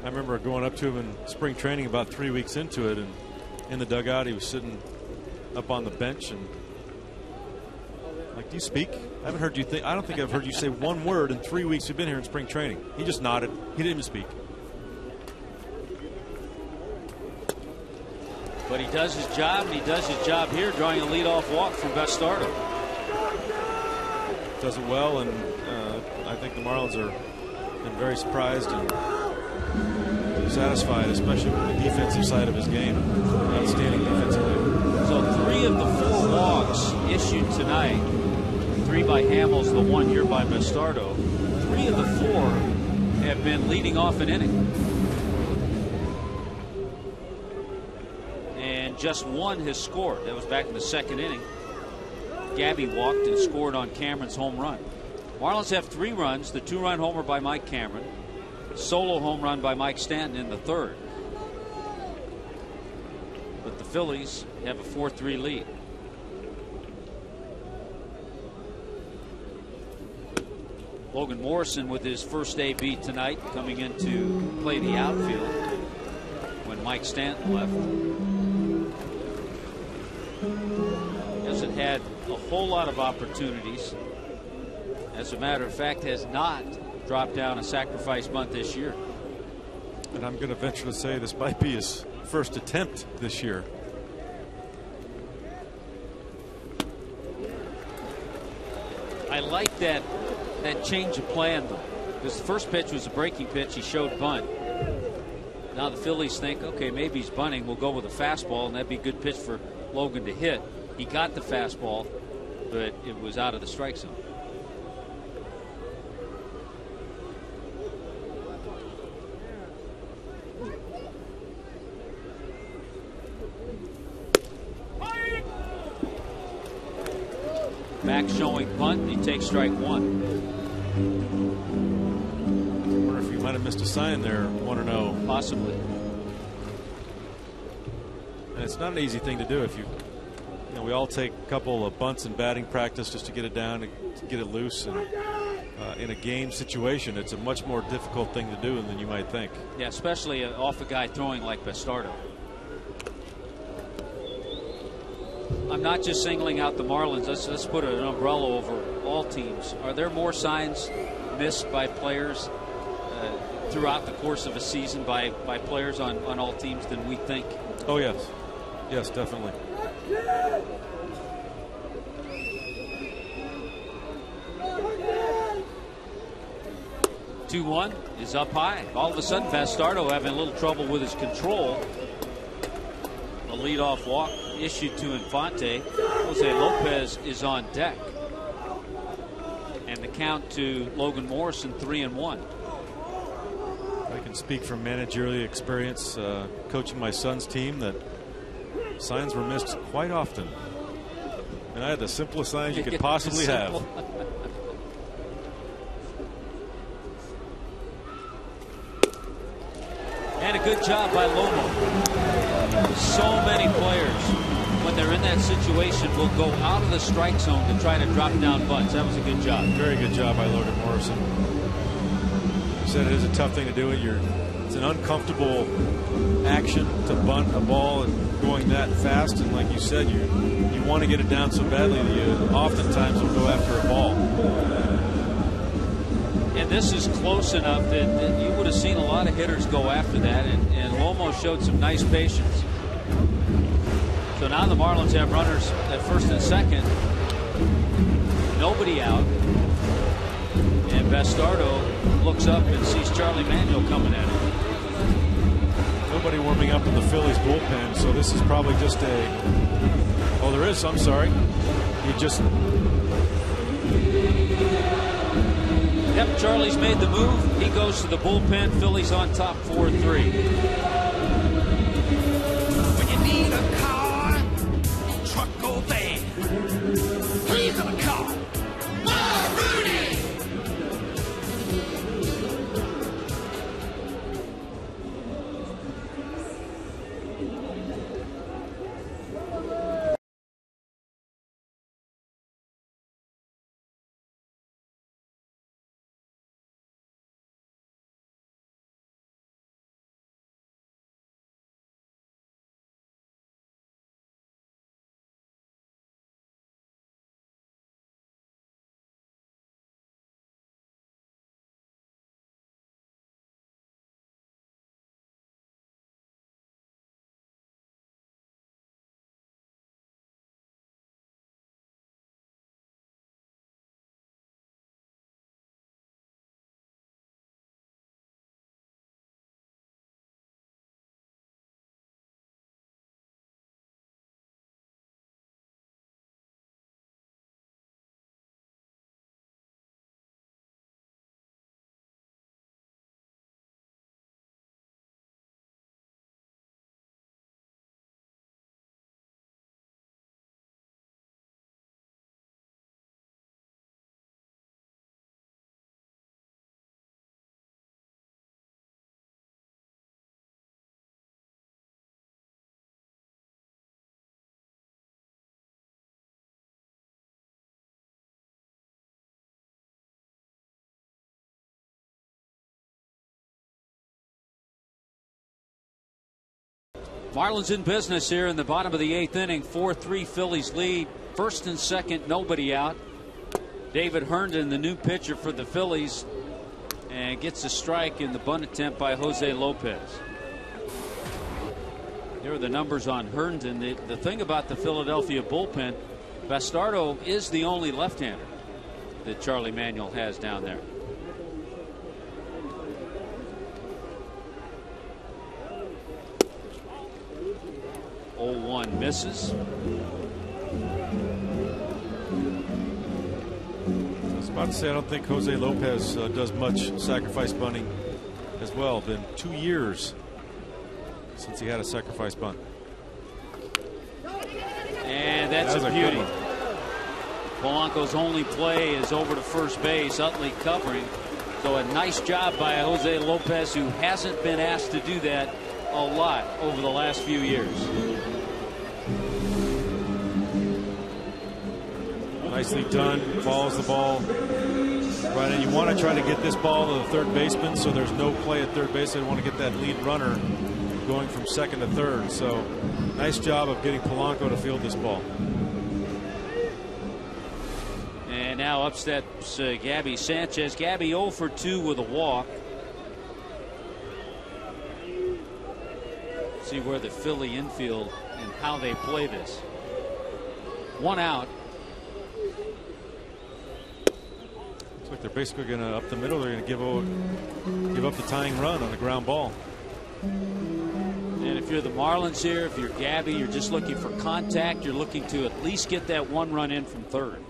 I remember going up to him in spring training about 3 weeks into it, and in the dugout he was sitting up on the bench and like, "Do you speak? I haven't heard you think. I don't think I've heard you say one word in 3 weeks you've been here in spring training." He just nodded. He didn't even speak. But he does his job, and he does his job here, drawing a leadoff walk from Bastardo. Does it well, and I think the Marlins are been very surprised and satisfied, especially with the defensive side of his game. Outstanding defensively. So 3 of the 4 walks issued tonight, 3 by Hamels, the 1 here by Bastardo. 3 of the 4 have been leading off an inning. Just 1 has scored. That was back in the 2nd inning. Gabby walked and scored on Cameron's home run. Marlins have 3 runs, the 2-run homer by Mike Cameron, solo home run by Mike Stanton in the 3rd. But the Phillies have a 4-3 lead. Logan Morrison with his first AB tonight, coming in to play the outfield when Mike Stanton left. Hasn't had a whole lot of opportunities. As a matter of fact, has not dropped down a sacrifice bunt this year. And I'm going to venture to say this might be his first attempt this year. I like that change of plan, though, because the first pitch was a breaking pitch. He showed bunt. Now the Phillies think, okay, maybe he's bunting. We'll go with a fastball, and that'd be a good pitch for Logan to hit. He got the fastball, but it was out of the strike zone. Back showing bunt, and he takes strike 1. I wonder if he might have missed a sign there, 1-0. Possibly. And it's not an easy thing to do if you we all take a couple of bunts in batting practice just to get it down, to get it loose. And in a game situation, it's a much more difficult thing to do than you might think. Yeah, especially off a guy throwing like Bastardo. I'm not just singling out the Marlins. Let's put an umbrella over all teams. Are there more signs missed by players throughout the course of a season by players on all teams than we think? Oh, yes. Yes, definitely. Two-one is up high. All of a sudden, Bastardo having a little trouble with his control. A leadoff walk issued to Infante. Jose Lopez is on deck. And the count to Logan Morrison, 3-1. I can speak from managerial experience coaching my son's team that signs were missed quite often. And I had the simplest signs you could possibly have. And a good job by Lomo. So many players, when they're in that situation, will go out of the strike zone to try to drop down bunts. That was a good job. Very good job by Logan Morrison. You said it is a tough thing to do. It's an uncomfortable action to bunt a ball and going that fast. And like you said, you want to get it down so badly that you oftentimes will go after a ball. And this is close enough that you would have seen a lot of hitters go after that, and Lomo showed some nice patience. So now the Marlins have runners at first and second. Nobody out. And Bastardo looks up and sees Charlie Manuel coming at him. Nobody warming up in the Phillies bullpen, so this is probably just a... Oh, there is, I'm sorry. He just... Yep, Charlie's made the move. He goes to the bullpen. Phillies on top 4-3. When you need a car, truck or van, he's in a car. Rudy! Marlins in business here in the bottom of the 8th inning. 4-3 Phillies lead. First and second, nobody out. David Herndon, the new pitcher for the Phillies, and gets a strike in the bunt attempt by Jose Lopez. Here are the numbers on Herndon. The thing about the Philadelphia bullpen, Bastardo is the only left-hander that Charlie Manuel has down there. One misses. I was about to say I don't think Jose Lopez does much sacrifice bunting as well. Been 2 years since he had a sacrifice bunt. And that's a beauty. Polanco's only play is over to first base. Utley covering. So a nice job by Jose Lopez, who hasn't been asked to do that a lot over the last few years. Nicely done. Follows the ball right in. You want to try to get this ball to the third baseman so there's no play at third base. They want to get that lead runner going from second to third. So nice job of getting Polanco to field this ball. And now up steps Gabby Sanchez. Gabby 0 for 2 with a walk. See where the Philly infield and how they play this. 1 out. Looks like they're basically going to, up the middle, they're going to give up the tying run on the ground ball. And if you're the Marlins here, if you're Gabby, you're just looking for contact. You're looking to at least get that 1 run in from third.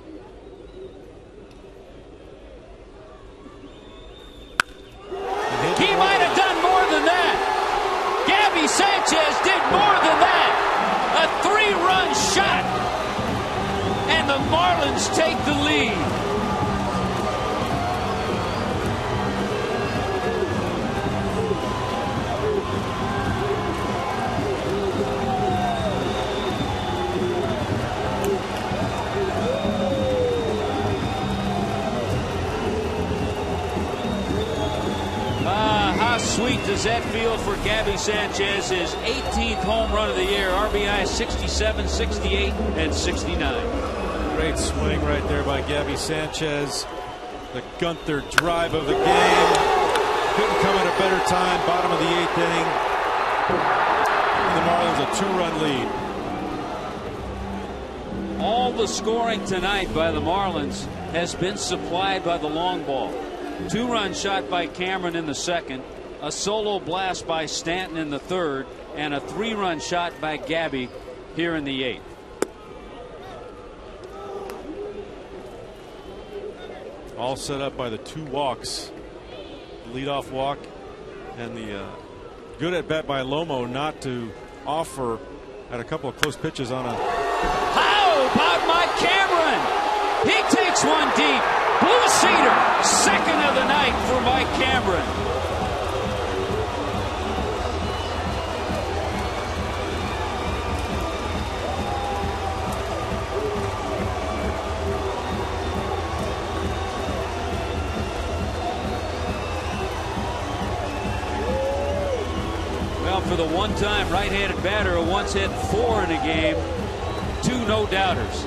He might have done more than that. Gabby Sanchez did more than that. A 3-run shot. And the Marlins take the lead. How sweet does that feel for Gabby Sanchez? His 18th home run of the year. RBI 67, 68, and 69. Great swing right there by Gabby Sanchez. The Gunther drive of the game. Couldn't come at a better time. Bottom of the 8th inning. And the Marlins a 2-run lead. All the scoring tonight by the Marlins has been supplied by the long ball. 2-run shot by Cameron in the second, a solo blast by Stanton in the third, and a 3-run shot by Gabby here in the 8th. All set up by the 2 walks. The leadoff walk and the good at bat by Lomo not to offer at a couple of close pitches on a. How about Mike Cameron? He takes one deep. Blue Cedar, second of the night for Mike Cameron. Well, for the one-time right-handed batter who once hit 4 in a game, 2 no-doubters.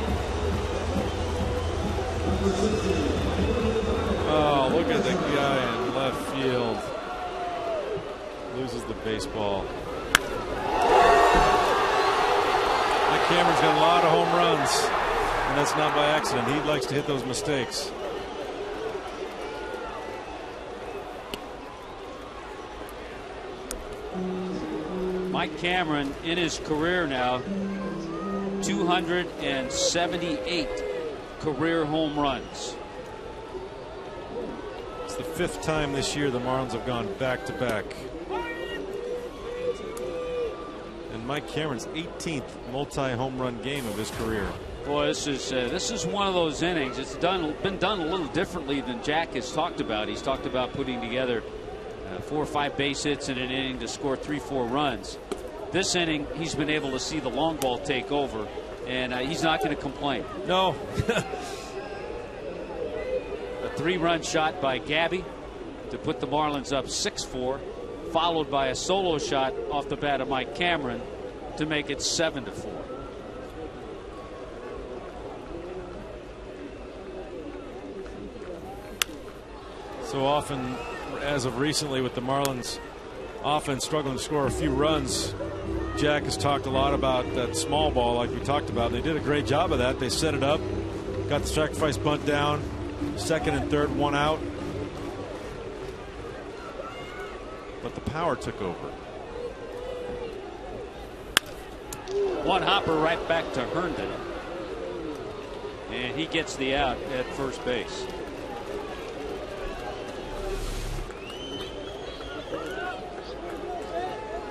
Oh, look at the guy in left field. Loses the baseball. Mike Cameron's got a lot of home runs, and that's not by accident. He likes to hit those mistakes. Mike Cameron in his career now 278 career home runs. It's the 5th time this year the Marlins have gone back-to-back. And Mike Cameron's 18th multi-home run game of his career. Boy, this is one of those innings. It's been done a little differently than Jack has talked about. He's talked about putting together 4 or 5 base hits in an inning to score 3-4 runs. This inning, he's been able to see the long ball take over, and he's not going to complain. No. A 3-run shot by Gabby to put the Marlins up 6-4, followed by a solo shot off the bat of Mike Cameron to make it 7-4. So often, as of recently, with the Marlins offense struggling to score a few runs, Jack has talked a lot about that small ball like we talked about. They did a great job of that. They set it up, got the sacrifice bunt down, second and third, 1 out. But the power took over. One hopper right back to Herndon. And he gets the out at first base.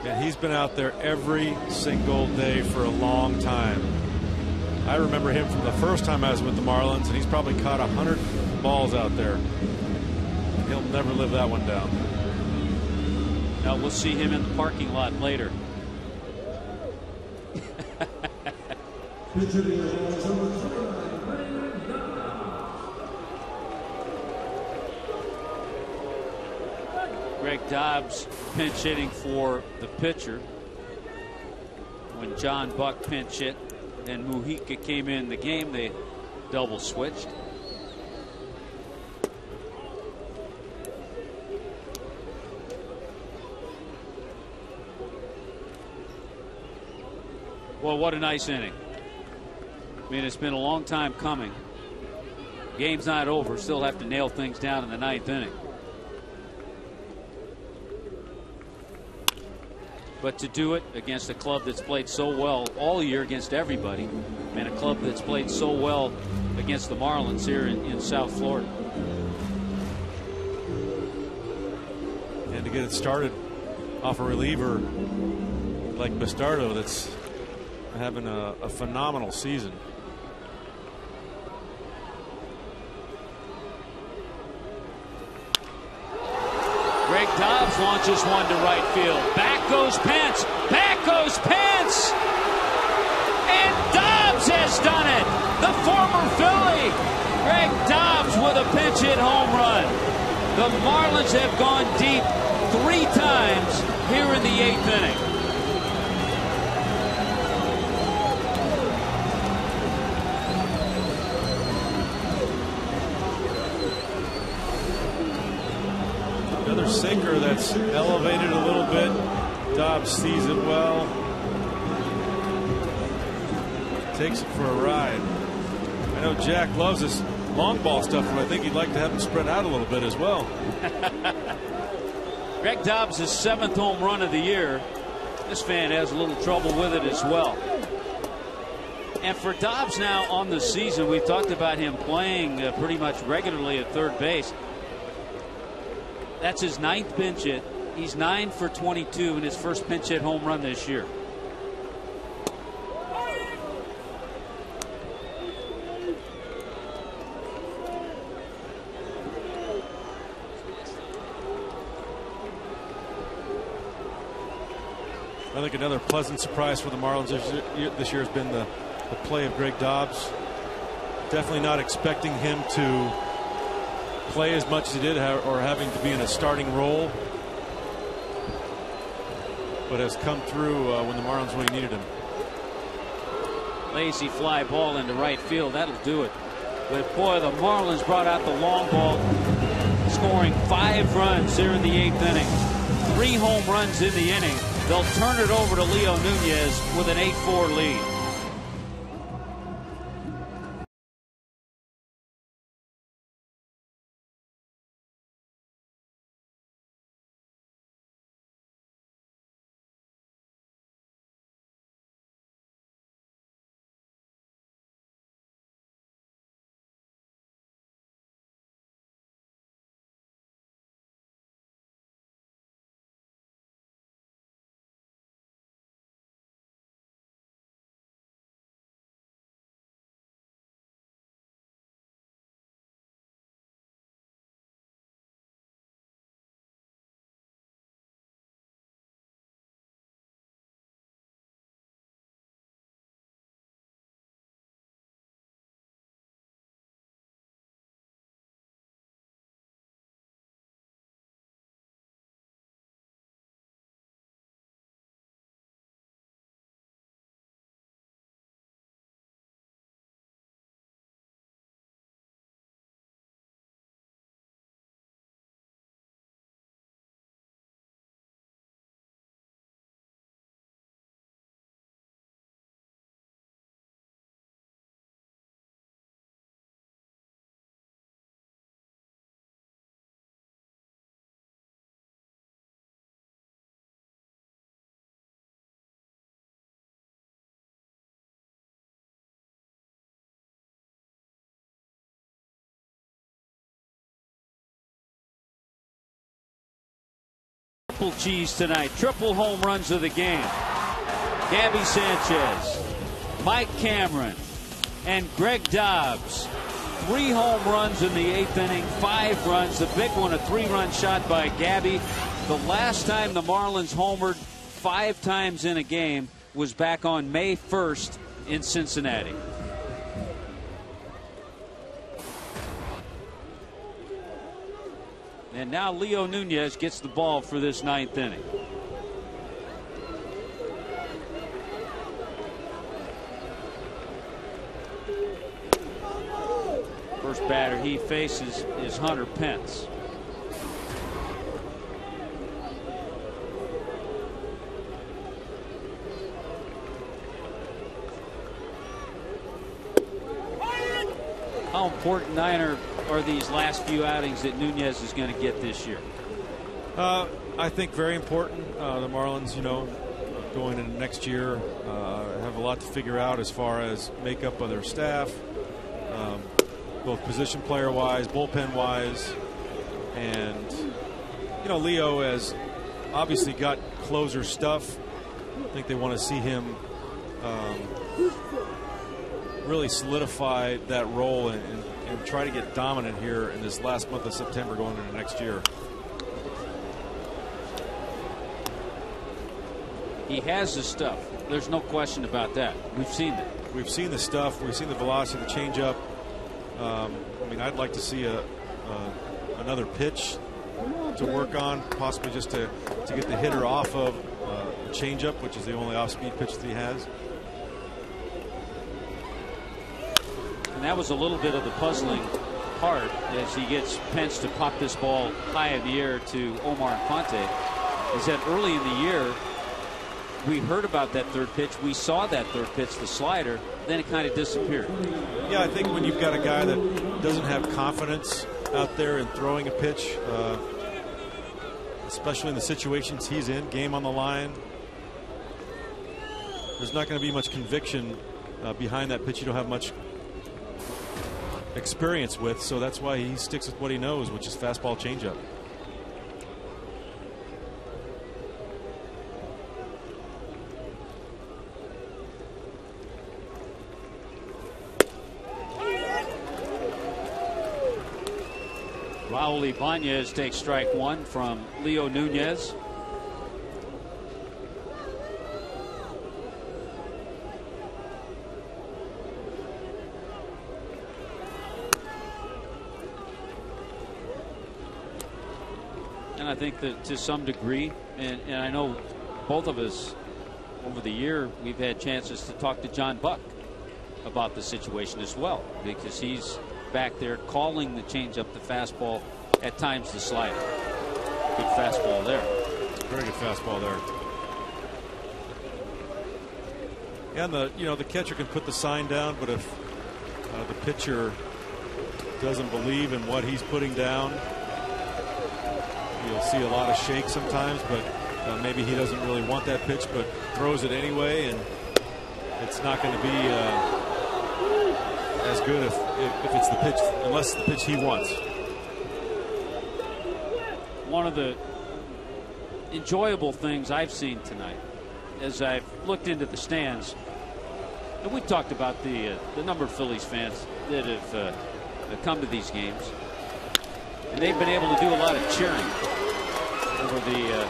And he's been out there every single day for a long time. I remember him from the first time I was with the Marlins, and he's probably caught 100 balls out there. He'll never live that one down. Now we'll see him in the parking lot later. Greg Dobbs pinch hitting for the pitcher when John Buck pinch hit and Mujica came in the game. They double switched. Well, what a nice inning. I mean, it's been a long time coming. Game's not over. Still have to nail things down in the 9th inning. But to do it against a club that's played so well all year against everybody, and a club that's played so well against the Marlins here in South Florida. And to get it started off a reliever like Bastardo that's having a phenomenal season. Greg Dobbs launches one to right field. Back goes Pence. Back goes Pence. And Dobbs has done it. The former Philly. Greg Dobbs with a pinch hit home run. The Marlins have gone deep 3 times here in the 8th inning. Another sinker that's elevated a little bit. Dobbs sees it well. Takes it for a ride. I know Jack loves this long ball stuff, but I think he'd like to have him spread out a little bit as well. Greg Dobbs' 7th home run of the year. This fan has a little trouble with it as well. And for Dobbs now on the season, we've talked about him playing pretty much regularly at third base. That's his 9th pinch hit. He's 9 for 22 in his first pinch hit home run this year. I think another pleasant surprise for the Marlins this year has been the play of Greg Dobbs. Definitely not expecting him to play as much as he did or having to be in a starting role, but has come through when the Marlins really needed him. Lazy fly ball into right field. That'll do it. But boy, the Marlins brought out the long ball, scoring 5 runs here in the 8th inning. 3 home runs in the inning. They'll turn it over to Leo Nunez with an 8-4 lead. Triple cheese tonight. Triple home runs of the game. Gabby Sanchez, Mike Cameron, and Greg Dobbs. 3 home runs in the 8th inning, 5 runs. The big one, a 3-run shot by Gabby. The last time the Marlins homered 5 times in a game was back on May 1st in Cincinnati. And now Leo Nunez gets the ball for this 9th inning. First batter he faces is Hunter Pence. How important, Niner, are these last few outings that Nunez is going to get this year? I think very important. The Marlins, going into next year, have a lot to figure out as far as makeup of their staff, both position player wise, bullpen wise, and Leo has obviously got closer stuff. I think they want to see him really solidify that role and try to get dominant here in this last month of September going into next year. He has the stuff. There's no question about that. We've seen that. We've seen the stuff. We've seen the velocity, the changeup. I'd like to see another pitch to work on, possibly just to get the hitter off of a changeup, which is the only off-speed pitch that he has. And that was a little bit of the puzzling part as he gets Pence to pop this ball high in the air to Omar Infante. Is that early in the year we heard about that third pitch. We saw that third pitch, the slider, then it kind of disappeared. Yeah, I think when you've got a guy that doesn't have confidence out there in throwing a pitch, especially in the situations he's in, game on the line, there's not going to be much conviction behind that pitch you don't have much experience with, so that's why he sticks with what he knows, which is fastball changeup. Raul Ibanez takes strike one from Leo Nunez. And I think that to some degree, and I know both of us over the year, we've had chances to talk to John Buck about the situation as well, because he's back there calling the changeup, the fastball, at times the slider. Good fastball there. Very good fastball there. And the catcher can put the sign down, but if the pitcher doesn't believe in what he's putting down, you'll see a lot of shake sometimes, but maybe he doesn't really want that pitch, but throws it anyway, and it's not going to be as good if it's the pitch, unless it's the pitch he wants. One of the enjoyable things I've seen tonight, as I've looked into the stands, and we've talked about the number of Phillies fans that have come to these games, and they've been able to do a lot of cheering over the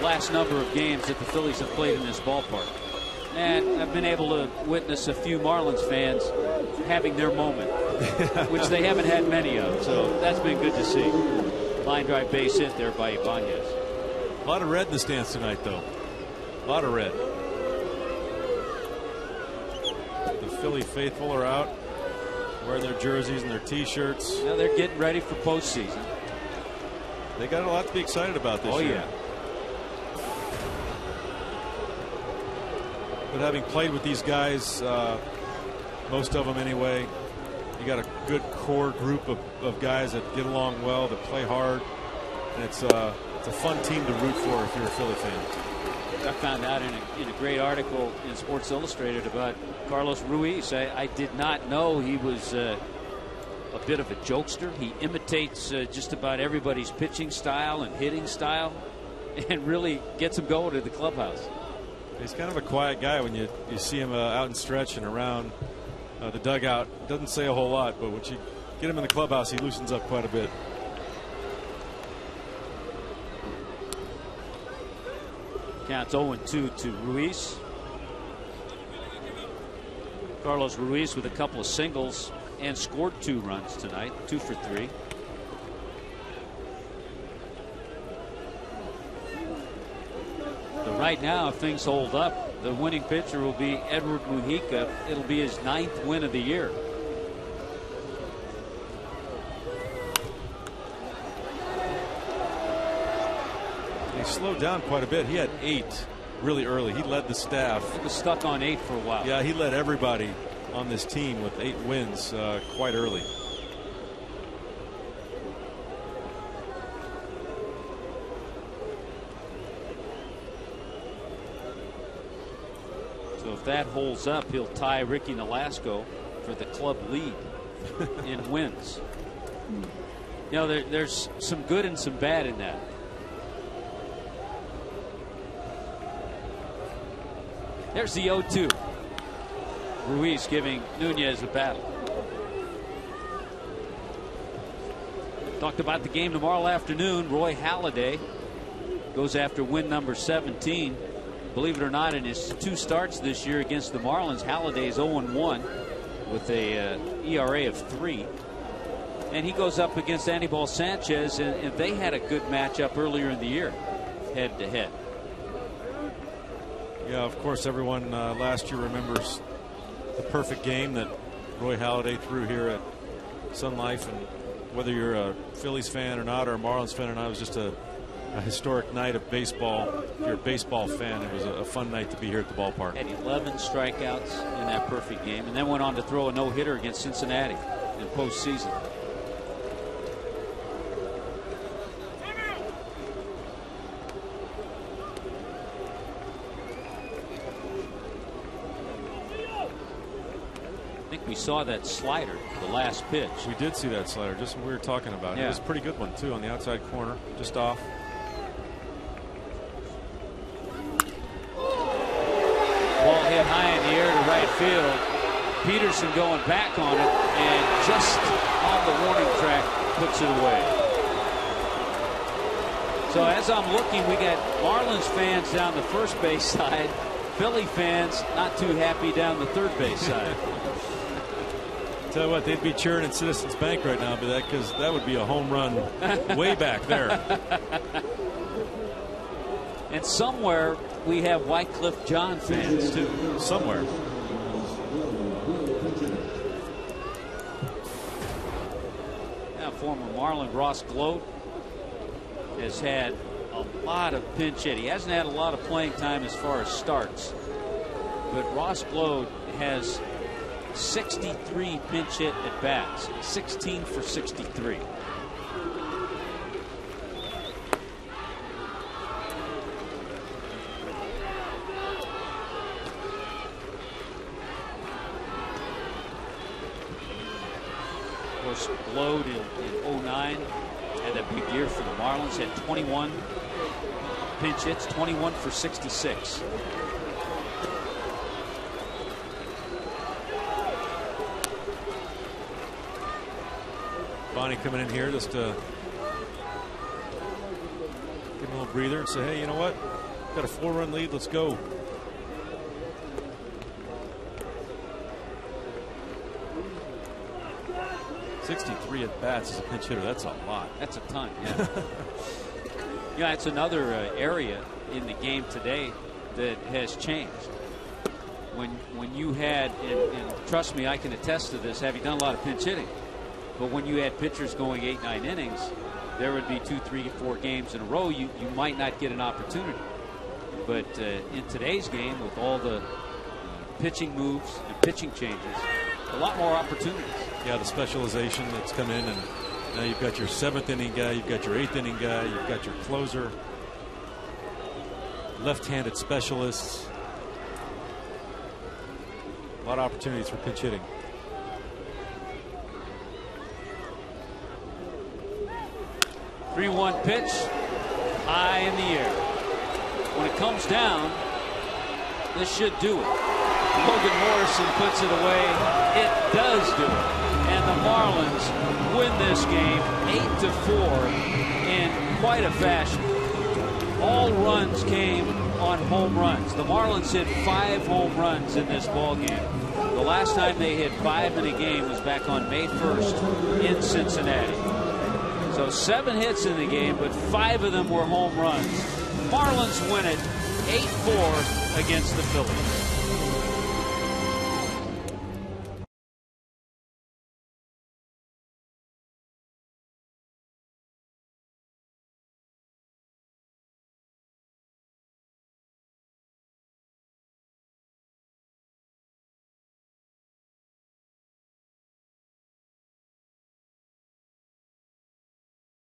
last number of games that the Phillies have played in this ballpark. And I've been able to witness a few Marlins fans having their moment, which they haven't had many of. So that's been good to see. Line drive base hit there by Ibanez. A lot of red in the stands tonight, though. A lot of red. The Philly faithful are out, wearing their jerseys and their T-shirts. Yeah, they're getting ready for postseason. They got a lot to be excited about this year. Yeah. But having played with these guys, most of them anyway, you got a good core group of guys that get along well, that play hard, and it's a fun team to root for if you're a Philly fan. I found out in a great article in Sports Illustrated about Carlos Ruiz. I did not know he was a bit of a jokester. He imitates just about everybody's pitching style and hitting style, and really gets them going to the clubhouse. He's kind of a quiet guy when you see him out and stretch and around the dugout. Doesn't say a whole lot, but once you get him in the clubhouse, he loosens up quite a bit. Counts 0-2 to Ruiz. Carlos Ruiz with a couple of singles and scored 2 runs tonight, 2 for 3. right now, if things hold up, the winning pitcher will be Edward Mujica. It'll be his 9th win of the year. He slowed down quite a bit. He had 8 really early. He led the staff. He was stuck on 8 for a while. Yeah, he led everybody on this team with 8 wins quite early. So if that holds up, he'll tie Ricky Nolasco for the club lead in wins. You know, there's some good and some bad in that. There's the 0-2. Ruiz giving Nunez a battle. Talked about the game tomorrow afternoon. Roy Halladay goes after win number 17. Believe it or not, in his 2 starts this year against the Marlins, Halladay is 0-1 with a ERA of 3. And he goes up against Anibal Sanchez, and they had a good matchup earlier in the year, head to head. Yeah, of course, everyone last year remembers the perfect game that Roy Halladay threw here at Sun Life. And whether you're a Phillies fan or not, or a Marlins fan or not, it was just a historic night of baseball. If you're a baseball fan, it was a fun night to be here at the ballpark. Had 11 strikeouts in that perfect game, and then went on to throw a no-hitter against Cincinnati in postseason. I think we saw that slider, the last pitch. We did see that slider, just what we were talking about. Yeah. It was a pretty good one, too, on the outside corner, just off. Ball hit high in the air to right field. Peterson going back on it, and just on the warning track puts it away. So as I'm looking, we got Marlins fans down the first base side, Philly fans not too happy down the third base side. Tell you what, they'd be cheering at Citizens Bank right now, because that would be a home run way back there. And somewhere we have Wycliffe John fans too. Somewhere. Now, former Marlin Ross Gloat has had a lot of pinch hit. He hasn't had a lot of playing time as far as starts, but Ross Gloat has 63 pinch hit at bats, 16 for 63. Of course, Gloat in 09 had that big year for the Marlins, had 21 pinch hits, 21 for 66. Bonnie coming in here just to give him a little breather and say, hey, you know what? Got a 4-run lead. Let's go. .63 at bats as a pinch hitter. That's a lot. That's a ton. Yeah. Yeah, it's another area in the game today that has changed. When you had, and trust me, I can attest to this, having done a lot of pinch hitting. But when you had pitchers going 8-9 innings, there would be 2, 3, 4 games in a row. You might not get an opportunity. But in today's game, with all the pitching moves and pitching changes, a lot more opportunities. Yeah, the specialization that's come in, and now you've got your 7th inning guy, you've got your 8th inning guy, you've got your closer, left-handed specialists. A lot of opportunities for pitch hitting. .31 pitch, high in the air. When it comes down, this should do it. Logan Morrison puts it away. It does do it. And the Marlins win this game 8-4 in quite a fashion. All runs came on home runs. The Marlins hit 5 home runs in this ball game. The last time they hit 5 in a game was back on May 1st in Cincinnati. So 7 hits in the game, but 5 of them were home runs. Marlins win it 8-4 against the Phillies.